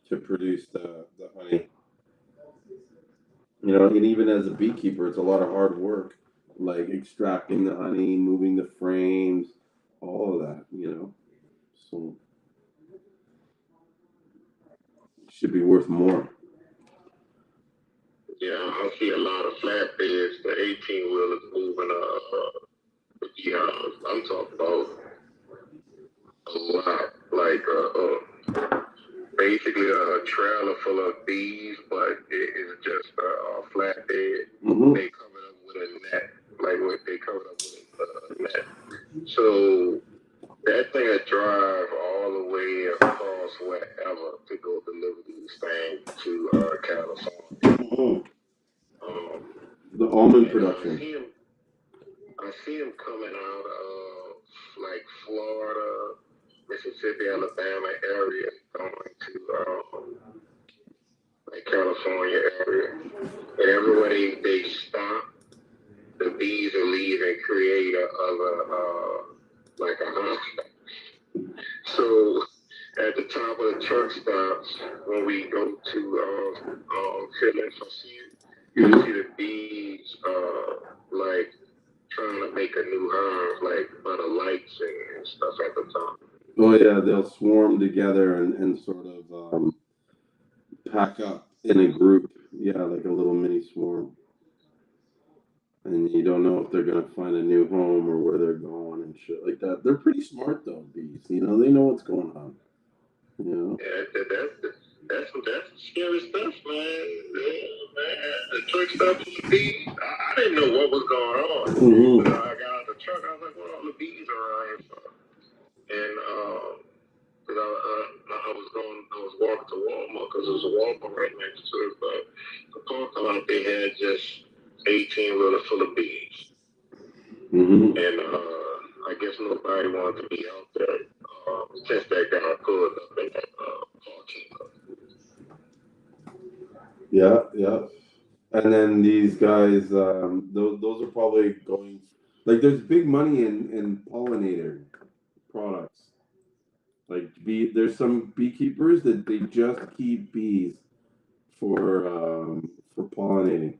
to produce the honey. And even as a beekeeper, it's a lot of hard work, like extracting the honey, moving the frames, all of that. So it should be worth more. Yeah, I see a lot of flatbeds, the 18 wheelers moving yeah, I'm talking about a lot. Like basically a trailer full of bees, but it is just a flatbed. Mm-hmm. They covered up with a net, like what they covered up with a net. So that thing would drive all the way across wherever to go deliver these things to California. Mm-hmm. Um, The almond and production. I see them coming out of like Florida, Mississippi, Alabama area, going to like California area. And everywhere they stop, the bees will leave and create a other like a hive. So at the top of the truck stops, when we go to fill in for seed, you see the bees like trying to make a new hive, like by the lights and stuff at the top. Oh yeah, they'll swarm together and sort of pack up in a group. Yeah, like a little mini swarm. And you don't know if they're gonna find a new home or where they're going and shit like that. They're pretty smart though, bees. They know what's going on. Yeah, that's scary stuff, man. Yeah, man. The truck stopped with the bees. I didn't know what was going on. Mm-hmm. But I got out the truck. I was like, what are all the bees around here for? And cause I was walking to Walmart because there was a Walmart right next to it. But the parking lot they had just 18 wheeler full of bees. Mm-hmm. And I guess nobody wanted to be out there since that guy pulled up in that parking lot. Yeah. And then these guys, those are probably going like there's big money in pollinator products. Like there's some beekeepers that they just keep bees for pollinating,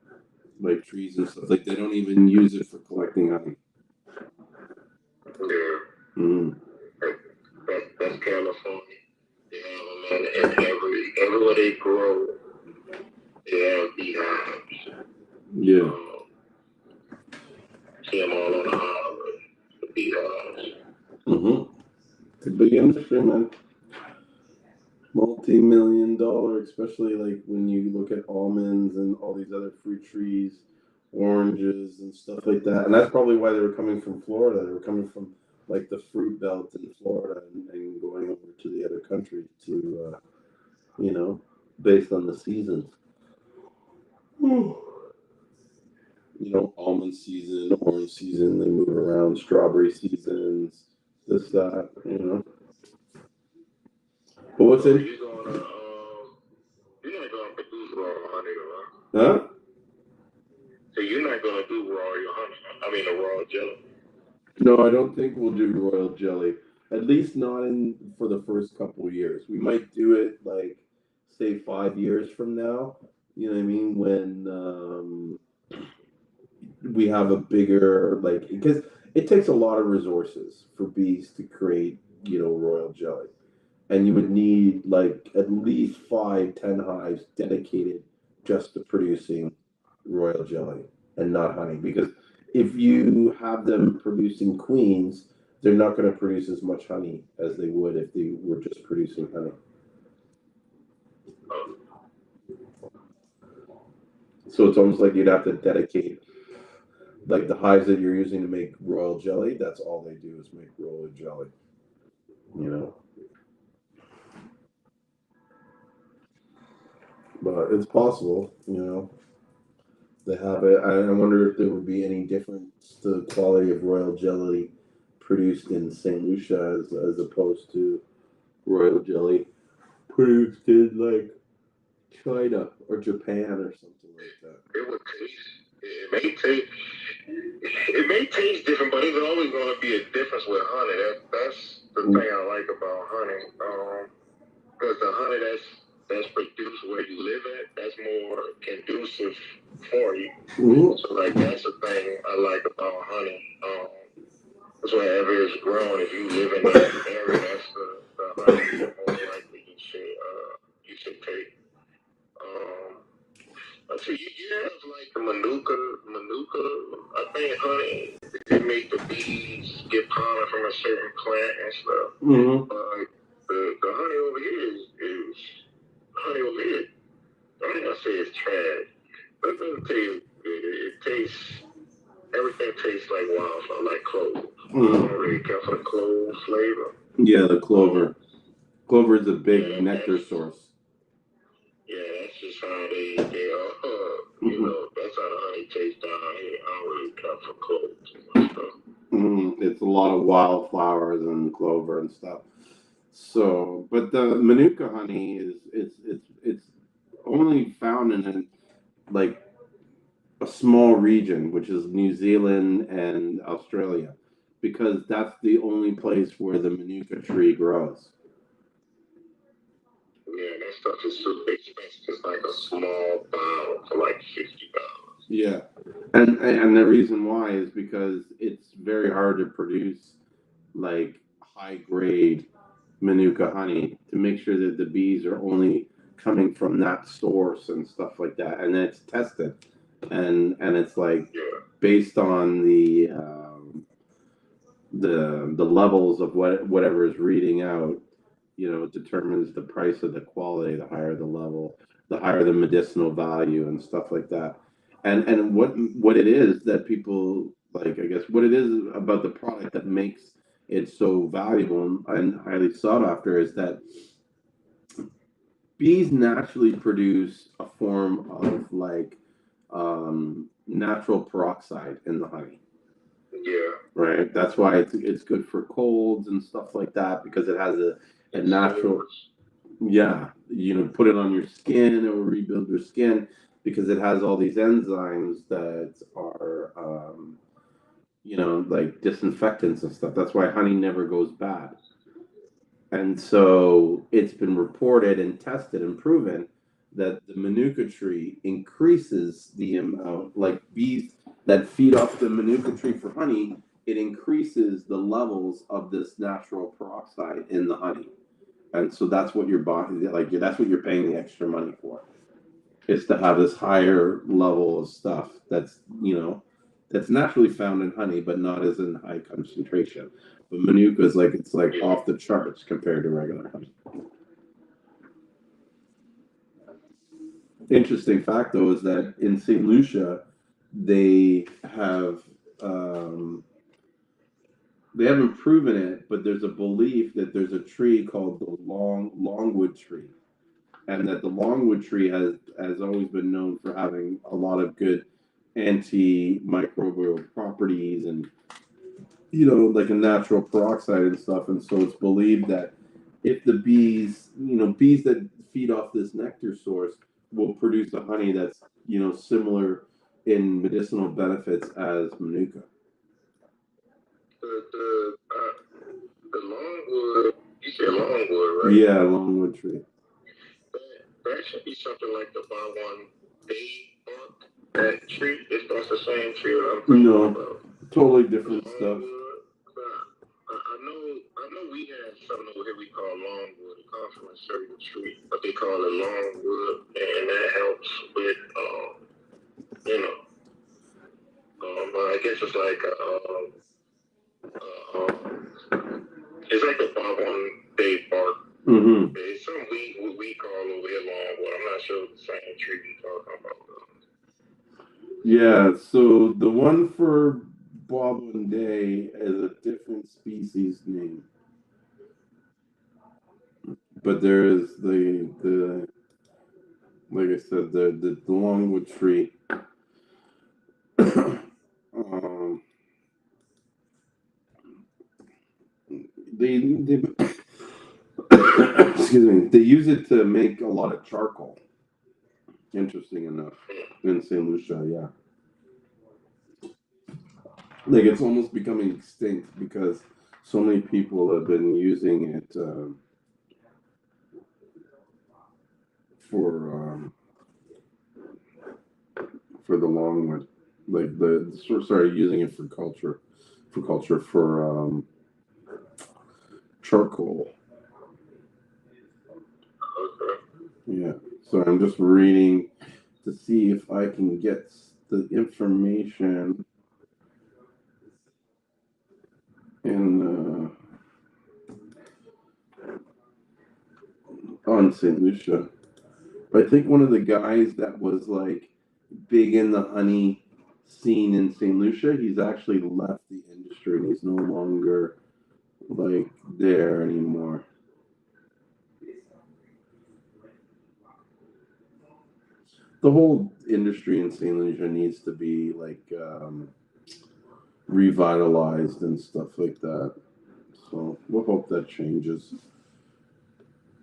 like trees and stuff. Like they don't even use it for collecting honey. Yeah. Mm. That's California. Yeah, and everywhere they grow, they have beehives. Yeah. See them all on the island, the beehives. Mm-hmm. It's a big industry, man. Multi-million-dollar, especially like when you look at almonds and all these other fruit trees, oranges and stuff like that. And that's probably why they were coming from Florida. They were coming from like the fruit belt in Florida and going over to the other country to you know, based on the seasons. Almond season, orange season, they move around, strawberry seasons, this, that. But what's So in? you're not gonna produce raw honey, right? Huh? So you're not gonna do raw your honey. I mean the raw jelly. No, I don't think we'll do royal jelly. At least not in for the first couple of years. We might do it like say 5 years from now. You know what I mean? When we have a bigger like because it takes a lot of resources for bees to create royal jelly, and you would need like at least 5, 10 hives dedicated just to producing royal jelly and not honey. Because if you have them producing queens, they're not going to produce as much honey as they would if they were just producing honey. So it's almost like you'd have to dedicate like the hives that you're using to make royal jelly. That's all they do is make royal jelly. You know, but it's possible. They have it. I wonder if there would be any difference to the quality of royal jelly produced in St. Lucia as opposed to royal jelly produced in like China or Japan or something like that. It would taste. It may taste different, but it's always going to be a difference with honey. That's the thing I like about honey. Because the honey that's produced where you live at, that's more conducive for you. Mm-hmm. So like that's the thing I like about honey. That's wherever it's grown, if you live in that area, that's the honey most likely you should take. Um, let's see, you have like the manuka. I think honey, they make the bees get pollen from a certain plant and stuff. Mm-hmm. The honey over here is honey over here. I ain't gonna say it's trash. But let me tell you, it tastes. Everything tastes like wildflower, like clove. I don't really care for the clove flavor. Yeah, the clover. Clover is a big nectar source. Yeah, that's just how that's how the honey tastes down here. I don't really care for clove too much stuff. It's a lot of wildflowers and clover and stuff. So, but the manuka honey it's only found in like a small region, which is New Zealand and Australia, because that's the only place where the manuka tree grows. Yeah, that stuff is super expensive. It's like a small bottle for like $50. Yeah, and the reason why is because it's very hard to produce like high grade manuka honey to make sure that the bees are only coming from that source and stuff like that, and then it's tested, and it's like based on the levels of whatever is reading out, it determines the price of the quality. The higher the level, the higher the medicinal value and stuff like that. And what it is that people like, I guess, what it is about the product that makes it so valuable and highly sought after is that bees naturally produce a form of like natural peroxide in the honey. Yeah. Right. That's why it's good for colds and stuff like that because it has a natural. Yeah, put it on your skin, it will rebuild your skin because it has all these enzymes that are, like disinfectants and stuff. That's why honey never goes bad. And so it's been reported and tested and proven that the manuka tree increases the amount, like bees that feed off the manuka tree for honey, it increases the levels of this natural peroxide in the honey. And so that's what you're buying, like that's what you're paying the extra money for. Is to have this higher level of stuff that's naturally found in honey, but not as in high concentration. But manuka is like it's like off the charts compared to regular honey. Interesting fact though is that in St. Lucia, they have um, they haven't proven it, but there's a belief that there's a tree called the longwood tree, and that the longwood tree has always been known for having a lot of good antimicrobial properties and like a natural peroxide and stuff. And so it's believed that if the bees that feed off this nectar source will produce a honey that's similar in medicinal benefits as manuka. The longwood, you said longwood, right? Yeah, longwood tree. That should be something like the Bawang Bay bark. That tree, that's the same tree that I'm talking about. Totally different stuff. I know we have something over here we call longwood. It comes from a certain tree, but they call it longwood, and that helps with, I guess it's like it's like the Bawang Bay bark. Mm-hmm. It's something we call over here longwood. I'm not sure it's the same tree you're talking about though. Yeah, so the one for Bawang Day is a different species name. But there is the like I said, the longwood tree. They excuse me. They use it to make a lot of charcoal. Interesting enough, in St. Lucia, yeah. Like it's almost becoming extinct because so many people have been using it for the longwood. Like the sort of started using it for charcoal. Yeah. So I'm just reading to see if I can get the information in on St. Lucia. But I think one of the guys that was like big in the honey scene in St. Lucia, he's actually left the industry and he's no longer like there anymore. The whole industry in St. Lucia needs to be like revitalized and stuff like that. So we'll hope that changes.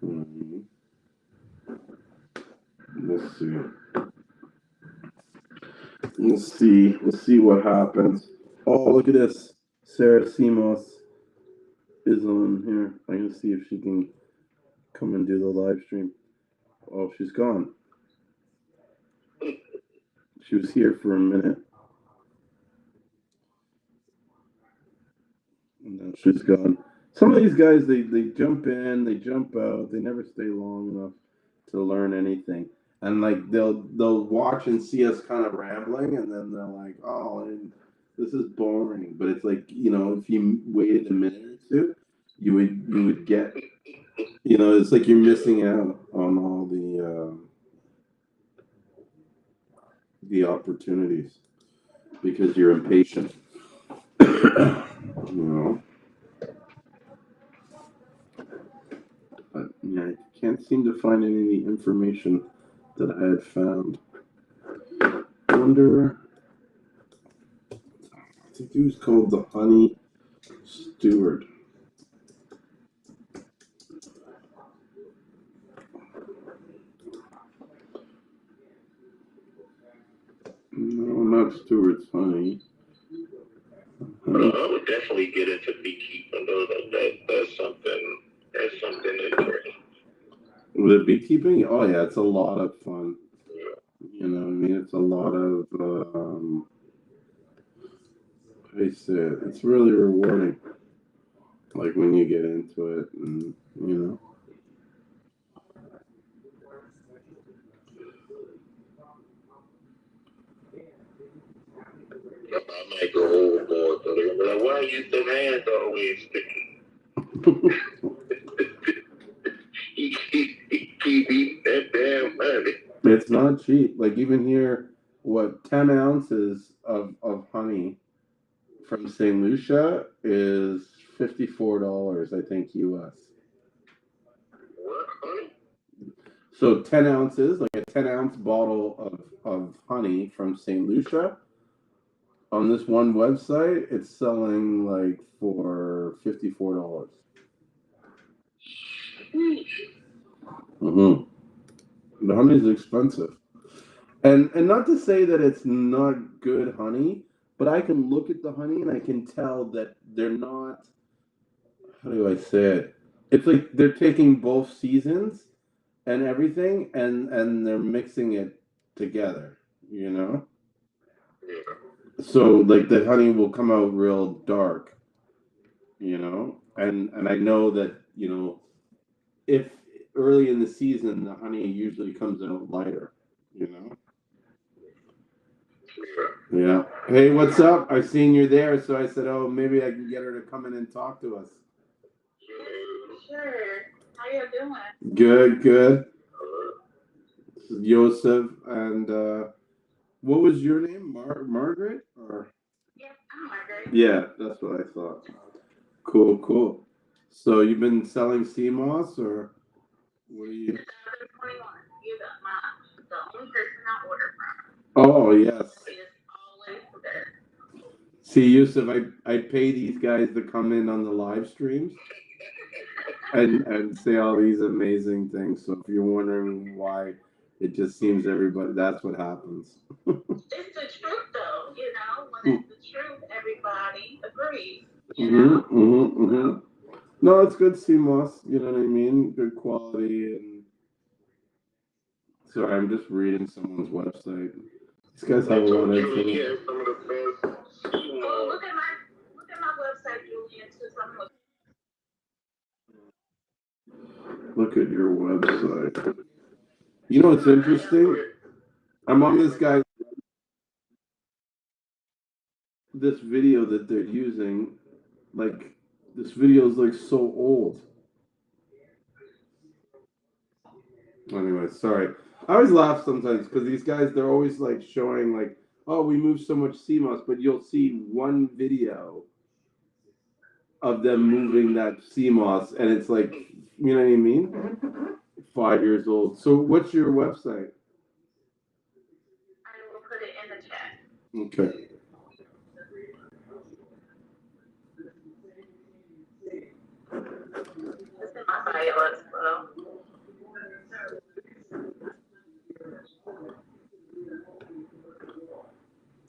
Mm-hmm. Let's see. Let's see what happens. Oh, look at this. Sarah Seamoss is on here. I'm gonna see if she can come and do the live stream. Oh, she's gone. She was here for a minute. And now she's gone. Some of these guys, they jump in, they jump out, they never stay long enough to learn anything. And like they'll watch and see us kind of rambling, and then they're like, "Oh, this is boring." But it's like if you waited a minute or two, you would get. It's like you're missing out on all the opportunities because you're impatient. you know. But yeah, I can't seem to find any information that I had found. I wonder. I think he was called the Honey Steward. No, not Stewart's Honey. I would definitely get into beekeeping though. That's something interesting. With beekeeping? Oh yeah, it's a lot of fun. I mean, it's a lot of. I say it's really rewarding. Like when you get into it, and. I might go overboard, so they're gonna be like, "Why are you the hands always sticking?" he keep eating that damn money. It's not cheap. Like even here, 10 ounces of honey from St. Lucia is $54, I think, US. What honey? So 10 ounces, like a 10-ounce bottle of honey from St. Lucia. On this one website, it's selling like for $54. Mm-hmm. The honey is expensive. And not to say that it's not good honey, but I can look at the honey and I can tell that they're not, how do I say it? It's like they're taking both seasons and everything and they're mixing it together, you know? So like the honey will come out real dark, you know? And I know that, you know, if early in the season the honey usually comes out lighter, you know? Yeah. Hey, what's up? I seen you there, so I said, oh, maybe I can get her to come in and talk to us. Sure. How you doing? Good, good. This is Joseph, and what was your name? Margaret? Or Yes, I'm Margaret. yeah, that's what I thought. Cool, cool. So you've been selling CMOS, or what are you? 2021. You're the only person I order from. Oh, yes. It's always there. See, Yusuf, I pay these guys to come in on the live streams and say all these amazing things. So if you're wondering why, it just seems everybody that's what happens. It's the truth, though. You know, when it's the truth, everybody agrees. You know. No, it's good CMOS. You know what I mean? Good quality. And sorry, I'm just reading someone's website. These guys have a lot of information. Oh, look at my website, Julian, too. Look at your website. You know what's interesting? I'm on this guy. This video that they're using, like this video is like so old. Anyway, sorry. I always laugh sometimes because these guys they're always like showing like, oh, we moved so much CMOS, but you'll see one video of them moving that CMOS, and it's like, you know what I mean? 5 years old. So, what's your website? I will put it in the chat. Okay. It's in my bio as well.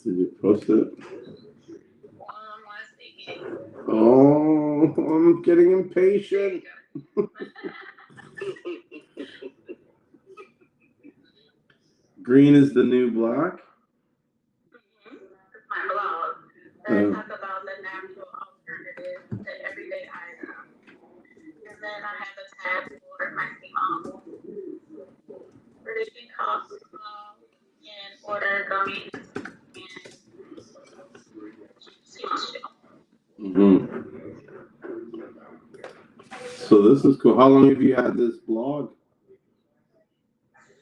Did you post it? Let's see. Oh, I'm getting impatient. Green is the new black. It's my blog that talks about the natural alternatives to everyday items. And then I have a tab for my CMOS. Reducing costs and order gummies and CMOS gel. So this is cool. How long have you had this blog?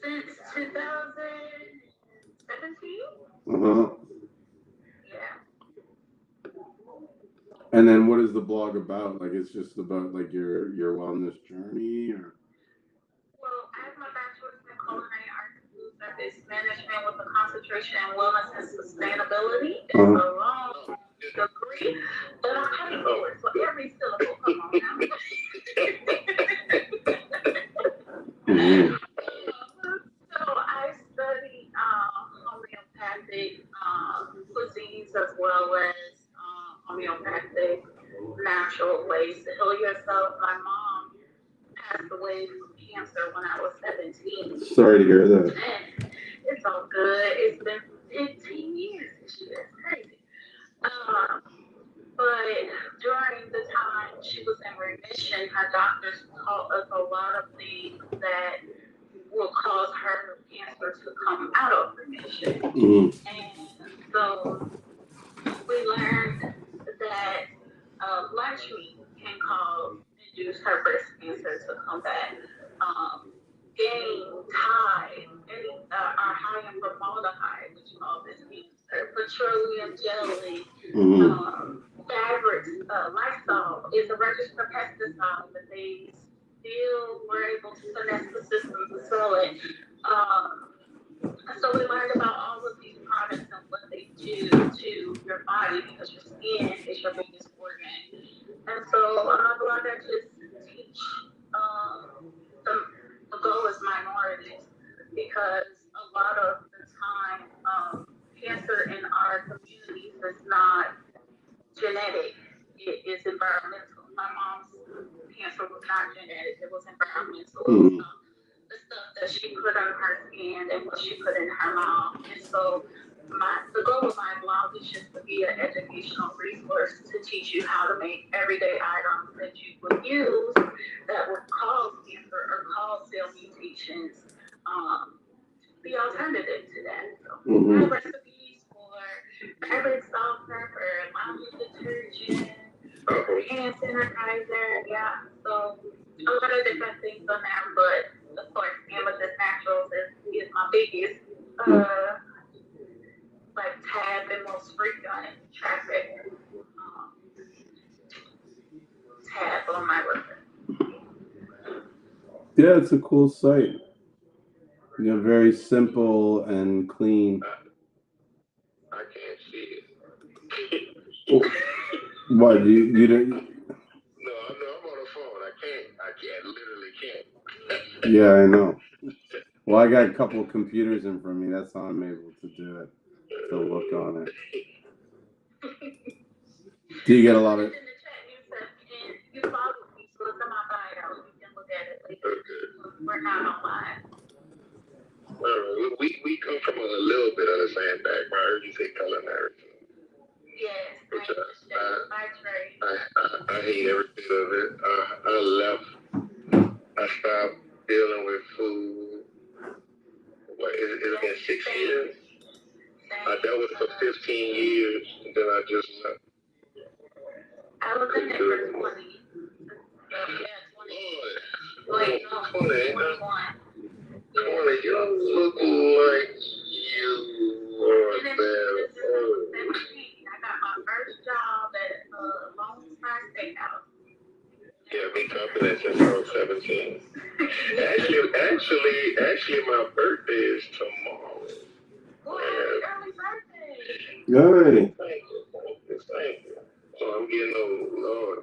Since 2017. Yeah. And then what is the blog about? Like it's just about like your wellness journey, or? Well, I have my bachelor's in culinary arts and food service management with a concentration in wellness and sustainability. It's a long degree, but I paid for it. So every syllable, come on now. So I studied homeopathic cuisines as well as homeopathic natural ways to heal yourself. My mom passed away from cancer when I was 17. Sorry to hear that. It's all good. It's been 15 years this year. It's crazy. But during the time she was in remission, her doctors taught us a lot of things that will cause her cancer to come out of remission. And so we learned that lunch meat can induce her breast cancer to come back. Game, tide, are high in formaldehyde, which causes cancer. Petroleum jelly, fabrics, Lysol is a registered pesticide, but they still were able to finesse the system to sell it. So we learned about all of these products and what they do to your body because your skin is your biggest organ. And so a lot of just teach the goal is minorities because a lot of the time cancer in our communities is not genetic, it is environmental. My mom's cancer was not genetic, it was environmental. Mm-hmm. The stuff that she put on her skin and what she put in her mouth. And so the goal of my blog is just to be an educational resource to teach you how to make everyday items that you would use that would cause cancer or cause cell mutations. The alternative to that. So I have recipes for fabric softener, for laundry detergent, for hand sanitizer, yeah. So a lot of different things on there, but of course, Amethyst Naturals is my biggest like tab and most frequent traffic tab on my website. Yeah, it's a cool site. You know, very simple and clean. I can't see it. What you don't? No, I'm on the phone. I literally can't. Yeah, I know. Well, I got a couple of computers in front of me. That's how I'm able to do it. To look on it. Do you get a lot of? You follow me, so it's in my bio. You can look at it later. We're not online. We come from a little bit of the same background. I heard you say culinary. Yes, which I hate every bit of it. I left. I stopped dealing with food. What is it been 6 years? I dealt with it for 15 years, and then I just left. I was in there for 20. Lord, 20. 20. You don't look like you are that old. I got my first job at Lone Star Steakhouse. Yeah, been confident since I was 17. Actually, my birthday is tomorrow. Early birthday. Yay. Thank you. So I'm getting old, Lord.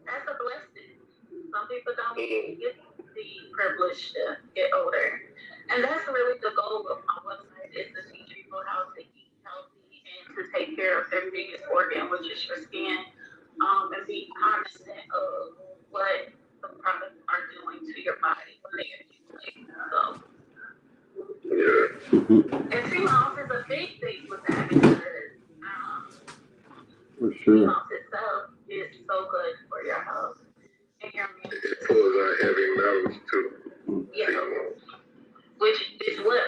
That's a blessing. Some people don't get the privilege to get older. And that's really the goal of my website is to teach people how to eat healthy and to take care of their biggest organ, which is your skin, and be cognizant of what the products are doing to your body when they accumulate. So, yeah. And Seamoss is a big thing with that because for sure. Seamoss itself is so good for your health and your immune system. It pulls out heavy metals too. Yeah. Which is what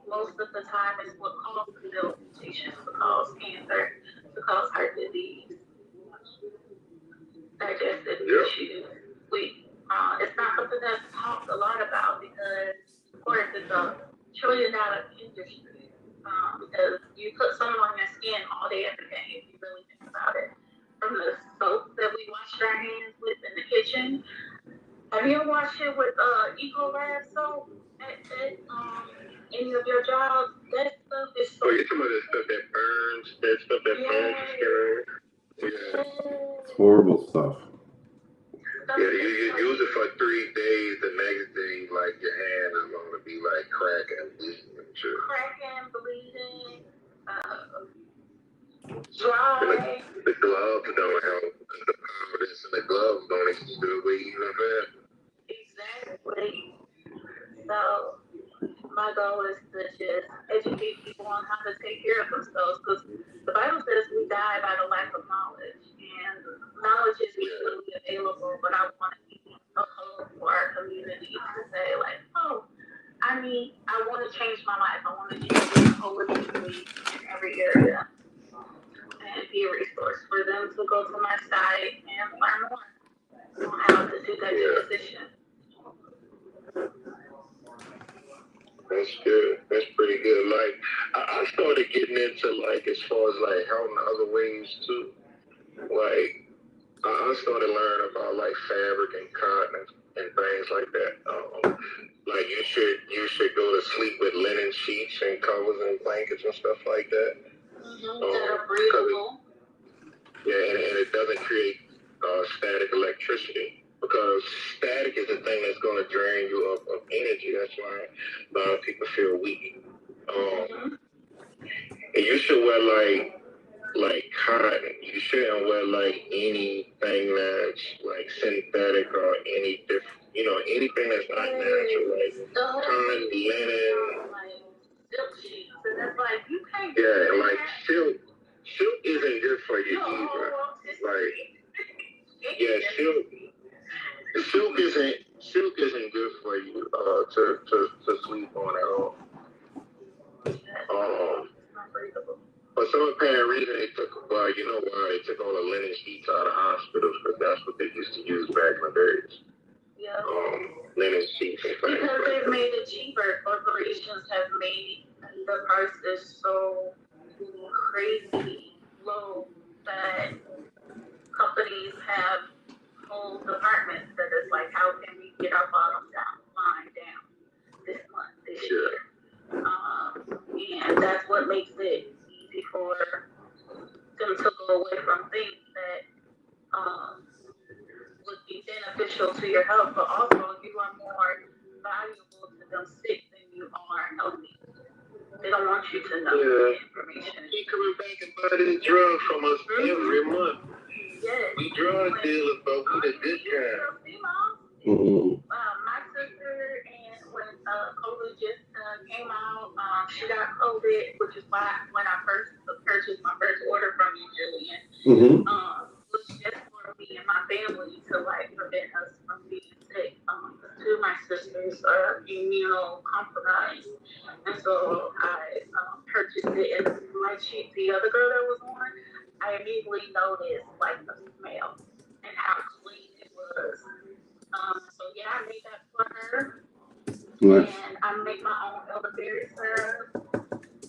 most of the time is what causes cell mutations, to cause cancer, to cause heart disease, digestive issues. It's not something that's talked a lot about because, of course, it's a $1 trillion industry. Because you put something on your skin all day, every day, if you really think about it. From the soap that we wash our hands with in the kitchen. Have you ever washed it with Ecolab soap at any of your jobs? That stuff is so. Oh, you're talking about the stuff that burns, burns your skin. Yeah. It's horrible stuff. Yeah, you use it for 3 days. The next day, like your hand is going to be like cracking, bleeding, and shit. Cracking, bleeding, dry. The gloves don't help. The powders and the gloves don't even do it even better. Exactly. So my goal is to just educate people on how to take care of themselves because the Bible says we die by the lack of knowledge, and knowledge is easily available. But I want to be a hope for our community to say, like, oh, I want to change my life. I want to change holistically in every area, and be a resource for them to go to my site and learn more on how to do that transition. That's good. That's pretty good. Like, I started getting into, like, as far as, like, health in other ways, too. Like, I started learning about like fabric and cotton and things like that. Like you should go to sleep with linen sheets and covers and blankets and stuff like that. That are breathable. And it doesn't create static electricity, because static is the thing that's going to drain you of energy. That's why a lot of people feel weak. And you should wear like cotton. You shouldn't wear like anything that's like synthetic or any different, anything that's not natural, like cotton, linen. Silk sheets, and it's like you can't. Yeah, like silk. Silk isn't good for you either. Like, yeah, silk isn't good for you to sleep on at all. For some apparent reason, they took all the linen sheets out of hospitals, because that's what they used to use back in the days. Yeah. Linen sheets and things. Because they've made it cheaper. Corporations have made the prices so crazy low that companies have whole departments that is like, how can we get our bottom line down this month, this year? And that's what makes it easy for them to go away from things that would be beneficial to your health, but also you are more valuable to them sick than you are healthy. They don't want you to know the information. Keep coming back and buy this drug from us every month. Yes. We drug dealers, but we the good kind. My sister, and when COVID just came out, she got COVID, which is why when I first purchased my first order from you, Julian, was just for me and my family to like prevent us from being sick. Two of my sisters are immunocompromised, and so I purchased it. And like the other girl that was on, I immediately noticed like the smell and how clean it was. So yeah, I made that for her. Nice. And I make my own elderberry syrup.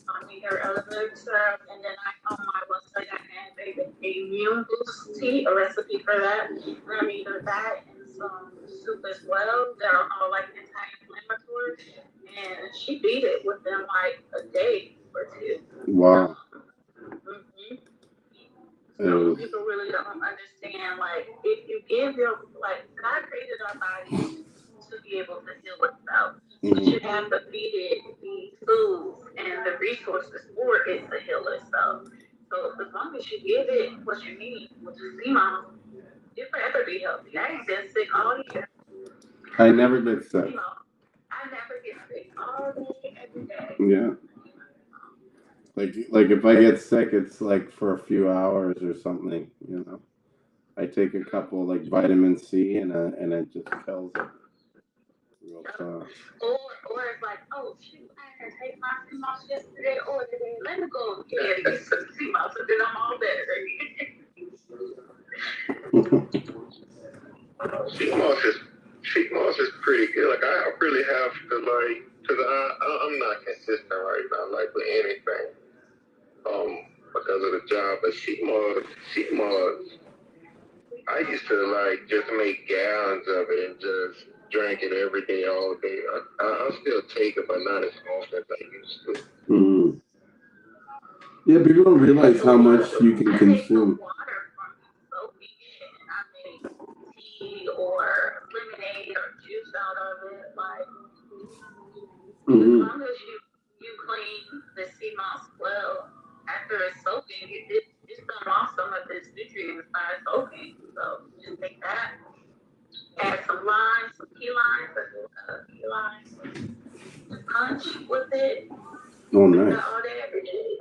I made her elderberry syrup, and then on my website I have a immune boost tea, a recipe for that. And I made her that and some soup as well. They're all like anti-inflammatory, and she beat it within like a day or two. Wow. So people really don't understand, like, if you give God created our body to be able to heal itself. But you have to feed it the foods and the resources for it to heal itself. So as long as you give it what you need, which is Seamoss, you'll forever be healthy. I ain't been sick all year. I never been sick. I never get sick all day, every day. Yeah. Like if I get sick, it's like for a few hours or something, I take a couple like vitamin C and it just kills it. Real fast. Or it's like, oh shoot, I didn't take my Seamoss yesterday or today. Let me go get some Seamoss and then I'm all better. Seamoss is pretty good. Like I really have to because I'm not consistent right now, like with anything. Because of the job, but Seamoss, I used to just make gallons of it and just drink it every day, all day. I still take it, but not as often as I used to. Yeah, people don't realize how much you can consume. Water from soapy shit. I make tea or lemonade or juice out of it. As long as you clean the Seamoss well after it's soaking, it's done lost some of its nutrients by soaking. So just take that, add some limes, some key limes, punch with it. Oh, nice. All day, every day.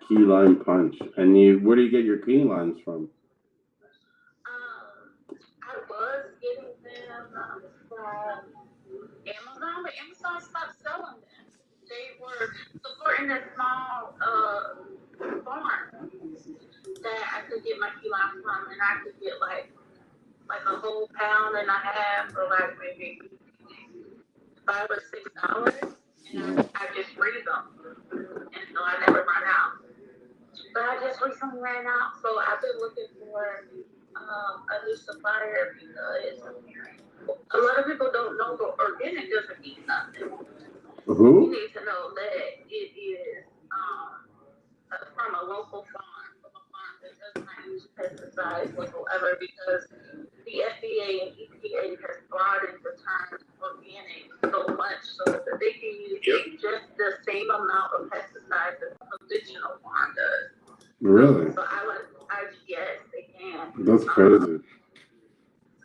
Key lime punch. And where do you get your key limes from? I was getting them from Amazon, but Amazon stopped selling them. They were supporting a small farm that I could get my key limes from, and I could get like a whole pound and a half for like maybe $5 or $6, and I just freeze them, and so I never run out. But I just recently ran out, so I've been looking for a new supplier because a lot of people don't know that organic doesn't mean nothing. You need to know that it is from a local farm, from a farm that does not use pesticides whatsoever, because the FDA and EPA has broadened the term organic so much so that they can use just the same amount of pesticides that a conventional farm does. Really? So yes, they can. That's crazy.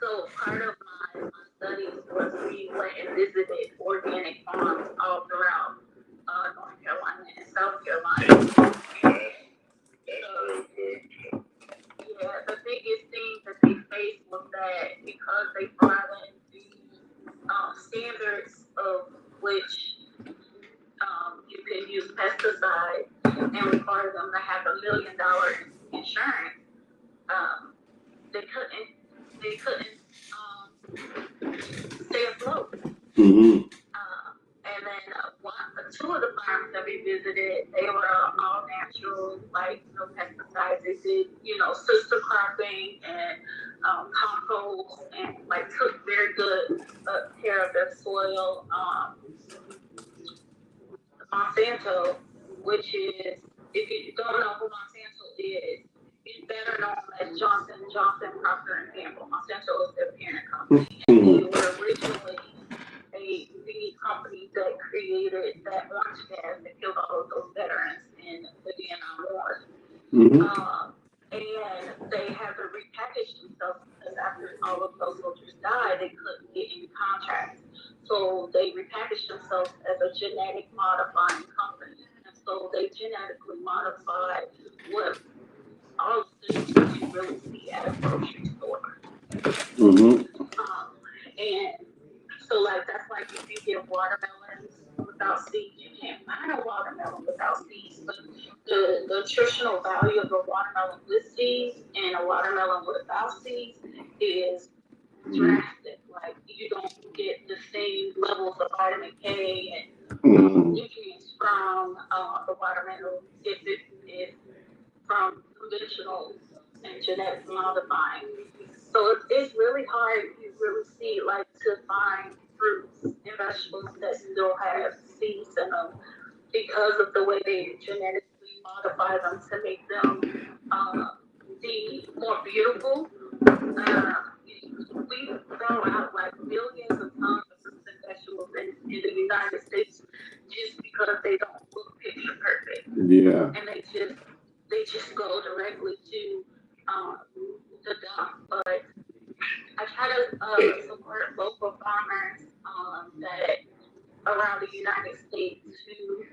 So part of my studies was we went and visited organic farms all throughout North Carolina and South Carolina. Yeah, the biggest thing that they faced was that because they brought in the standards of which you can use pesticides and require them to have $1 million insurance, they couldn't stay afloat. Mm-hmm. And then two of the farms that we visited, they were all natural, like no pesticides. They did, sister cropping and compost, and like took very good care of their soil. Monsanto, which is, if you don't know who Monsanto is, it's better known as Johnson & Johnson, Procter & Gamble. Monsanto is their parent company, and they were originally the company that created that orange gas that killed all of those veterans in the Vietnam War. And they had to repackage themselves because after all of those soldiers died, they couldn't get any contracts. So they repackaged themselves as a genetic modifying company. And so they genetically modified what all of the things that you really see at a grocery store. And so, that's like if you get watermelons without seeds, you can't find a watermelon without seeds. But the nutritional value of a watermelon with seeds and a watermelon without seeds is drastic. Like, you don't get the same levels of vitamin K and nutrients from the watermelon if it is from conventional and genetic modifying. So it's really hard, you really see, to find fruits and vegetables that still have seeds in them because of the way they genetically modify them to make them be more beautiful. We throw out millions of tons of fruits and vegetables in the United States just because they don't look picture perfect. Yeah. And they just go directly to the dump. But I try to support local farmers that around the United States who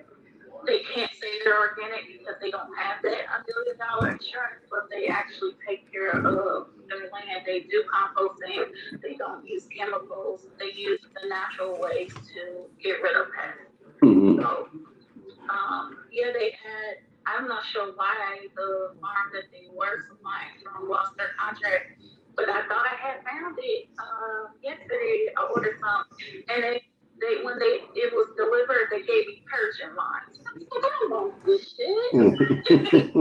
they can't say they're organic because they don't have that $1 million insurance, but they actually take care of their land. They do composting. They don't use chemicals. They use the natural ways to get rid of pests. So, they had. I'm not sure why the farm that they were supplying from lost their contract, but I thought I had found it yesterday. I ordered some, and when it was delivered, they gave me Persian lines. I don't want this shit. This is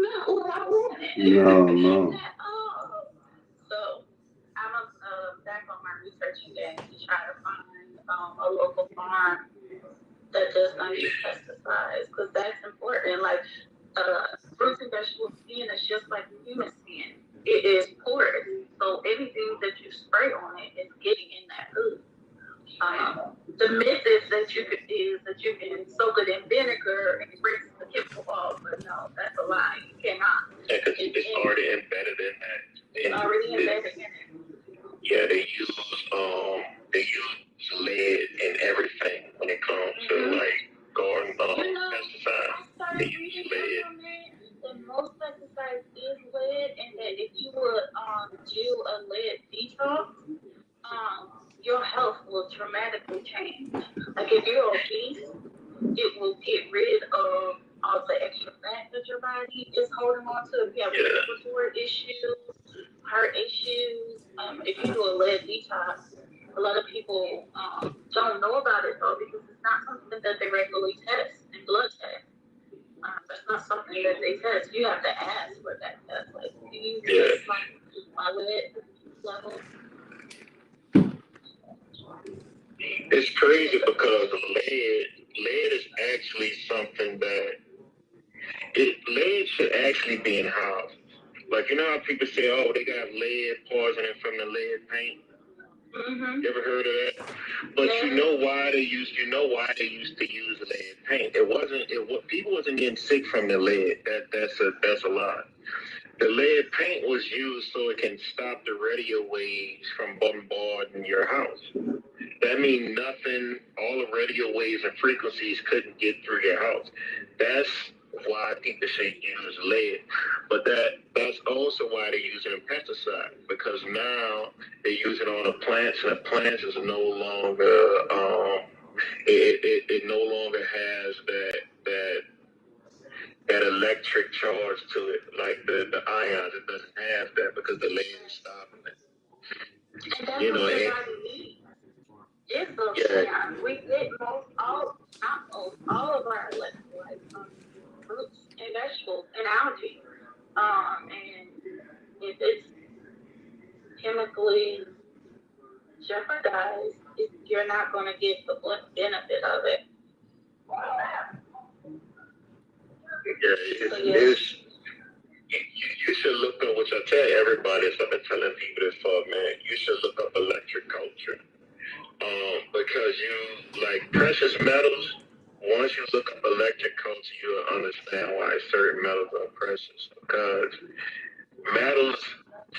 not what I wanted. No. So I'm back on my research again to try to find a local farm that does not use pesticides, because that's important. Fruits and vegetable skin is just like human skin. It is porous, so anything that you spray on it is getting in that food. The myth is that you can soak it in vinegar and rinse the chemical off, but no, that's a lie. You cannot. Yeah, because it's already embedded in that. It's already embedded in it. Yeah, they use lead in everything when it comes to garden pesticides. They use lead. And most pesticides is lead, and that if you would do a lead detox, your health will dramatically change. Like if you're obese, it will get rid of all the extra fat that your body is holding on to. If you have respiratory issues, heart issues, if you do a lead detox, a lot of people don't know about it though, because it's not something that they regularly test and blood test. not something that they test. You have to ask for that test. Like, do you test my lead level? It's crazy because lead is actually something that lead should actually be in houses. Like, you know how people say, oh, they got lead poisoning from the lead paint? You ever heard of that? But you know why they used to use lead paint. People wasn't getting sick from the lead. That's a lie. The lead paint was used so it can stop the radio waves from bombarding your house. That means nothing, all the radio waves and frequencies couldn't get through your house. That's why people should use lead. But that's also why they're using pesticide, because now they're using it on the plants, and the plants is no longer it no longer has that electric charge to it, like the ions. It doesn't have that because the lead is stopping it. And that's what everybody needs. It's those ions. We get all of our electrolytes from fruits and vegetables and algae. And if it's chemically jeopardized, you're not going to get the benefit of it. You should look up, which I tell everybody, so I've been telling people this for, man, you should look up electric culture. Because you, like precious metals, once you look up electric culture, you'll understand why certain metals are precious. Because metals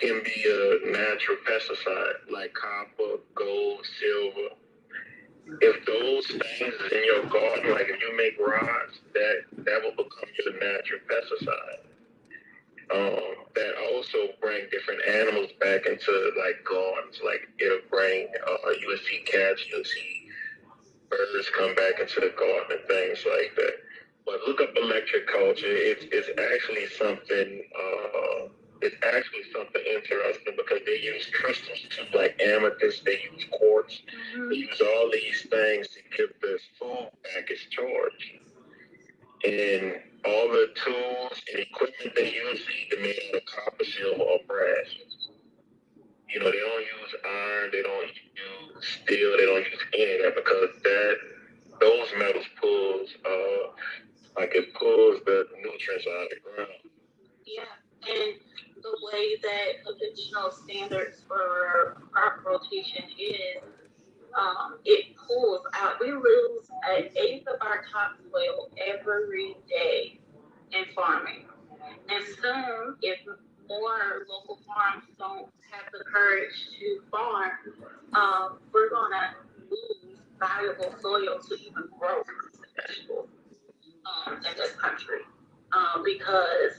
can be a natural pesticide, like copper, gold, silver. If those things is in your garden, like if you make rods, that will become your natural pesticide. That also bring different animals back into like gardens. Like it'll bring, you will see cats, you'll see birds come back into the garden and things like that. But look up electric culture. It's actually something. It's actually something interesting because they use crystals too, like amethyst. They use quartz. They use all these things to give the food back its charge. And all the tools and equipment they use is either made out of copper, silver, or brass. You know, they don't use iron, they don't use steel, they don't use any of that because those metals pulls it pulls the nutrients out of the ground. Yeah, and the way that conventional standards for crop rotation is, it pulls out. We lose an eighth of our topsoil every day in farming. And soon, if more local farms don't have the courage to farm, we're going to lose valuable soil to even grow fruits and vegetables in this country. Because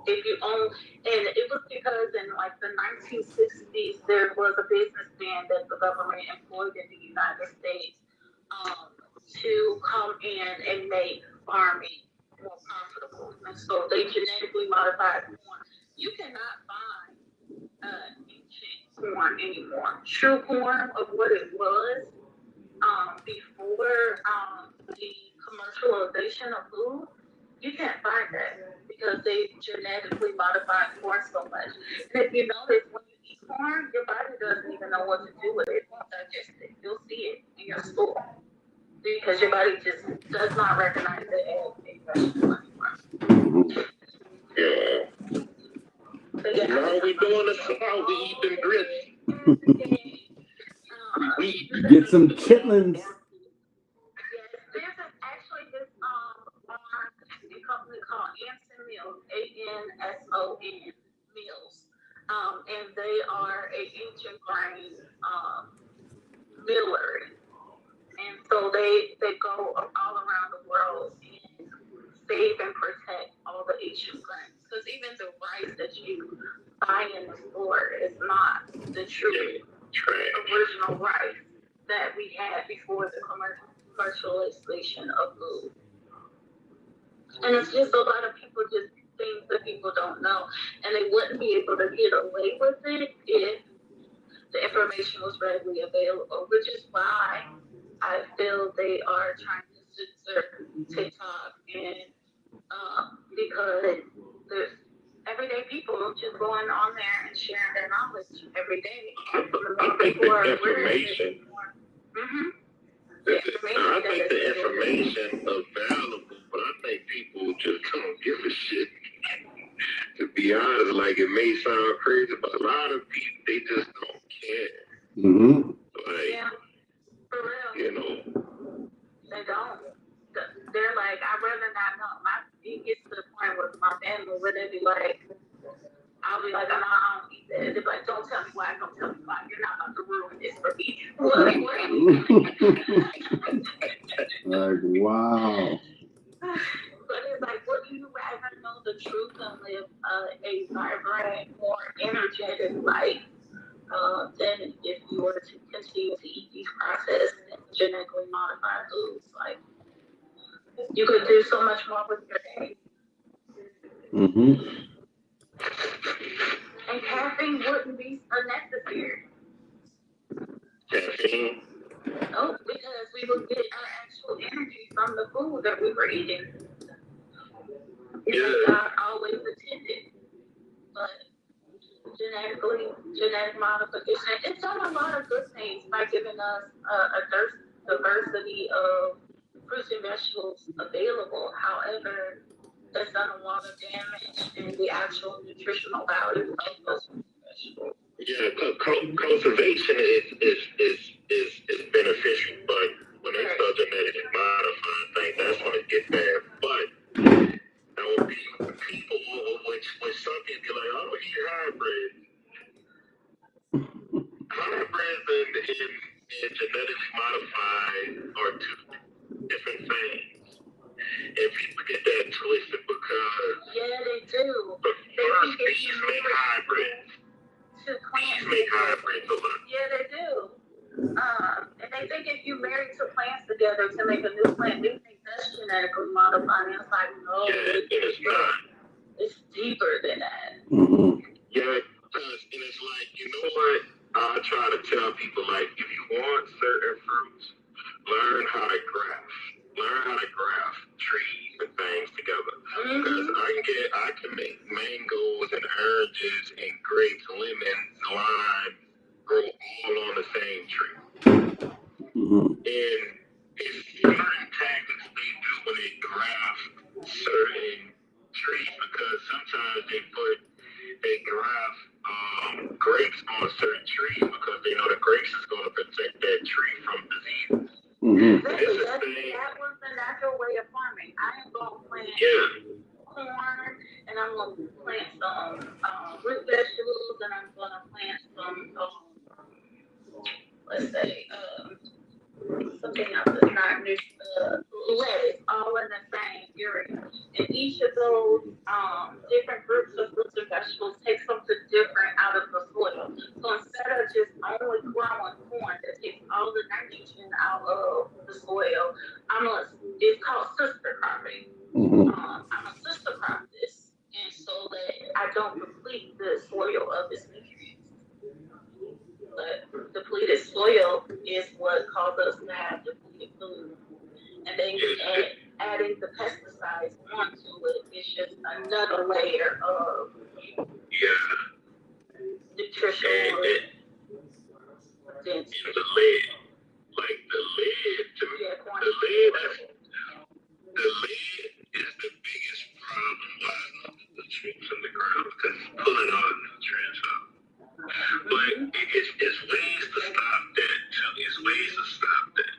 if you own, and it was because in like the 1960s, there was a businessman that the government employed in the United States to come in and make farming more profitable. And so they genetically modified corn. You cannot find ancient corn anymore. True corn of what it was before the commercialization of food, you can't find that because they genetically modified corn so much. And if you notice, when you eat corn, your body doesn't even know what to do with it. It won't digest it. You'll see it in your stool because your body just does not recognize it as a vegetable anymore. Yeah. Now we doing the salt, we eat them grits. Get some chitlins. Yes, there's actually this a company called Anson Mills, ANSON Mills, and they are a ancient grain miller, and so they go all around the world and save and protect all the ancient grains, because even the rice that you buy in the store is not the true original rice that we had before the commercialization of food. And it's just a lot of people just things that people don't know, and they wouldn't be able to get away with it if the information was readily available, which is why I feel they are trying to censor TikTok and because there's everyday people just going on there and sharing their knowledge every day. I think the information. I think the information available, but I think people just don't give a shit. To be honest, like it may sound crazy, but a lot of people they just don't care. Mm-hmm. Like, yeah, for real. you know, they don't. They're like, I'd rather not know. It gets to the point with my family where they be like, I'll be like, no, I don't eat that. They're like, don't tell me why. Don't tell me why. You're not about to ruin this for me. Like, wow. But it's like, would you rather know the truth and live a vibrant, more energetic life than if you were to continue to eat these processed and genetically modified foods? Like, you could do so much more with your day. Mm-hmm. And caffeine wouldn't be unnecessary. caffeine. No, because we would get our actual energy from the food that we were eating. It's not always attended, but genetic modification, it's done a lot of good things by giving us a diversity of fruits and vegetables available. However, that's done a lot of damage in the actual nutritional value of those fruits and vegetables. Yeah, cultivation is beneficial, but when they start genetically modifying things, that's when it gets bad. But people, which some people be like, oh, he hybrids. Hybrids and genetically modified are two different things. And people get that twisted because they do. first bees make hybrids. Plants make hybrids a lot. Yeah, they do. And they think if you marry two plants together to make a new plant, they think that's genetically modified. And it's like, no, it's not. It's deeper than that. Mm-hmm. Yeah, and it's like, you know what? I try to tell people, like, if you want certain fruits, learn how to graft. Learn how to graft trees and things together. Because I can make mangoes and oranges and grapes, lemons, lime grow all on the same tree. Mm-hmm. And it's certain tactics they do when they graft certain trees, because sometimes they graft grapes on certain trees because they know the grapes is going to protect that tree from disease. Mm-hmm. That was the natural way of farming. I am going to plant corn, and I'm going to plant some root vegetables, and I'm going to plant some, let's say, something else that's not lettuce, all in the same area. And each of those different groups of fruits and vegetables take something different out of the soil. So instead of just only growing corn that takes all the nitrogen out of the soil, it's called sister cropping. I'm a sister crop this, and so that I don't deplete the soil of its nutrients. But depleted soil is what causes us to have depleted food. And then adding the pesticides onto it is just another layer of nutritional density. The lead, like the lead, to me, the lead is the biggest problem why the trees in the ground, because it's pulling all the nutrients out. But it's ways to stop that too. It's ways to stop that.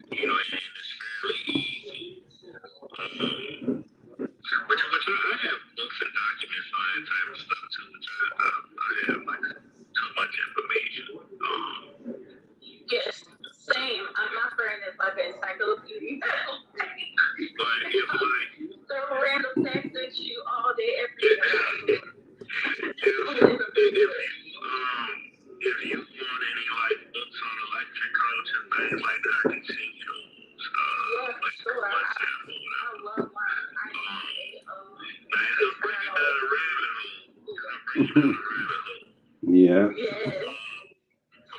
And it's fairly easy. Which I have books and documents on that type of stuff too, which I have like too much information. Yes, same. My brain is like an encyclopedia. But the random text that you all day, every day. If you want any like books on electric currents and things like that, I can send you those. Sure. I love mine. Yeah. Yes.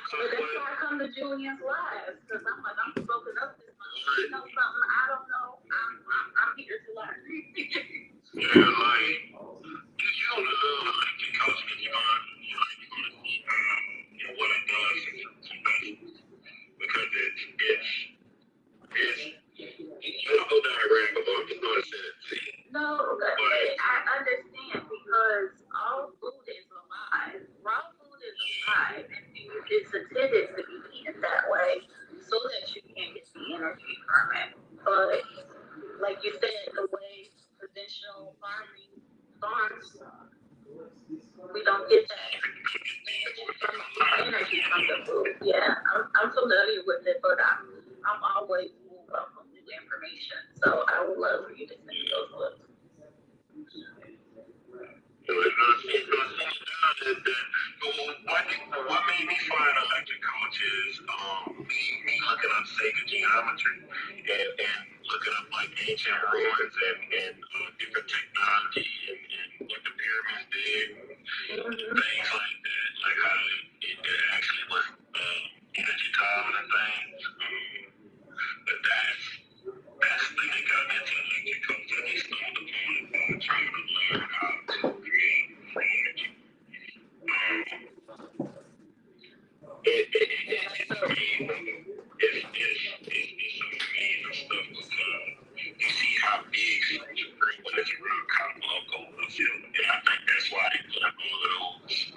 But that's why I come to Julian's live, because I'm soaking up this month. You know something I don't know, I'm here to learn. Yeah, like you don't like the coach because you're gonna see what it does to vegetables because it's you don't go down a rabbit hole. I'm just gonna say it to you. No, but I understand because all food is alive. Raw food is alive, and it's intended to be eaten that way so that you can get the energy from it. But like you said, the way conventional farms, we don't get that energy from the food. Yeah, I'm familiar with it, but I'm always welcome new information. So I would love for you to send me those books. What made me find electric coaches, me looking up sacred geometry and looking up like ancient ruins and different technology and what the pyramids did, things like that, like how it actually was energy time and things. But that's the thing that got me into electric coaches. I just stumbled upon it trying to learn how to create free energy. It's amazing. It's some amazing stuff because you see how big Sugar was around Cabo Gold. And I think that's why they put all of those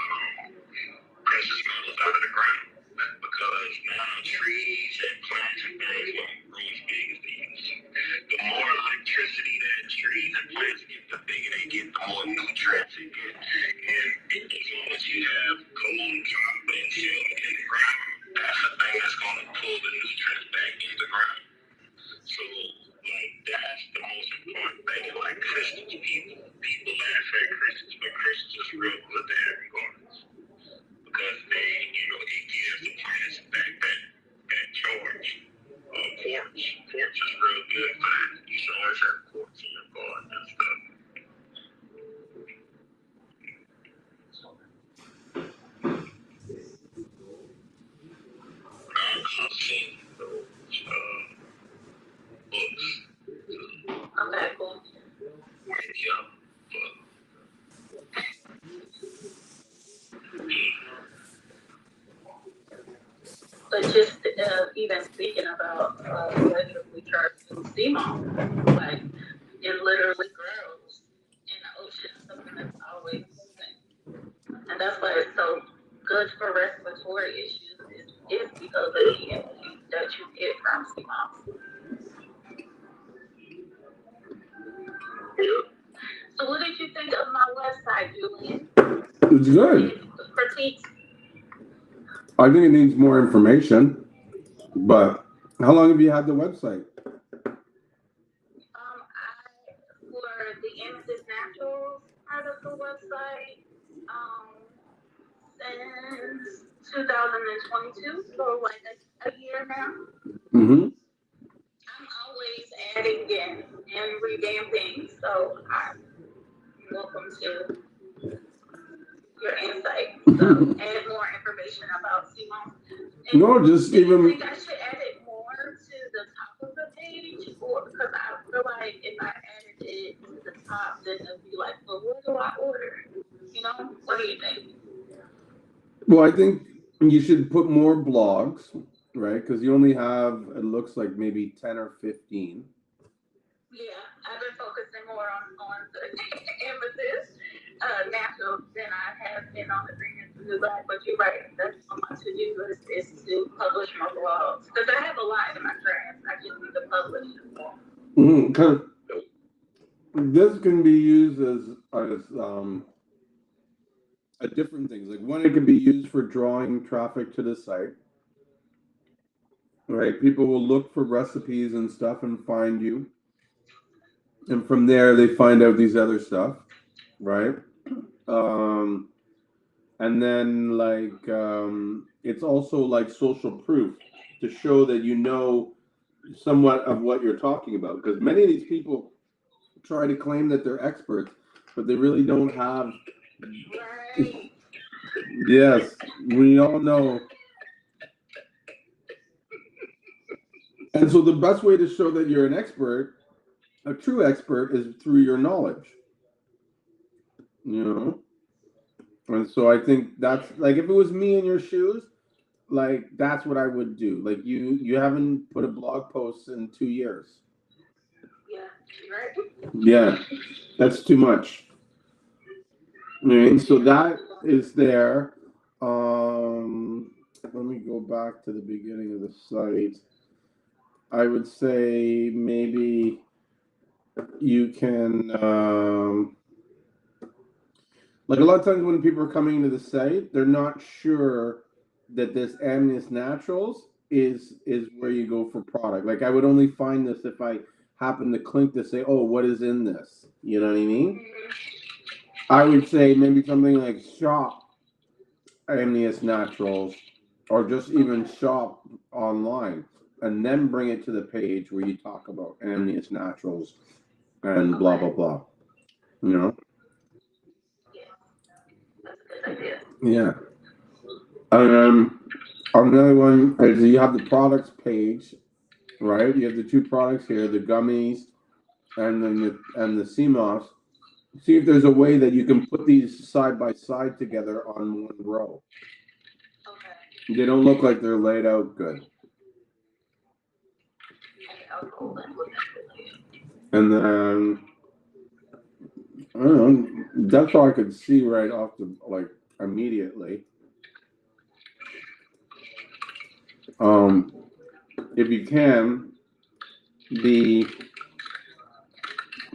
precious metals out of the ground. Because now trees and plants and things won't grow as big as they used to. The more electricity that trees and plants get, the bigger they get, the more nutrients they get. And as long as you have gold, copper, and silver in the ground, that's the thing that's going to pull the nutrients back in the ground. So, like, that's the most important thing. Like crystals, people laugh at crystals, but crystals is real good to have in gardens. Because they, it gives the plants that charge. Quartz is real good for that. You should always have quartz in your garden and stuff. I've seen those books. Okay, cool. Yeah, But just even speaking about electrically charged seamoss, like it literally grows in the ocean, something that's always moving. And that's why it's so good for respiratory issues is because of the energy that you get from seamoss. So what did you think of my website, Julian? It's good. Critiques? I think it needs more information. But how long have you had the website? For the Amethyst Naturals part of the website, since 2022, so like a year now. Mm-hmm. I'm always adding in and revamping, so I'm welcome to your insight. So add more information about Seamoss. No, just even. Do you think I should add it more to the top of the page, or because I feel like if I added it to the top, then it'll be like, well, what do I order? What do you think? Well, I think you should put more blogs, right? Because you only have, it looks like maybe 10 or 15. Yeah, I've been focusing more on the amethyst natural than I have been on the green and blue black. But you're right, that's on my to-do list is to publish more blogs because I have a lot in my drafts. I just need to publish more. Because this can be used as different things. Like one, it can be used for drawing traffic to the site. Right, people will look for recipes and stuff and find you, and from there they find out these other stuff, right? And then it's also like social proof to show that you know somewhat of what you're talking about, because many of these people try to claim that they're experts, but they really don't have. Right. Yes, we all know. And so the best way to show that you're an expert A true expert is through your knowledge, you know. And so I think that's like if it was me in your shoes, like that's what I would do. Like you haven't put a blog post in 2 years. Yeah, right. Yeah, that's too much. And so that is there. Let me go back to the beginning of the site. I would say maybe you can, like a lot of times when people are coming into the site, they're not sure that this Amneus Naturals is where you go for product. Like I would only find this if I happen to click to say, oh, what is in this? You know what I mean? I would say maybe something like shop Amneus Naturals, or just even shop online, and then bring it to the page where you talk about Amneus Naturals and blah blah blah. You know? That's a good idea. Yeah. And another one is you have the products page, right? You have the two products here, the gummies and then the CMOS. See if there's a way that you can put these side by side together on one row. Okay. They don't look like they're laid out good. And then I don't know. That's all I could see right off the like immediately. If you can, the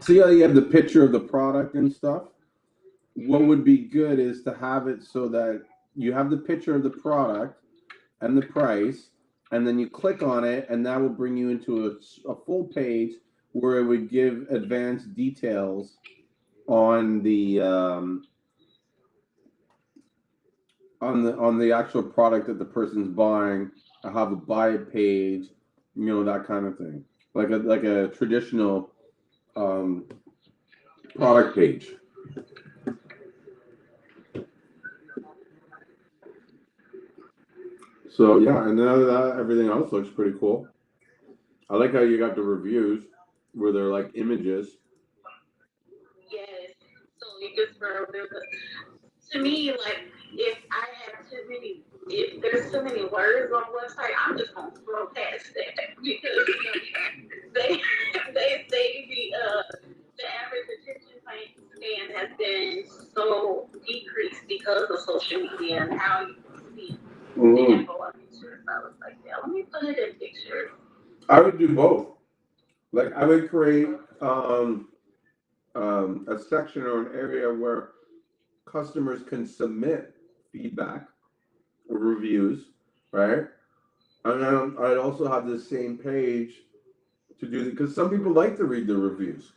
see how you have the picture of the product and stuff. What would be good is to have it so that you have the picture of the product and the price, and then you click on it, and that will bring you into a full page where it would give advanced details on the on the actual product that the person's buying. I have a buy it page, you know, that kind of thing, like a traditional product page. So yeah, and then other than that, everything else looks pretty cool. I like how you got the reviews where they're like images. Yes. So you just to me, like if I have too many, if there's too many words on the website, I'm just gonna scroll past that because they they say the average attention span has been so decreased because of social media and how you see the info on pictures. I was like, yeah, let me put it in pictures. I would do both. Like I would create a section or an area where customers can submit feedback or reviews, right? And then I'd also have the same page to do because some people like to read the reviews.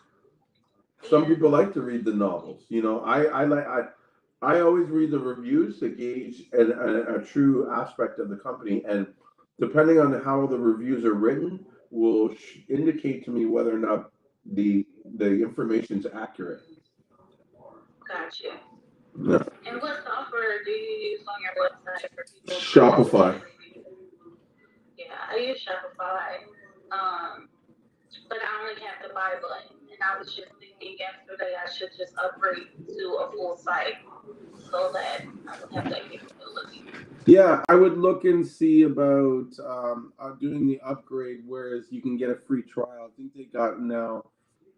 Some people like to read the novels. You know, I always read the reviews to gauge a true aspect of the company, and depending on how the reviews are written, will indicate to me whether or not the information's accurate. Gotcha. Yeah. And what software do you use on your website for people? Shopify. Yeah, I use Shopify. But I only have the buy button, and I was just thinking yesterday I should just upgrade to a full site so that I would have that capability. Yeah, I would look and see about doing the upgrade, whereas you can get a free trial. I think they got now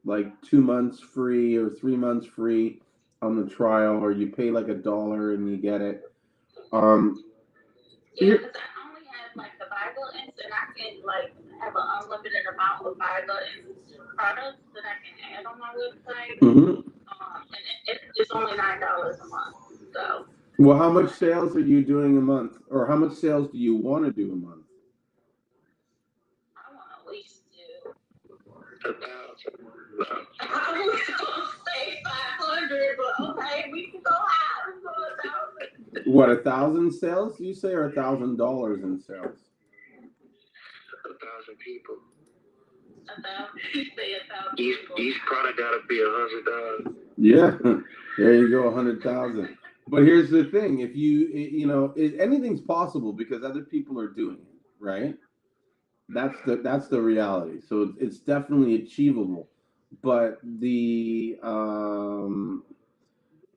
like 2 months free or 3 months free on the trial, or you pay like $1 and you get it. Yeah, because I only have like the buy buttons, and I can like have an unlimited amount of buy buttons products that I can add on my website. And it's only $9 a month. So. Well, how much sales are you doing a month, or how much sales do you want to do a month? I want to at least do 1,000. I was gonna say 500, but okay, we can go high. Let's go 1,000. What, 1,000 sales? You say, or $1,000 in sales? 1,000 people. 1,000. You say 1,000 people. Each product gotta be $100. Yeah, there you go, 100,000. But here's the thing: if you know, anything's possible because other people are doing it, right? That's the reality. So it's definitely achievable. but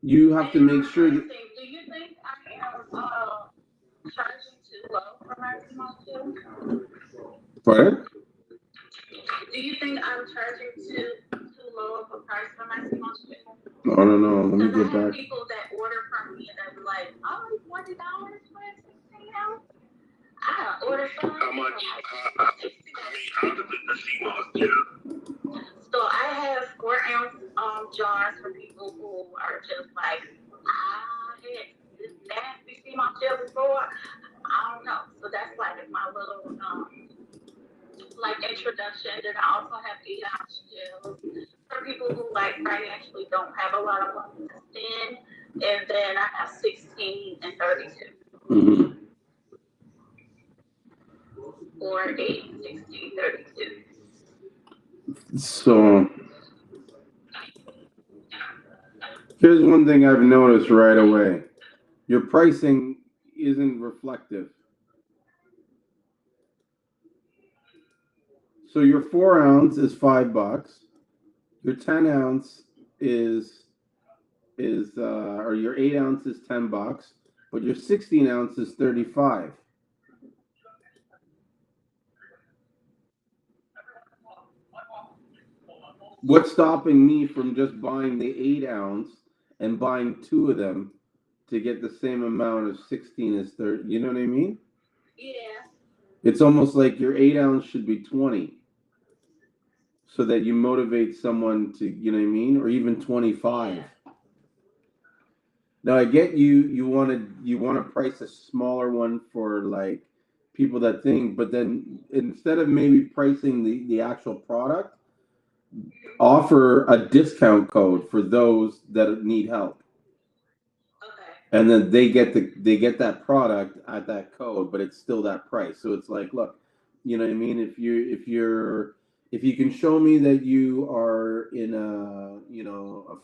you have to make sure that. Do you think I am charging too low for my Seamoss too? Pardon? Do you think I'm charging too low of a price for my Seamoss too? I don't know. Let me Because go I have back. people that order from me and they're like, only $20 for a 16 ounce. I order some. How much? How does the Seamoss gel? So I have 4-ounce jars for people who are just like, I had this nasty Seamoss gel before. I don't know. So that's like my little like introduction. Then I also have 8-ounce gels for people who like financially don't have a lot of money to spend. And then I have 16 and 32. Mm-hmm. Or 8, 16, 32. So here's one thing I've noticed right away. Your pricing isn't reflective. So your 4-ounce is $5. Your 10-ounce is or your 8-ounce is $10, but your 16-ounce is 35. What's stopping me from just buying the 8-ounce and buying two of them to get the same amount of 16 as 30? You know what I mean? Yeah. It's almost like your 8-ounce should be 20, so that you motivate someone to, you know what I mean, or even 25. Yeah. Now I get you want to price a smaller one for like people that think, but then instead of maybe pricing the actual product, offer a discount code for those that need help. Okay. And then they get that product at that code, but it's still that price. So it's like, look, you know what I mean? If you can show me that you are in a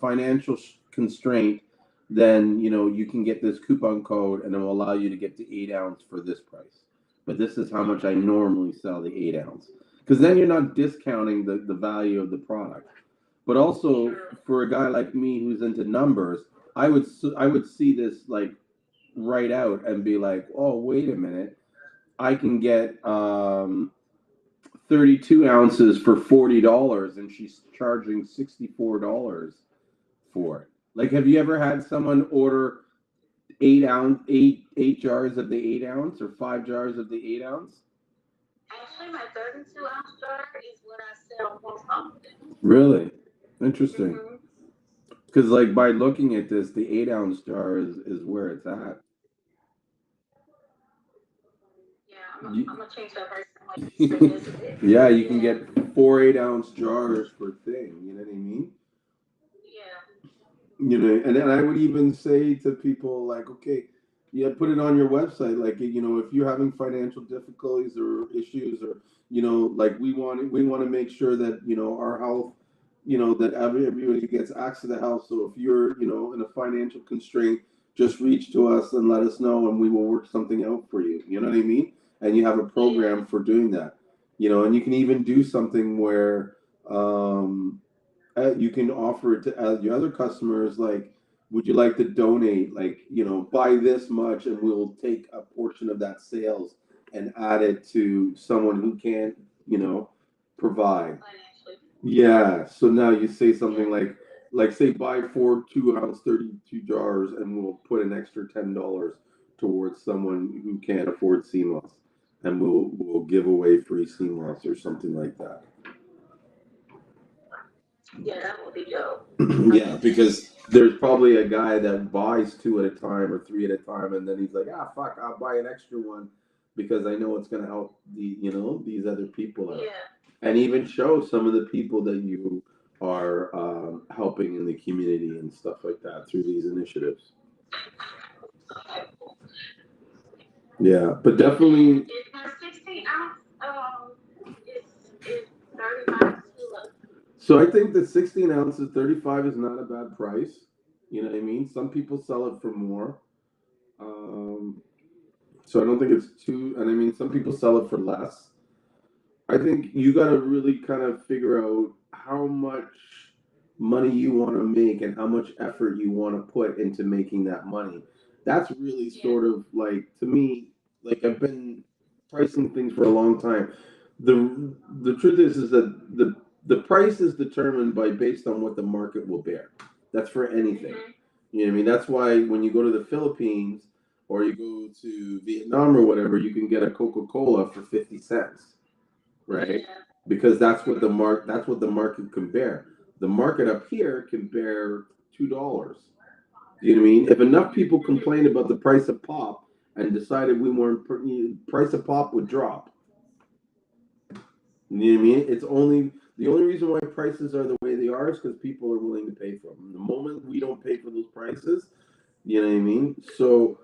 financial constraint, then you can get this coupon code, and it will allow you to get the 8-ounce for this price. But this is how much I normally sell the 8-ounce, because then you're not discounting the value of the product. But also for a guy like me who's into numbers, I would see this like right out and be like, oh, wait a minute, I can get 32 ounces for $40, and she's charging $64 for it. Like, have you ever had someone order 8 jars of the 8-ounce or 5 jars of the 8-ounce? Actually, my 32-ounce jar is what I sell most often. Really? Interesting. Mm-hmm. Because like by looking at this, the 8-ounce jar is where it's at. Yeah, I'm gonna change that person like revisit it. Yeah, you can get 4 8-ounce jars per thing. You know what I mean? Yeah. And I would even say to people like, okay, yeah, put it on your website. Like, if you're having financial difficulties or issues, or like we want to make sure that our health, that everybody gets access to the health. So if you're in a financial constraint, just reach to us and let us know, and we will work something out for you. You know what I mean? And you have a program for doing that. And you can even do something where you can offer it to your other customers, like, would you like to donate, like, buy this much, and we'll take a portion of that sales and add it to someone who can't provide. Financially. Yeah, so now you say something like say buy 4 2-ounce 32 jars, and we'll put an extra $10 towards someone who can't afford CMOS, and we'll give away free CMOS or something like that. Yeah, that would be dope. Yeah, because there's probably a guy that buys 2 at a time or 3 at a time, and then he's like, fuck, I'll buy an extra one because I know it's gonna help these other people out, Yeah. and even show some of the people that you are helping in the community and stuff like that through these initiatives. Yeah, but definitely. Is my 16-ounce is 35 too low? So I think that 16 ounces, 35 is not a bad price. You know what I mean? Some people sell it for more. Um, so I don't think it's too, and I mean, some people sell it for less. I think you got to really kind of figure out how much money you want to make and how much effort you want to put into making that money. That's really sort of like, to me, like I've been pricing things for a long time. The truth is that the price is determined by based on what the market will bear. That's for anything. You know what I mean? That's why when you go to the Philippines or you go to Vietnam or whatever, you can get a Coca-Cola for 50 cents, right? Because that's what the market can bear. The market up here can bear $2. You know what I mean? If enough people complained about the price of pop and decided we weren't, price of pop would drop. You know what I mean? It's only the only reason why prices are the way they are is because people are willing to pay for them. The moment we don't pay for those prices, you know what I mean? So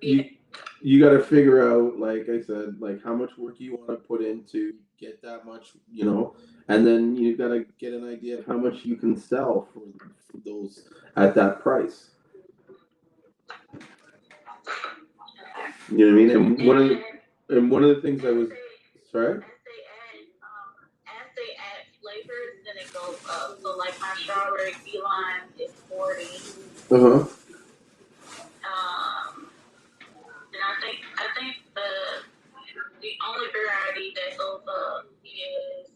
you got to figure out, like I said, like how much work you want to put in to get that much, and then you got to get an idea of how much you can sell for those at that price. You know what I mean? And one of the things I was sorry. As they add flavors, then it goes up. So like my strawberry key lime is 40. Uh-huh. And I think the only variety that goes up is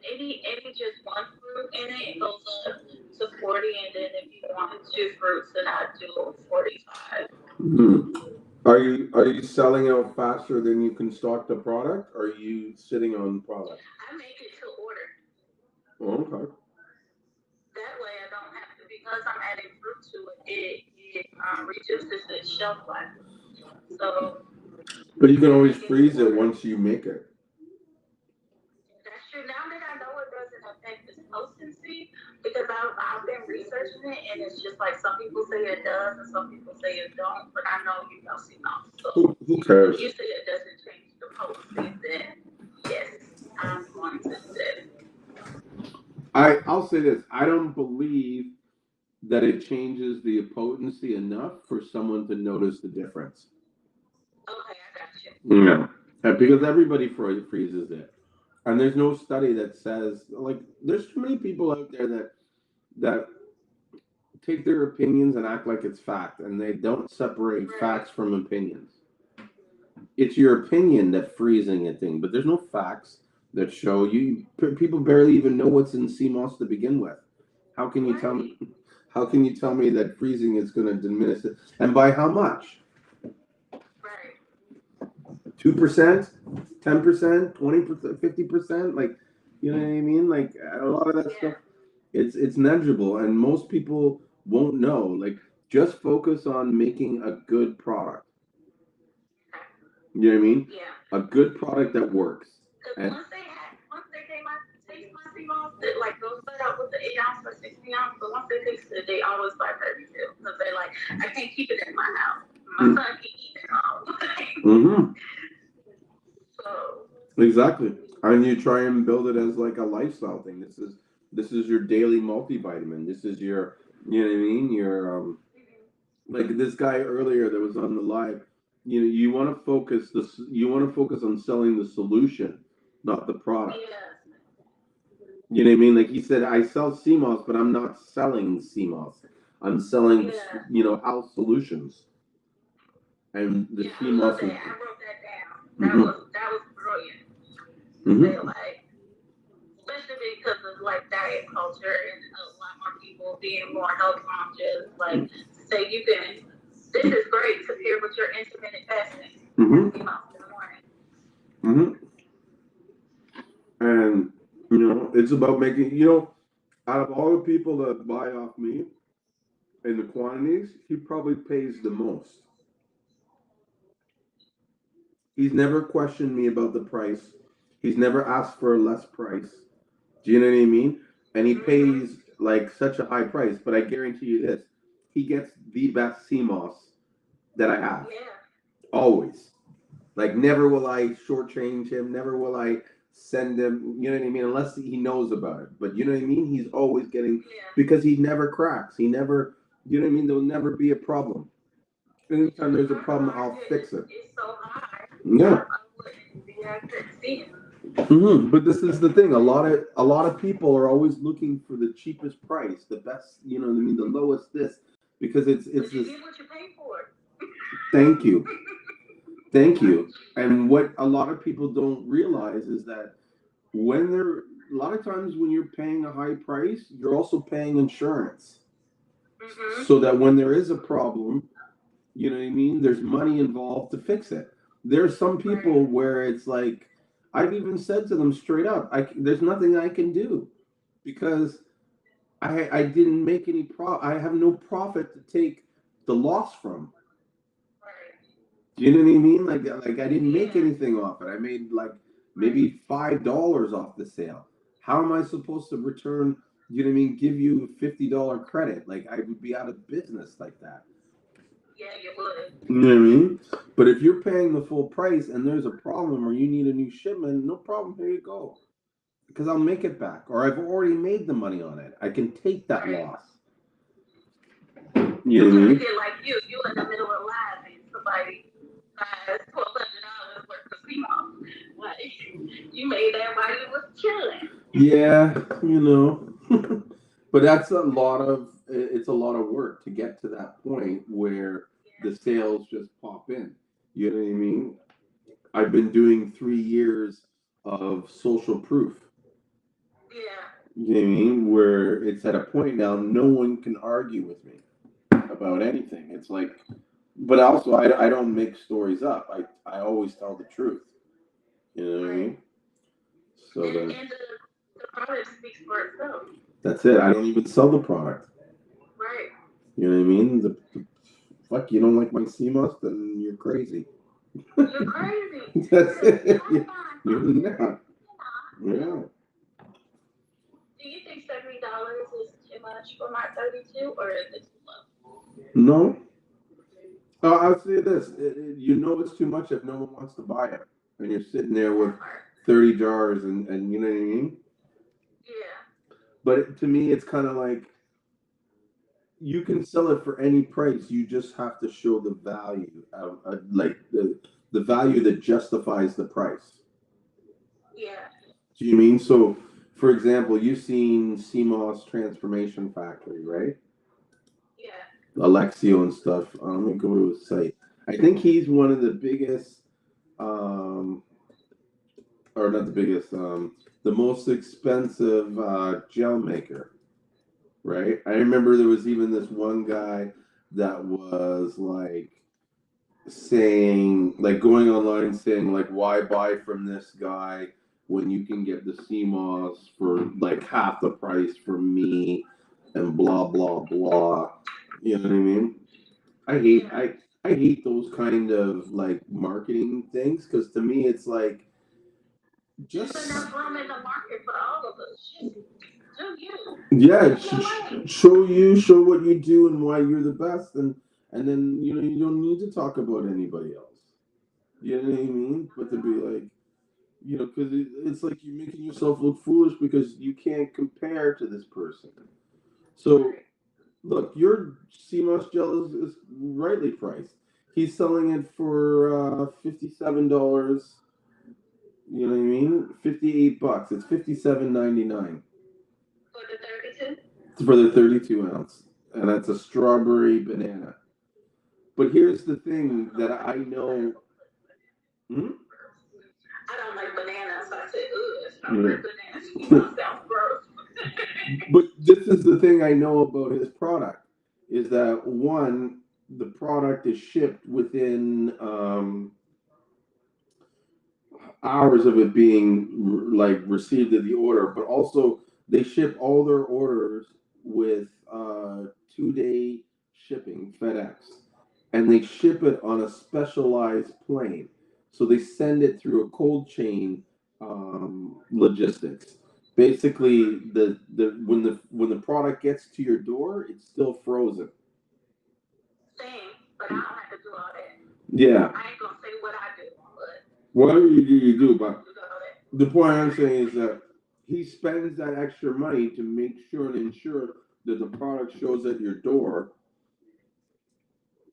maybe just one fruit in it goes up to 40, and then if you want 2 fruits, then I do 45. Are you selling out faster than you can stock the product? Or are you sitting on product? I make it to order. Oh, okay. That way I don't have to, because I'm adding fruit to it. It reduces its shelf life. So. But you can always freeze it once you make it. That's true. Now that I know it doesn't affect its potency, because I've been researching it, and it's just like some people say it does, and some people say it don't. But I know you know Seamoss. So who cares? If you say it doesn't change the potency, then yes, I'm going to say. I'll say this. I don't believe that it changes the potency enough for someone to notice the difference. Okay, I got you. Yeah, because everybody freezes it, and there's no study that says, like, there's too many people out there that take their opinions and act like it's fact, and they don't separate facts from opinions. It's your opinion that freezing a thing, but there's no facts that show you. People barely even know what's in Seamoss to begin with. How can you tell me? How can you tell me that freezing is going to diminish it, and by how much? 2%, 10%, 20%, 50%. Like, you know what I mean? Like a lot of that stuff, it's negligible, and most people won't know. Like, just focus on making a good product. You know what I mean? Yeah. A good product that works. And once they taste my Seamoss, like they'll start out with the 8 ounce or 60 ounce, but once they taste it, they always buy 32 because they're like, I can't keep it in my house. My son can eat it all. So. Exactly. And you try and build it as like a lifestyle thing. This is your daily multivitamin. This is your, you know what I mean? Your like this guy earlier that was on the live. You want to focus on selling the solution, not the product. Yeah. You know what I mean? Like he said, I sell Seamoss, but I'm not selling Seamoss. I'm selling, house solutions. And the Seamoss. I wrote that down. That was brilliant. Like, especially because of like diet culture and a lot more people being more health conscious. Like, say you can. This is great to pair with your intermittent fasting. Seamoss in the morning. And it's about making. Out of all the people that buy off me in the quantities, he probably pays the most. He's never questioned me about the price. He's never asked for a less price. Do you know what I mean? And he pays like such a high price, but I guarantee you this: he gets the best Seamoss that I have. Yeah. Always. Like, never will I shortchange him. Never will I send him. You know what I mean? Unless he knows about it. But you know what I mean? He's always getting, because he never cracks. He never. You know what I mean? There'll never be a problem. Anytime there's a problem, I'll fix it. It's so high. Yeah. I couldn't see him. But this is the thing. A lot of people are always looking for the cheapest price, the best. You know what I mean? The lowest this, because it's But you this. get what you pay for. Thank you, thank you. And what a lot of people don't realize is that when they're a lot of times when you're paying a high price, you're also paying insurance, Mm-hmm. so that when there is a problem, you know what I mean? There's money involved to fix it. There's some people Right. where it's like, I've even said to them straight up, there's nothing I can do because I didn't make any I have no profit to take the loss from. Right. Do you know what I mean? Like I didn't make Yeah. anything off it. I made like Right. maybe $5 off the sale. How am I supposed to return? You know what I mean? Give you $50 credit? Like I would be out of business like that. Yeah, you would. You know what I mean? But if you're paying the full price and there's a problem or you need a new shipment, no problem. Here you go. Because I'll make it back, or I've already made the money on it. I can take that Right. loss. You I'm know what I trying to mean? get like you in the middle of live and somebody buys $1,200 worth of Seamoss. Like you made that while you was chilling. Yeah, you know. But that's a lot of it's a lot of work to get to that point where the sales just pop in. You know what I mean? I've been doing 3 years of social proof. Yeah. You know what I mean? Where it's at a point now, no one can argue with me about anything. It's like, but also I don't make stories up. I always tell the truth. You know what I Right. mean? So And then the product speaks for itself. that's it. I don't even sell the product. Right. You know what I mean? Fuck, you don't like my CMOS, then you're crazy. You're crazy. That's it. You're You're not. not. Yeah. Do you think $70 is too much for my 32, or is it too low? No. I'll say this. You know it's too much if no one wants to buy it. And you're sitting there with That part. 30 jars and you know what I mean? Yeah. But to me, it's kind of like you can sell it for any price. You just have to show the value of, like the value that justifies the price. Yeah. Do you mean so? For example, you've seen CMOS Transformation Factory, right? Yeah. Alexio and stuff. Let me go to his site. I think he's one of the biggest, um, or not the biggest, the most expensive gel maker, right? I remember there was even this one guy that was like saying, like going online saying, like, why buy from this guy when you can get the CMOS for like half the price from me, and blah blah blah. You know what I mean? I hate Yeah. I hate those kind of like marketing things because to me it's like There's just enough room in the market for all of us. Just do you. yeah, Live your life. show what you do and why you're the best, and then you know you don't need to talk about anybody else. You know what I mean? But to be like, you know, because it's like you're making yourself look foolish because you can't compare to this person. So Right. look, your CMOS gel is rightly priced. He's selling it for $57. You know what I mean? $58. It's $57.99 For the 32? for the 32 ounce, and that's a strawberry banana. But here's the thing that I know. Hmm? I don't like bananas, so I said, ugh, Yeah. strawberry bananas. You know, sounds gross. But this is the thing I know about his product is that one, the product is shipped within hours of it being like received at the order, but also they ship all their orders with 2 day shipping, FedEx, and they ship it on a specialized plane. So they send it through a cold chain logistics. Basically, the product gets to your door, it's still frozen. Same, but I don't have to do all that. Yeah. I ain't gonna say what I do, but Whatever you do, you I do. don't But have to do all that. the point I'm saying is that he spends that extra money to make sure and ensure that the product shows at your door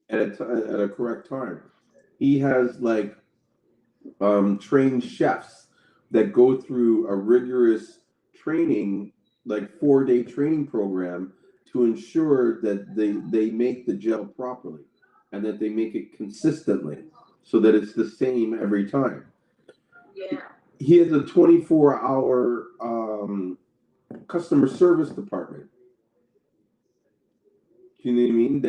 at a correct time. He has like trained chefs that go through a rigorous training, like 4-day training program, to ensure that they make the gel properly and that they make it consistently so that it's the same every time. Yeah. He has a 24-hour customer service department. You know what I mean?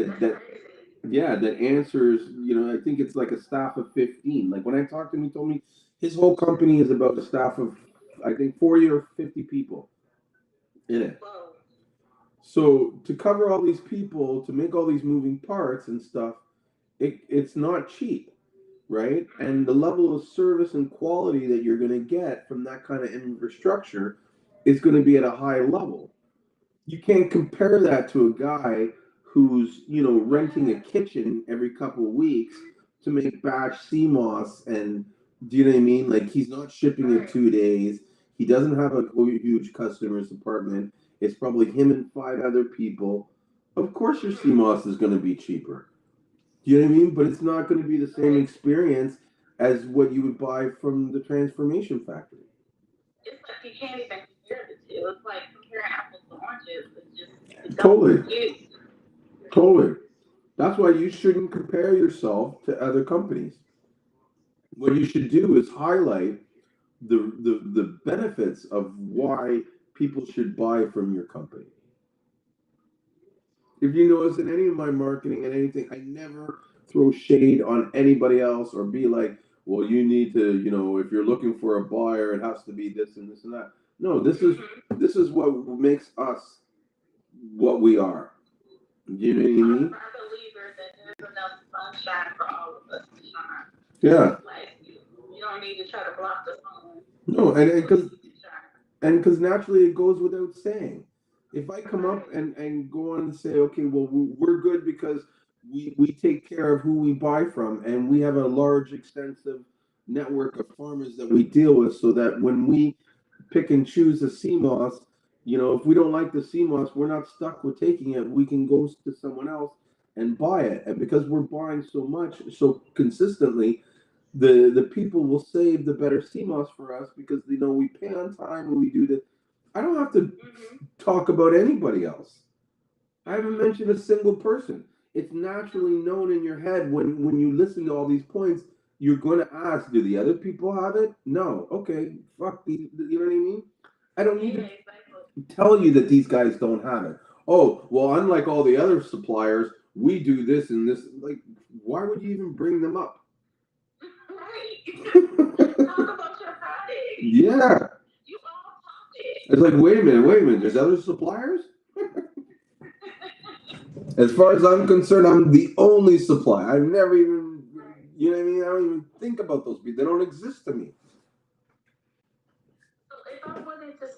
That answers. I think it's like a staff of 15. Like when I talked to him, he told me his whole company is about a staff of, I think, 40 or 50 people in it. Whoa. So to cover all these people, to make all these moving parts and stuff, it's not cheap, right? And the level of service and quality that you're going to get from that kind of infrastructure is going to be at a high level. You can't compare that to a guy who's renting a kitchen every couple of weeks to make batch CMOS, and do you know what I mean? Like he's not shipping it 2 days. He doesn't have a huge customers department. It's probably him and 5 other people. Of course, your CMOS is going to be cheaper. Do you know what I mean? But it's not going to be the same experience as what you would buy from the transformation factory. It's like you can't even compare the two. It's like comparing apples to oranges. It's just Totally. That's why you shouldn't compare yourself to other companies. What you should do is highlight the benefits of why people should buy from your company. If you notice in any of my marketing and anything, I never throw shade on anybody else or be like, well, you need to, if you're looking for a buyer, it has to be this and this and that. No, this is what makes us what we are. You know what I mean? I'm a believer that there's enough sunshine for all of us to shine. Yeah. Like you don't need to try to block the sun. No, and because naturally it goes without saying. If I come up and go on and say, okay, well, we're good because we take care of who we buy from, and we have a large, extensive network of farmers that we deal with, so that when we pick and choose a CMOS, if we don't like the CMOS, we're not stuck with taking it. We can go to someone else and buy it. And because we're buying so much, so consistently, the people will save the better CMOS for us because they know we pay on time and we do this. I don't have to talk about anybody else. I haven't mentioned a single person. It's naturally known in your head when you listen to all these points. You're going to ask, do the other people have it? No. Okay. Fuck. You know what I mean? I don't need to tell you that these guys don't have it. Oh, well, unlike all the other suppliers, we do this and this. Like, why would you even bring them up? Right. Talk about your product. Yeah. You all talk it. It's like, wait a minute. There's other suppliers? As far as I'm concerned, I'm the only supplier. I've never even, you know what I mean? I don't even think about those people. They don't exist to me. So if I wanted to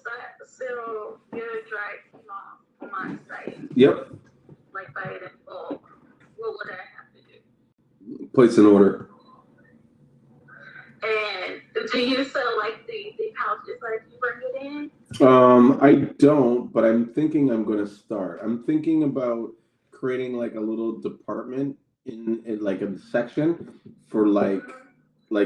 sell your dry CMOS on my site, Yep. like buy it in bulk, what would I have to do? Place an order. And do you sell like the pouches like you bring it in? I don't, but I'm thinking I'm going to start. I'm thinking about creating like a little department in like a section for like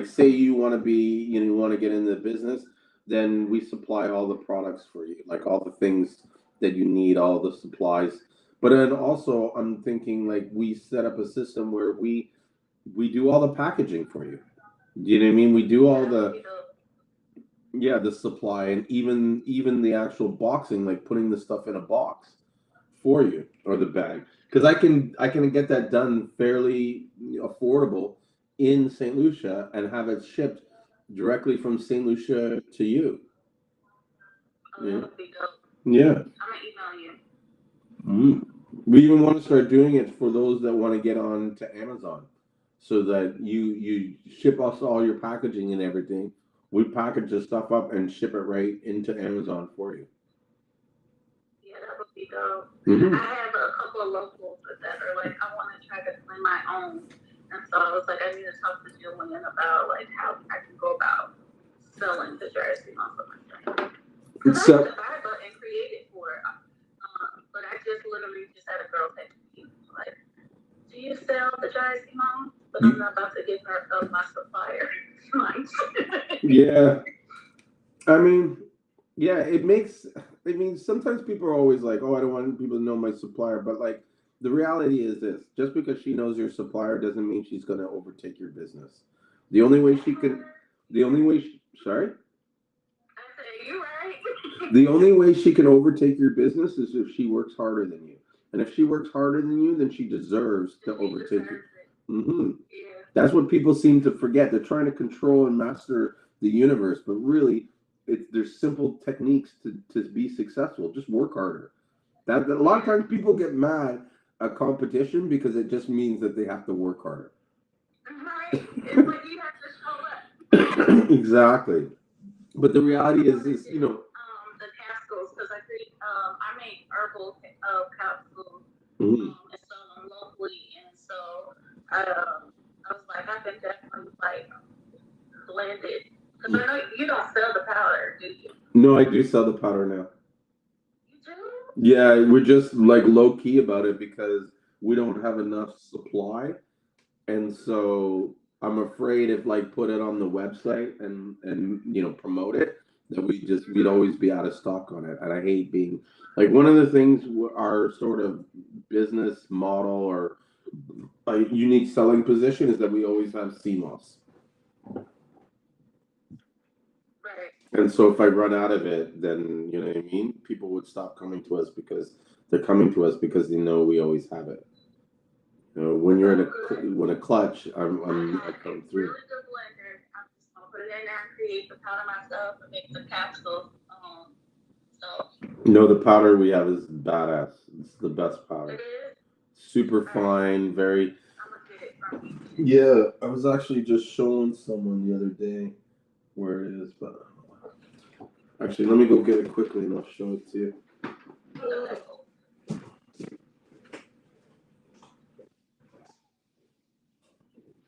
say you want to be, you want to get into the business, then we supply all the products for you, like all the things that you need, all the supplies. But then also I'm thinking like we set up a system where we do all the packaging for you. Do you know what I mean? We do all the supply and even the actual boxing, like putting the stuff in a box for you or the bag. Because I can get that done fairly affordable in St. Lucia and have it shipped directly from St. Lucia to you. That would be dope. Yeah. I'm gonna email you. We even want to start doing it for those that want to get on to Amazon, so that you ship us all your packaging and everything. We package the stuff up and ship it right into Amazon for you. Yeah, that would be dope. I have a couple of locals that are like, I want to try to claim my own. And so I was like, I need to talk to Julian about like how I can go about selling the dry CMOS on my site. Because I have to buy a button and create it for it. But I just literally just had a girl text me like, do you sell the dry CMOS? But I'm not about to give her up my supplier. Yeah. I mean, yeah, it makes. I mean, sometimes people are always like, "Oh, I don't want people to know my supplier," but like the reality is this: just because she knows your supplier doesn't mean she's going to overtake your business. The only way she can, the only way, sorry, I say you right. the only way she can overtake your business is if she works harder than you. And if she works harder than you, then she deserves to She overtake you. deserves it. Hmm. Yeah. That's what people seem to forget. They're trying to control and master the universe, but really, there's simple techniques to be successful. Just work harder. That a lot of times people get mad at competition because it just means that they have to work harder. Right. It's like you have to show up. Exactly. But the I reality is started you know. the capsules because I think I make herbal capsules Mhm. and sell them locally, and so I was like, I can definitely like blend it because I know you don't sell the powder, do you? No, I do sell the powder now. You do? Yeah, we're just like low key about it because we don't have enough supply, and so I'm afraid if like put it on the website and promote it, that we'd always be out of stock on it, and I hate being like one of the things our sort of business model or a unique selling position is that we always have CMOS. Right. And so if I run out of it, then you know what I mean. People would stop coming to us because they're coming to us because they know we always have it. You know, when you're in So good. when a clutch, I I have a come through. really good blender. I'm just gonna put it in there and create the powder myself and make the capsules. So No, the powder we have is badass. It's the best it powder. is. Super All right. fine, very. I'm gonna get it from you. Yeah, I was actually just showing someone the other day where it is, but actually, let me go get it quickly and I'll show it to you. Okay.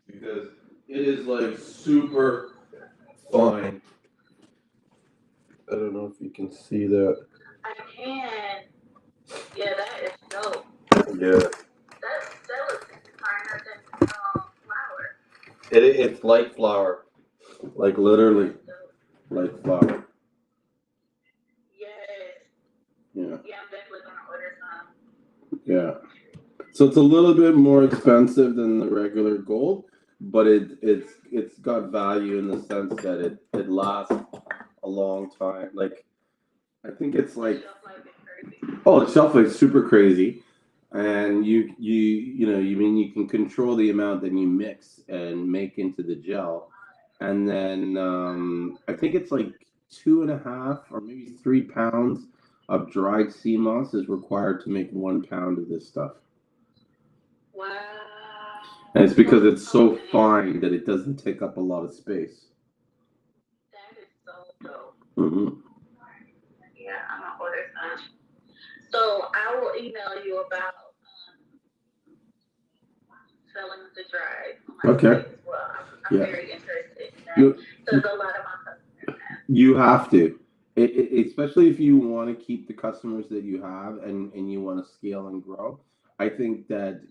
Because it is like super fine. I don't know if you can see that. I can. Yeah, that is dope. Yeah. That looks finer than flour. It's like flour. Like literally That's dope. like flour. Yes. Yeah. Yeah, I'm definitely gonna order some. Yeah. So it's a little bit more expensive than the regular gold, but it's got value in the sense that it lasts a long time. Like I think it's The like shelf life is crazy. oh, the shelf life is super crazy, and you mean you can control the amount that you mix and make into the gel, and then I think it's like 2.5 or maybe 3 pounds of dried sea moss is required to make 1 pound of this stuff. Wow. And it's because it's so Okay. fine that it doesn't take up a lot of space. That is so dope. Hmm. Yeah, I'm gonna order some. So I will email you about selling the drive on my Okay. site as well. I'm Yeah. very interested in that You, because a lot of my customers ask. you have to. Especially if you want to keep the customers that you have and you want to scale and grow. I think that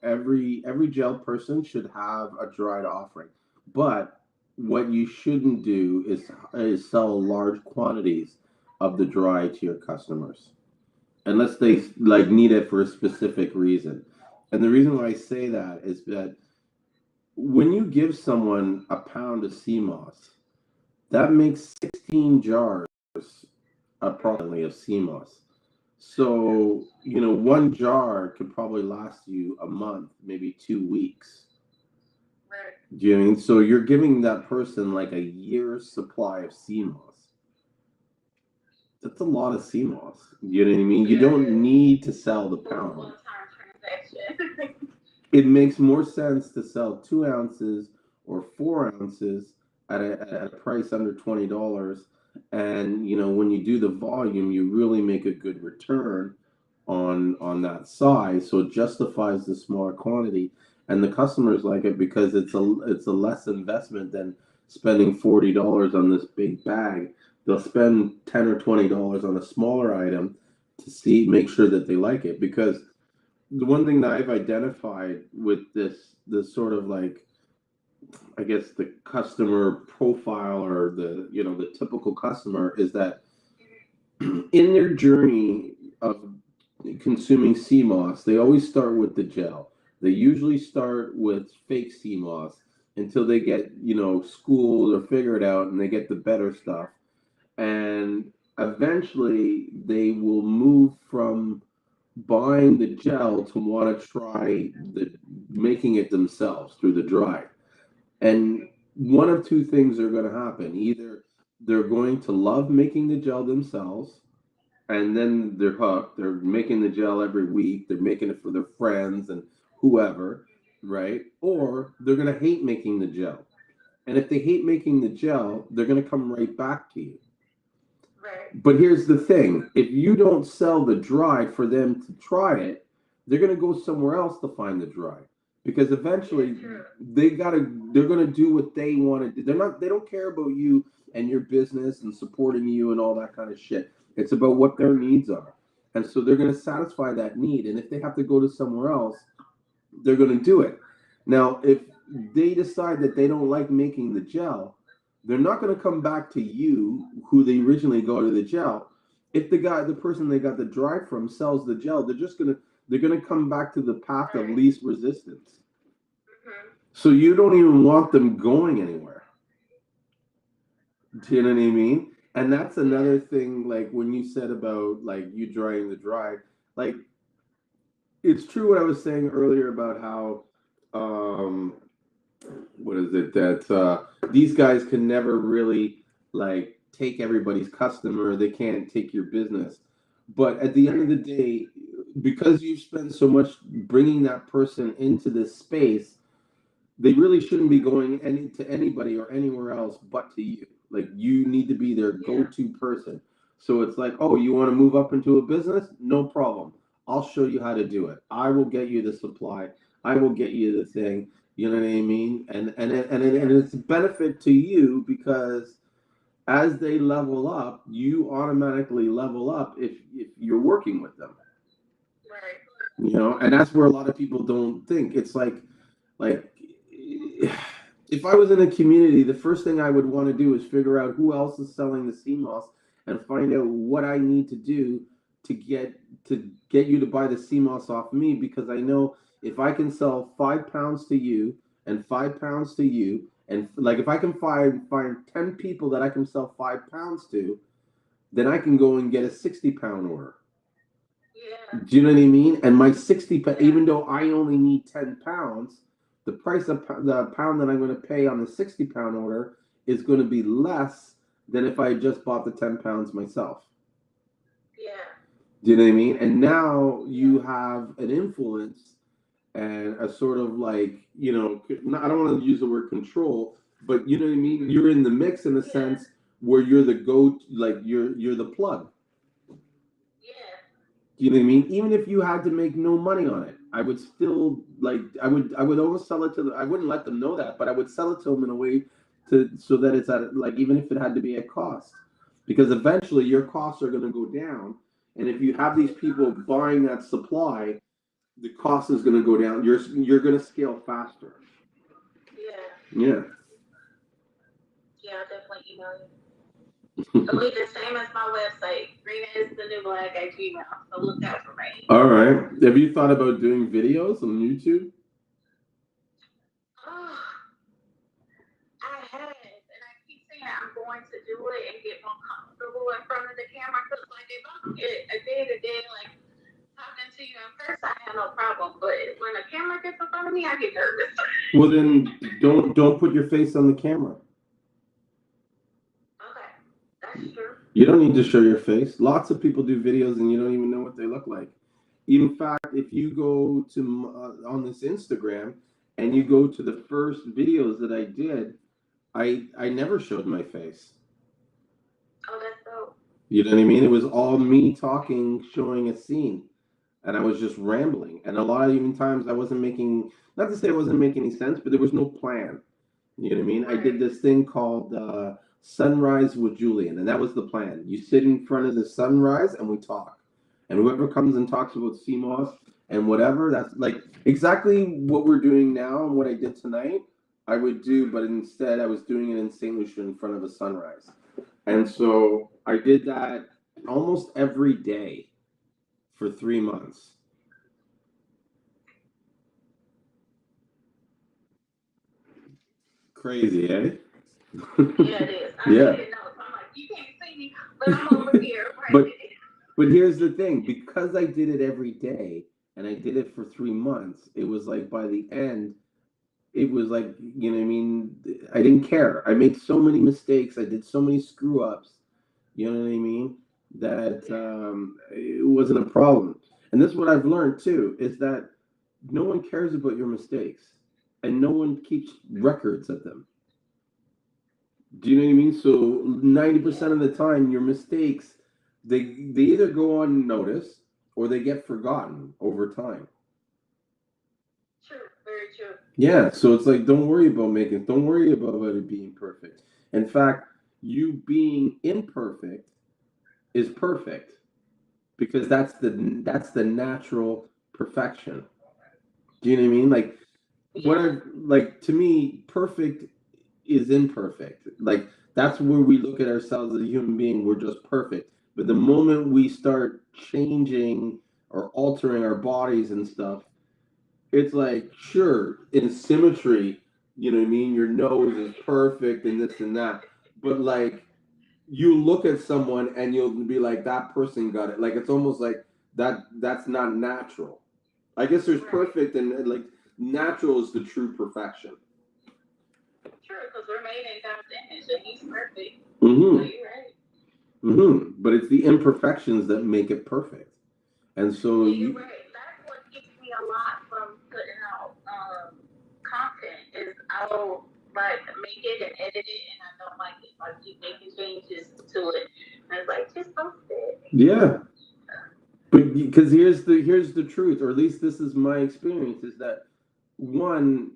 every gel person should have a dried offering, but what you shouldn't do is sell large quantities of the dry to your customers unless they like need it for a specific reason. And the reason why I say that is that when you give someone a pound of sea moss, that makes 16 jars approximately of sea moss. So, one jar could probably last you a month, maybe 2 weeks. Right. Do you know what I mean? So you're giving that person like a year's supply of sea moss. That's a lot of sea moss. You know what I mean? You Yeah, it don't is. need to sell the For a pound. one-time transaction. It makes more sense to sell 2 ounces or 4 ounces at a price under $20. And when you do the volume, you really make a good return on that size. So it justifies the smaller quantity. And the customers like it because it's a less investment than spending $40 on this big bag. They'll spend $10 or $20 on a smaller item to make sure that they like it because the one thing that I've identified with this sort of like I guess the customer profile or the the typical customer is that in their journey of consuming sea moss, they always start with the gel. They usually start with fake sea moss until they get schooled or figured out and they get the better stuff, and eventually they will move from buying the gel to want to try the making it themselves through the dry. And one of two things are going to happen: either they're going to love making the gel themselves, and then they're hooked. They're making the gel every week. They're making it for their friends and whoever, right? Or they're going to hate making the gel. And if they hate making the gel, they're going to come right back to you. Right. But here's the thing: if you don't sell the dry for them to try it, they're going to go somewhere else to find the dry. Because eventually they're gonna do what they want to do. They don't care about you and your business and supporting you and all that kind of shit. It's about what their needs are. And so they're gonna satisfy that need. And if they have to go to somewhere else, they're going to do it. Now, if they decide that they don't like making the gel, they're not going to come back to you, who they originally go to the gel. If the person they got the dry from sells the gel, they're gonna come back to the path of Right. least resistance. Hmm. So you don't even want them going anywhere. Do you know what I mean? And that's another thing. Like when you said about like you drying the dry, like it's true what I was saying earlier about how um what is it that these guys can never really like take everybody's customer. They can't take your business. But at the end of the day, because you spend so much bringing that person into this space, they really shouldn't be going to anybody or anywhere else but to you. Like you need to be their Yeah. go-to person. So it's like, oh, you want to move up into a business? No problem. I'll show you how to do it. I will get you the supply. I will get you the thing. You know what I mean? And Yeah. it's a benefit to you because as they level up, you automatically level up if you're working with them. Right. And that's where a lot of people don't think. It's like if I was in a community, the first thing I would want to do is figure out who else is selling the CMOS and find out what I need to do to get you to buy the CMOS off me, because I know if I can sell 5 pounds to you and 5 pounds to you, and like if I can find 10 people that I can sell 5 pounds to, then I can go and get a 60 pound order. Yeah. Do you know what I mean? And my 60, Yeah. even though I only need 10 pounds, the price of the pound that I'm going to pay on the 60 pound order is going to be less than if I just bought the 10 pounds myself. Yeah. Do you know what I mean? And now Yeah. you have an influence and a sort of like, I don't want to use the word control, but you know what I mean? You're in the mix in a Yeah. sense where you're the go, like you're the plug. Yeah. You know what I mean? Even if you had to make no money on it, I would still like I would almost sell it to I wouldn't let them know that, but I would sell it to them in a way to so that it's at like even if it had to be at cost, because eventually your costs are going to go down, and if you have these people buying that supply, the cost is going to go down. You're going to scale faster. Yeah. Yeah. Yeah. I'll definitely email you. It'll be the same as my website. Green is the new black at Gmail. So look out for me. All right. Have you thought about doing videos on YouTube? Oh, I have, and I keep saying I'm going to do it and get more comfortable in front of the camera. Because like if I'm a day to day like talking to you in person, I have no problem. But when a camera gets in front of me, I get nervous. Well, then don't put your face on the camera. Okay, that's true. You don't need to show your face. Lots of people do videos and you don't even know what they look like. In fact, if you go to on this Instagram and you go to the first videos that I did, I never showed my face. Oh, that's dope. You know what I mean? It was all me talking, showing a scene, and I was just rambling. And a lot of even times I wasn't making, not to say it wasn't making any sense, but there was no plan. You know what I mean? I did Right. this thing called Sunrise with Julian, and that was the plan. You sit in front of the sunrise and we talk. And whoever comes and talks about CMOS and whatever, that's like exactly what we're doing now and what I did tonight. I would do, but instead I was doing it in St. Lucian in front of a sunrise. And so I did that almost every day for 3 months. Crazy, eh? Yeah, it is. I Yeah. didn't know. I'm like, you can't see me, but I'm over here. Right? But here's the thing, because I did it every day and I did it for 3 months, it was like by the end, it was like, you know what I mean? I didn't care. I made so many mistakes. I did so many screw ups, you know what I mean? That it wasn't a problem. And this is what I've learned too, is that no one cares about your mistakes and no one keeps records of them. Do you know what I mean? So 90% of the time, your mistakes, they either go unnoticed or they get forgotten over time. True, very true. Yeah, so it's like don't worry about don't worry about it being perfect. In fact, you being imperfect is perfect because that's the natural perfection. Do you know what I mean? Like what I like to me, perfect is imperfect. Like that's where we look at ourselves as a human being. We're just perfect. But the moment we start changing or altering our bodies and stuff, it's like sure in symmetry, you know what I mean. Your nose is perfect and this and that, but like you look at someone and you'll be like that person got it. Like it's almost like that's not natural. I guess there's perfect and like natural is the true perfection. True, because we're made in God's image and He's perfect. Mm-hmm. So you're right. Mm-hmm. But it's the imperfections that make it perfect. And so you're right. That's what keeps me a lot from putting out content is I'll like make it and edit it and I don't like it. I keep making changes to it. And it's like just post it. Yeah. But because here's the truth, or at least this is my experience, is that one,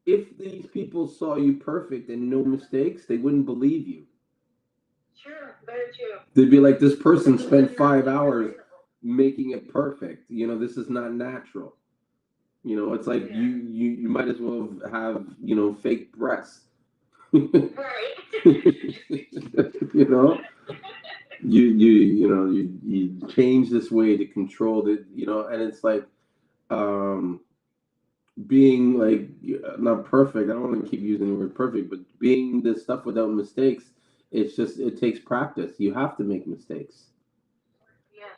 if these people saw you perfect and no mistakes, they wouldn't believe you. True, very true. They'd be like, this person spent 5 hours making it perfect. You know, this is not natural. You know, it's like you might as well have, you know, fake breasts. Right. You know? You change this way to control the, you know, and it's like being like not perfect. I don't want to keep using the word perfect, but being this stuff without mistakes, it's just it takes practice. You have to make mistakes. Yeah.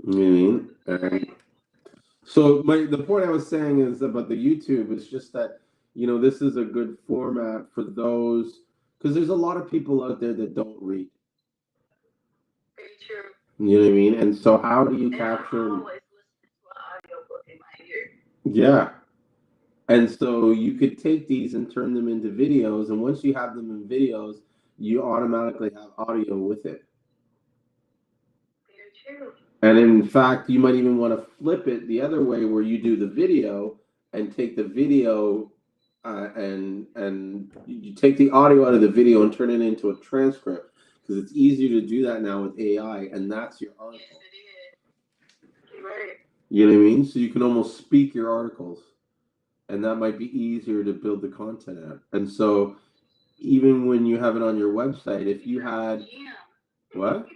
You know what I mean? So the point I was saying is about the YouTube is just that, you know, this is a good format for those because there's a lot of people out there that don't read. Very true. You know what I mean? And so how do you capture? I'm always listening to an audiobook in my ear. Yeah. And so you could take these and turn them into videos, and once you have them in videos, you automatically have audio with it. Very true. And in fact, you might even want to flip it the other way, where you do the video and take the video and you take the audio out of the video and turn it into a transcript because it's easier to do that now with AI, and that's your article. Yes, it is. You're right. You know what I mean? So you can almost speak your articles, and that might be easier to build the content out. And so even when you have it on your website, if you had what?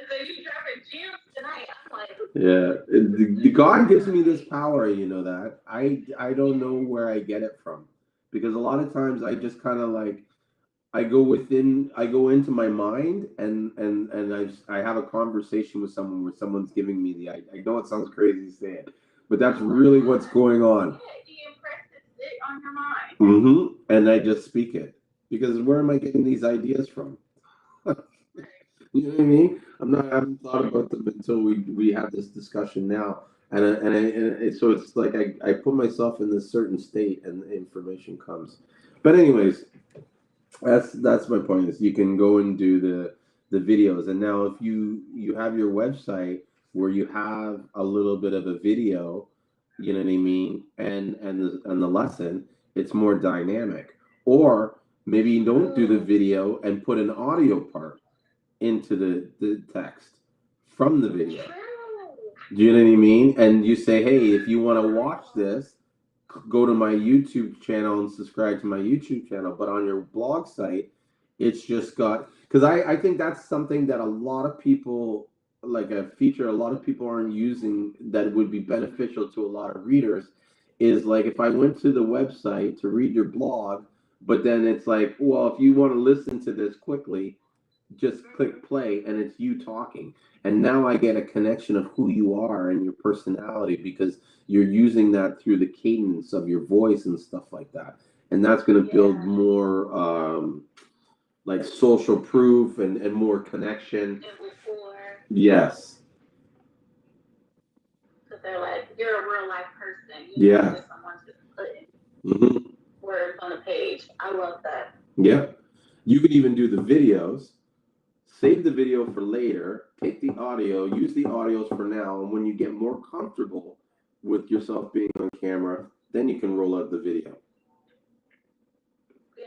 So you dropping gems tonight. I'm like, yeah, the God gives me this power, you know that. I don't know where I get it from. Because a lot of times I just kind of like I go into my mind and I have a conversation with someone where someone's giving me the I know it sounds crazy to say it, but that's really what's going on. the impressions sit on your mind. Mm-hmm. And I just speak it. Because where am I getting these ideas from? You know what I mean? I haven't thought about them until we have this discussion now, so it's like I put myself in this certain state, and the information comes. But anyways, that's my point. Is you can go and do the videos, and now if you have your website where you have a little bit of a video, you know what I mean, and the lesson, it's more dynamic. Or maybe you don't do the video and put an audio part into the text from the video. Do you know what I mean? And you say, hey, if you want to watch this, go to my YouTube channel and subscribe to my YouTube channel. But on your blog site, it's just got, because I think that's something that a lot of people, like a feature a lot of people aren't using that would be beneficial to a lot of readers, is like if I went to the website to read your blog, but then it's like, well, if you want to listen to this quickly, just click play and it's you talking. And now I get a connection of who you are and your personality because you're using that through the cadence of your voice and stuff like that. And that's going to build more like social proof and more connection. Yes. Because they're like, you're a real life person. You know, just someone to put words on the page. I love that. Yeah. You could even do the videos. Save the video for later, take the audio, use the audios for now, and when you get more comfortable with yourself being on camera, then you can roll out the video. Yeah.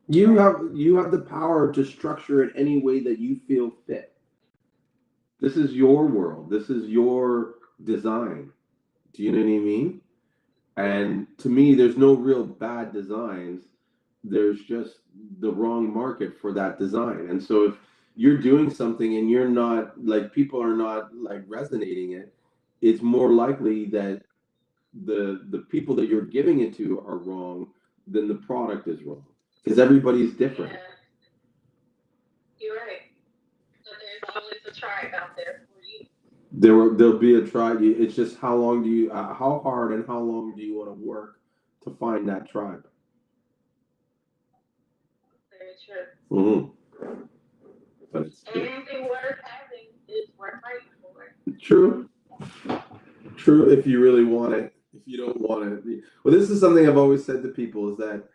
You have the power to structure it any way that you feel fit. This is your world. This is your design. Do you know what I mean? And to me, there's no real bad designs. There's just the wrong market for that design. And so if you're doing something and you're not, like, people are not like resonating it, it's more likely that the people that you're giving it to are wrong than the product is wrong. Because everybody's different. Yeah. You're right. So there's always a tribe out there for you. There'll be a tribe. It's just how long do you, how hard and how long do you want to work to find that tribe? Very true. But it's anything worth having is worth fighting for. True. True, if you really want it. If you don't want it. Well, this is something I've always said to people is that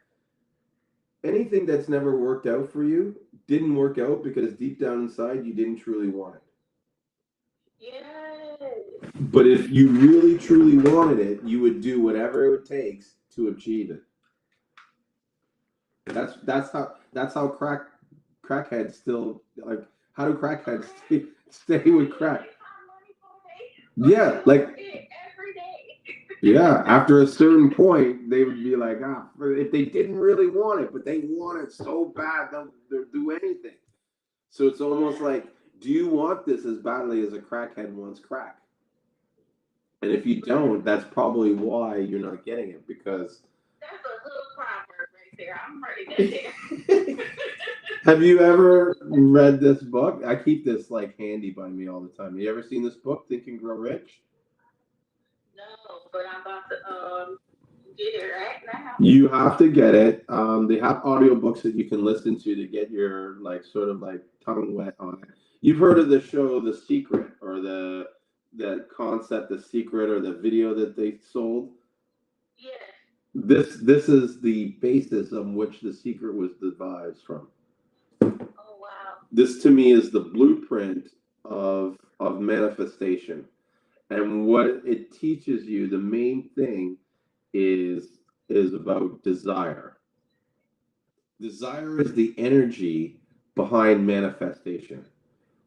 anything that's never worked out for you didn't work out because deep down inside you didn't truly want it. Yes. But if you really truly wanted it, you would do whatever it takes to achieve it. That's how crackheads still, like, how do crackheads stay with crack? Yeah, like every day. Yeah, after a certain point, they would be like, if they didn't really want it, but they want it so bad, they'll do anything. So it's almost like, do you want this as badly as a crackhead wants crack? And if you don't, that's probably why you're not getting it, because... That's a little proverb right there. I'm writing that down. Have you ever read this book? I keep this like handy by me all the time. Have you ever seen this book, Think and Grow Rich? No, but I'm about to get it right now. You have to get it. They have audiobooks that you can listen to get your like sort of like tongue wet on it. You've heard of the show The Secret, or the concept The Secret, or the video that they sold? Yes. This is the basis on which The Secret was devised from. Oh wow. This to me is the blueprint of manifestation. And what it teaches you, the main thing is about desire. Desire is the energy behind manifestation.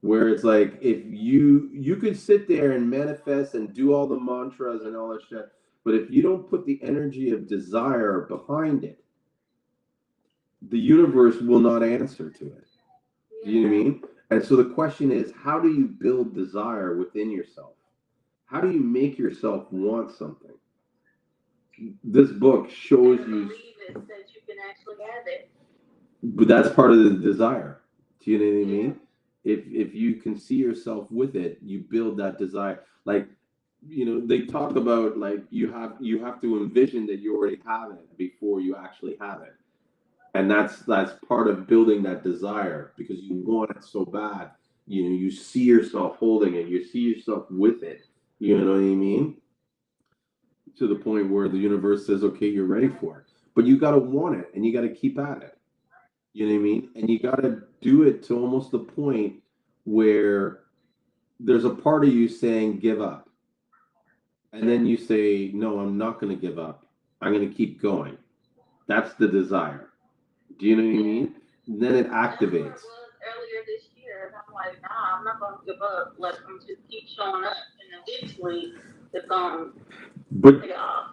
Where it's like, if you could sit there and manifest and do all the mantras and all that shit, but if you don't put the energy of desire behind it, the universe will not answer to it. Do you know what I mean? And so the question is, how do you build desire within yourself? How do you make yourself want something? This book shows you that you can actually have it. But that's part of the desire. Do you know what I mean? If you can see yourself with it, you build that desire. Like, they talk about, like, you have to envision that you already have it before you actually have it. And that's part of building that desire, because you want it so bad. You see yourself holding it, you see yourself with it. You know what I mean? To the point where the universe says, okay, you're ready for it. But you got to want it, and you got to keep at it. You know what I mean? And you got to do it to almost the point where there's a part of you saying, give up. And then you say, no, I'm not going to give up. I'm going to keep going. That's the desire. Do you know what I mean? And then it activates. That's what it was earlier this year. And I'm like, nah, I'm not going to give up. Let them just keep showing up. And eventually, it's going to But Yeah.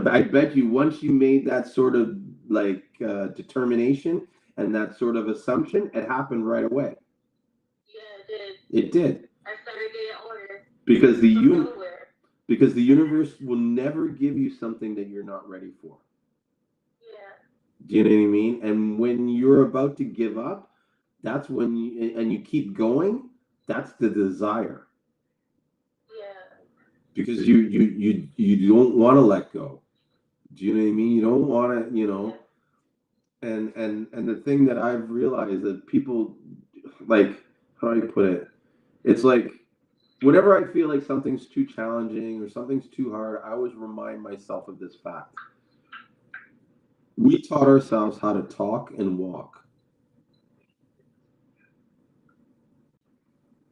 I bet you once you made that sort of like determination and that sort of assumption, it happened right away. Yeah, it did. It did I started getting orders because from nowhere. because the universe will never give you something that you're not ready for. Yeah. Do you know what I mean? And when you're about to give up, that's when you keep going. That's the desire Yeah. because you don't want to let go. Do you know what I mean? You don't want to, and the thing that I've realized that people like, how do I put it? It's like whenever I feel like something's too challenging or something's too hard, I always remind myself of this fact. We taught ourselves how to talk and walk.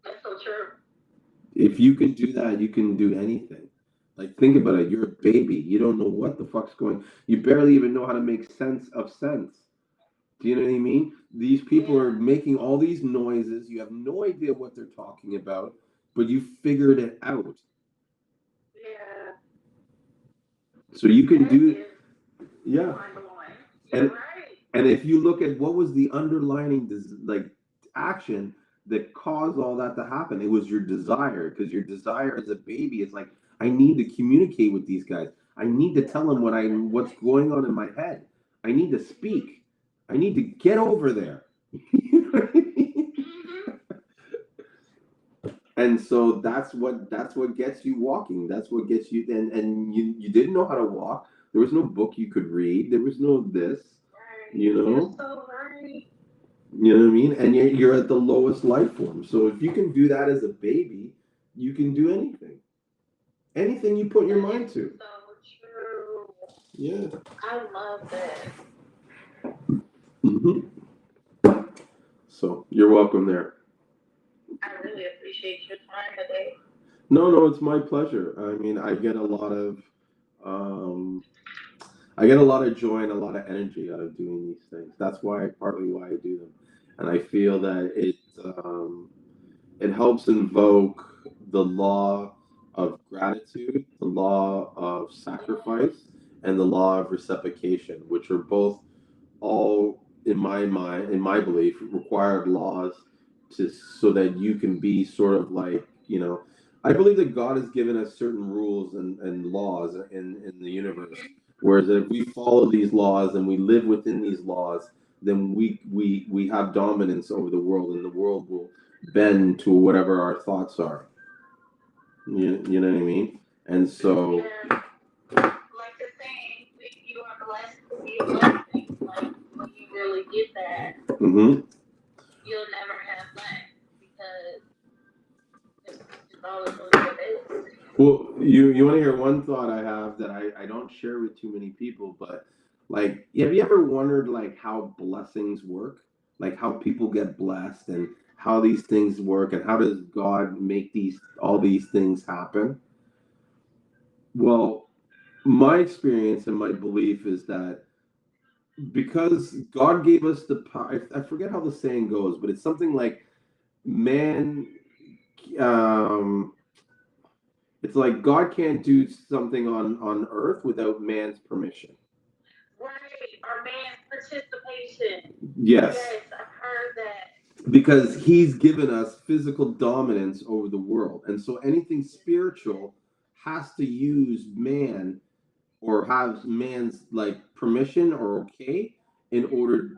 That's so true. If you can do that, you can do anything. Like think about it. You're a baby. You don't know what the fuck's going. You barely even know how to make sense of sense. Do you know what I mean? These people are Yeah. making all these noises. You have no idea what they're talking about, but you figured it out. Yeah. So you can That do, is yeah. mind blowing. You're And right. and if you look at what was the underlining like action that caused all that to happen, it was your desire. Because your desire as a baby is like, I need to communicate with these guys. I need to tell them what's going on in my head. I need to speak. I need to get over there. You know what I mean? Mm-hmm. And so that's what gets you walking. That's what gets you, and you didn't know how to walk. There was no book you could read. There was no this, Right. you You're know. so right. You know what I mean? And you're at the lowest life form. So if you can do that as a baby, you can do anything. Anything you put your That mind is to. so true. Yeah. I love that. Hmm. So you're welcome there. I really appreciate your time today. No, no, it's my pleasure. I mean, um, I get a lot of joy and a lot of energy out of doing these things. That's why, partly why I do them, and I feel that it helps invoke the law of gratitude, the law of sacrifice, and the law of reciprocation, which are both all in my mind, in my belief, required laws to so that you can be sort of like, I believe that God has given us certain rules and laws in the universe. Whereas if we follow these laws and we live within these laws, then we have dominance over the world, and the world will bend to whatever our thoughts are. You know what I mean? And so, Yeah. Like the saying, you are blessed to be a blessing. Like when you really get that, mhm. you'll never have less because it's always going to be the best. Well, you want to hear one thought I have that I don't share with too many people, but like, have you ever wondered like how blessings work? Like how people get blessed and how these things work and how does God make these all these things happen? Well, my experience and my belief is that because God gave us the power, I forget how the saying goes, but it's something like man, um, it's like God can't do something on earth without man's permission. Right. Or man's participation. Yes, Yes, I've heard that. because he's given us physical dominance over the world. And so anything spiritual has to use man or have man's like permission or okay in order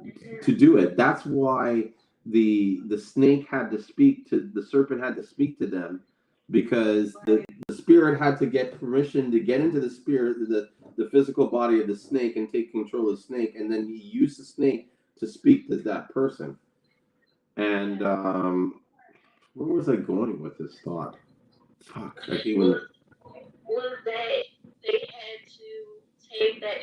to do it. That's why the snake had to speak to the serpent had to speak to them because Right. the spirit had to get permission to get into the spirit the physical body of the snake and take control of the snake, and then he used the snake to speak to that person. And Yeah. where was I going with this thought? Fuck, I hate when. Was that they had to take that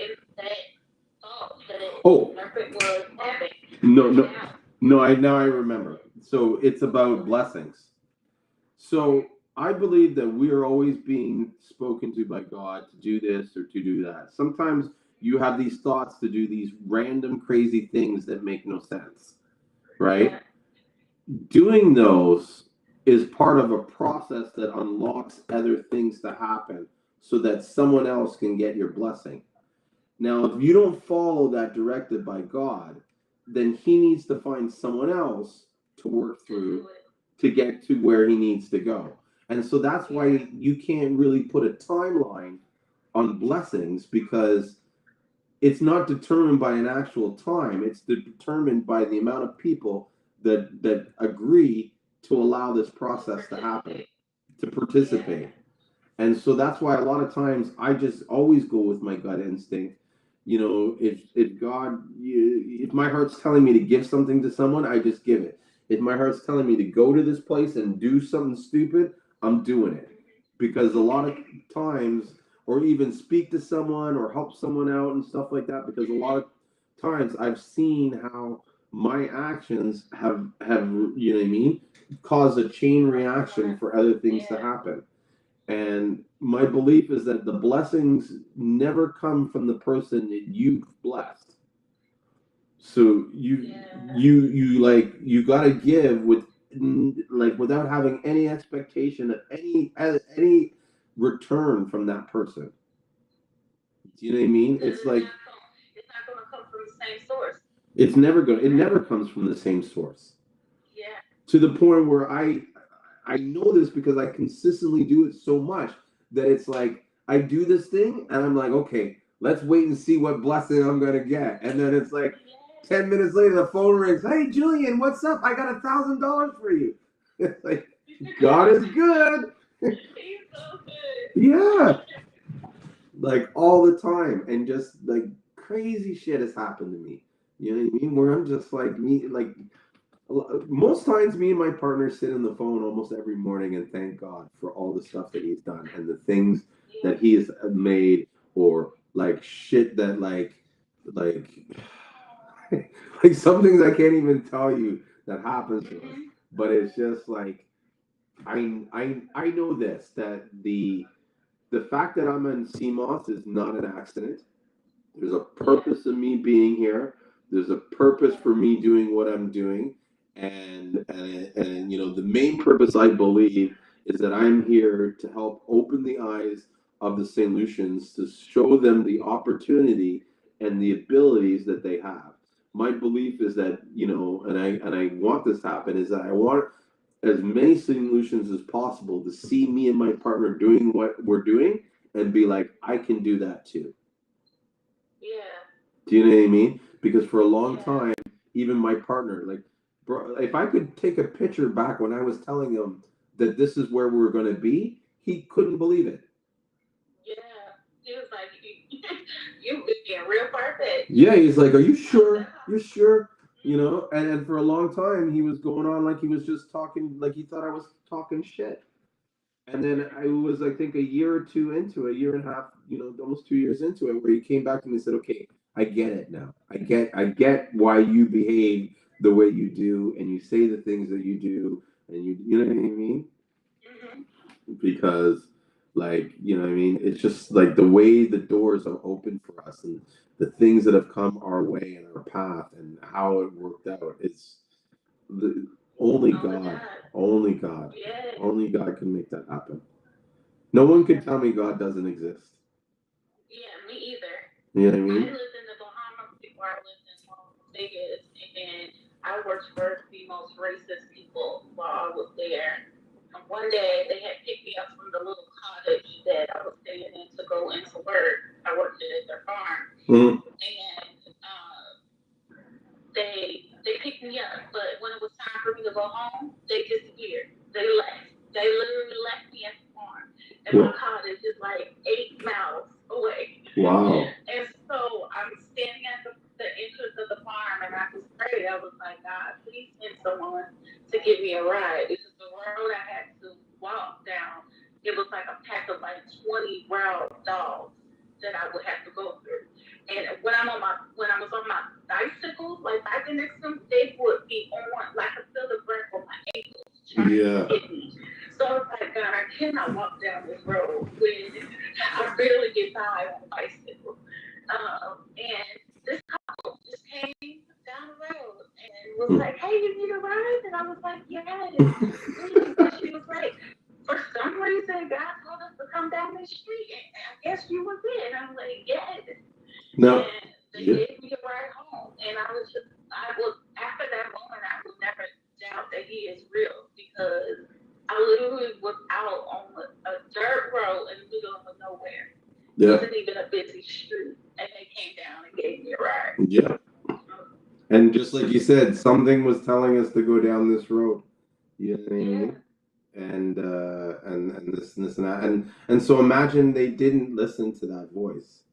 thought that the Oh, serpent was having and no, bring it no, out. no. I now I remember. So it's about blessings. So I believe that we are always being spoken to by God to do this or to do that. Sometimes you have these thoughts to do these random crazy things that make no sense, right? Yeah. Doing those is part of a process that unlocks other things to happen so that someone else can get your blessing. Now, if you don't follow that directed by God, then he needs to find someone else to work through to get to where he needs to go. And so that's why you can't really put a timeline on blessings, because it's not determined by an actual time. It's determined by the amount of people that agree to allow this process to happen, to participate. And so that's why a lot of times I just always go with my gut instinct. You know, if God, if my heart's telling me to give something to someone, I just give it. If my heart's telling me to go to this place and do something stupid, I'm doing it. Because a lot of times, or even speak to someone or help someone out and stuff like that, because a lot of times I've seen how my actions have you know what I mean, caused a chain reaction for other things to happen. And my belief is that the blessings never come from the person that you've blessed. So you like, you got to give with, like, without having any expectation of any return from that person. Do you know what I mean? It's like it's not going to come from the same source. It's never going. It never comes from the same source. Yeah. To the point where I know this because I consistently do it so much that it's like I do this thing and I'm like, okay, let's wait and see what blessing I'm gonna get. And then it's like 10 minutes later, the phone rings. Hey, Julian, what's up? I got $1,000 for you. It's like, God is good. He's so good. Yeah, like all the time, and just like crazy shit has happened to me. You know what I mean? Where I'm just like me, like most times me and my partner sit on the phone almost every morning and thank God for all the stuff that he's done and the things that he has made, or like shit that like like some things I can't even tell you that happens to us. But it's just like I know this, that the fact that I'm in Seamoss is not an accident. There's a purpose of me being here. There's a purpose for me doing what I'm doing, and you know, the main purpose, I believe, is that I'm here to help open the eyes of the St. Lucians, to show them the opportunity and the abilities that they have. My belief is that, you know, and I want this to happen, is that I want as many St. Lucians as possible to see me and my partner doing what we're doing and be like, I can do that too. Yeah. Do you know what I mean? Because for a long time, even my partner, like, bro, if I could take a picture back when I was telling him that this is where we were going to be, he couldn't believe it. Yeah. He was like, you being real perfect. Yeah, he's like, are you sure? You're sure? You know, and for a long time, he was going on like he was just talking, like he thought I was talking shit. And then I was, I think, a year or two into it, a year and a half, you know, almost 2 years into it, where he came back to me and said, "Okay, I get it now. I get why you behave the way you do, and you say the things that you do, and you know what I mean? Because, like, you know what I mean? It's just like the way the doors are open for us, and the things that have come our way and our path, and how it worked out. It's the only God, only God, only God can make that happen. No one can tell me God doesn't exist. Yeah, me either. You know what I mean? I lived in the Bahamas before I lived in Las Vegas, and I worked for the most racist people while I was there. And one day they had picked me up from the little cottage that I was staying in to go into work. I worked at their farm, and they picked me up. But when it was time for me to go home, they disappeared. They left. They literally left me at the farm, and my cottage is like 8 miles away. Wow. And so I'm standing at the entrance of the farm, and I just prayed. I was like, God, please send someone to give me a ride, because the road I had to walk down, it was like a pack of like 20 wild dogs that I would have to go through. And when I was on my bicycle, like biking next to them, they would be on, like, I feel the breath on my ankles trying to hit me. So I was like, God, I cannot walk down this road when I barely get by on a bicycle. And this couple just came down the road and was like, hey, you need a ride? And I was like, yes. And she was like, for some reason, God told us to come come down the street, and I guess you were there. And I'm like, yes. No. And they gave me a ride home, and I was after that moment, I would never doubt that he is real, because I literally was out on a dirt road in the middle of nowhere. It wasn't even a busy street, and they came down and gave me a ride. Yeah. And just like you said, something was telling us to go down this road. You know what I mean? And this and this and that. And so imagine they didn't listen to that voice.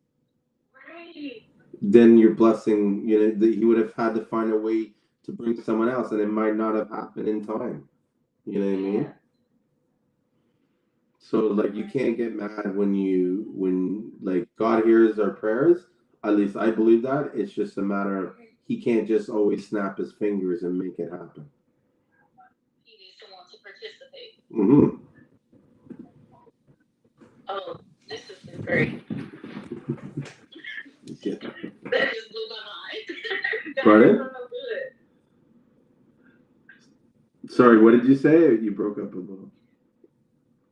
Right. Then your blessing, he would have had to find a way to bring someone else, and it might not have happened in time. You know what I mean? So like, you can't get mad when like God hears our prayers. At least I believe that. It's just a matter of he can't just always snap his fingers and make it happen. He needs someone to participate. Mm-hmm. Oh, this has been great. Yeah. That just blew my mind. Pardon? So good. Sorry, what did you say? You broke up a little.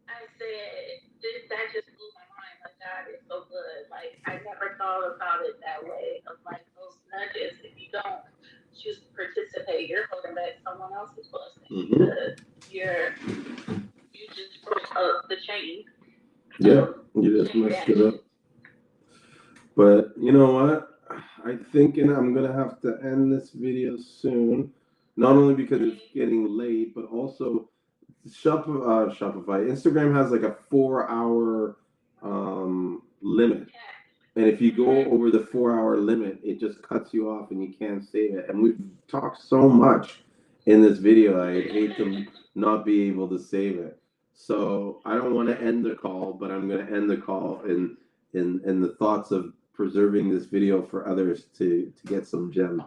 I said, that just blew my mind. Like, God is so good. Like, I never thought about it that way. Of like those nudges. If you don't choose to participate, you're holding back someone else's blessing. Mm-hmm. Because you just broke up the chain. Yeah, you just messed it up. But you know what? I'm thinking I'm gonna have to end this video soon. Not only because it's getting late, but also Shopify. Instagram has like a 4-hour limit. And if you go over the 4-hour limit, it just cuts you off and you can't save it. And we've talked so much in this video, I'd hate to not be able to save it. So I don't want to end the call, but I'm going to end the call in the thoughts of preserving this video for others to get some gems.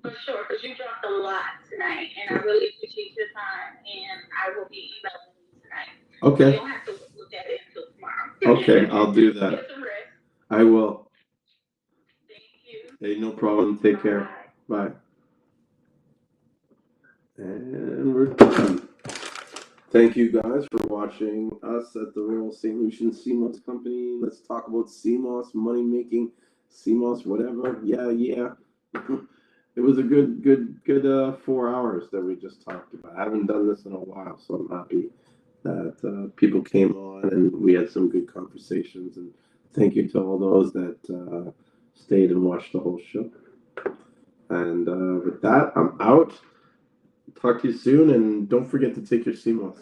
For sure, because you dropped a lot tonight, and I really appreciate your time, and I will be emailing you tonight. Okay. You don't have to look at it until tomorrow. Okay, I'll do that. Get some rest. I will. Thank you. Hey, no problem. Take care. Bye. And we're done. Thank you guys for watching us at the Royal St.Lucian Seamoss Company. Let's talk about Seamoss, money making, Seamoss, whatever. Yeah. It was a good 4 hours that we just talked about. I haven't done this in a while, so I'm happy that people came on and we had some good conversations. And thank you to all those that stayed and watched the whole show. And with that, I'm out. Talk to you soon, and don't forget to take your Seamoss.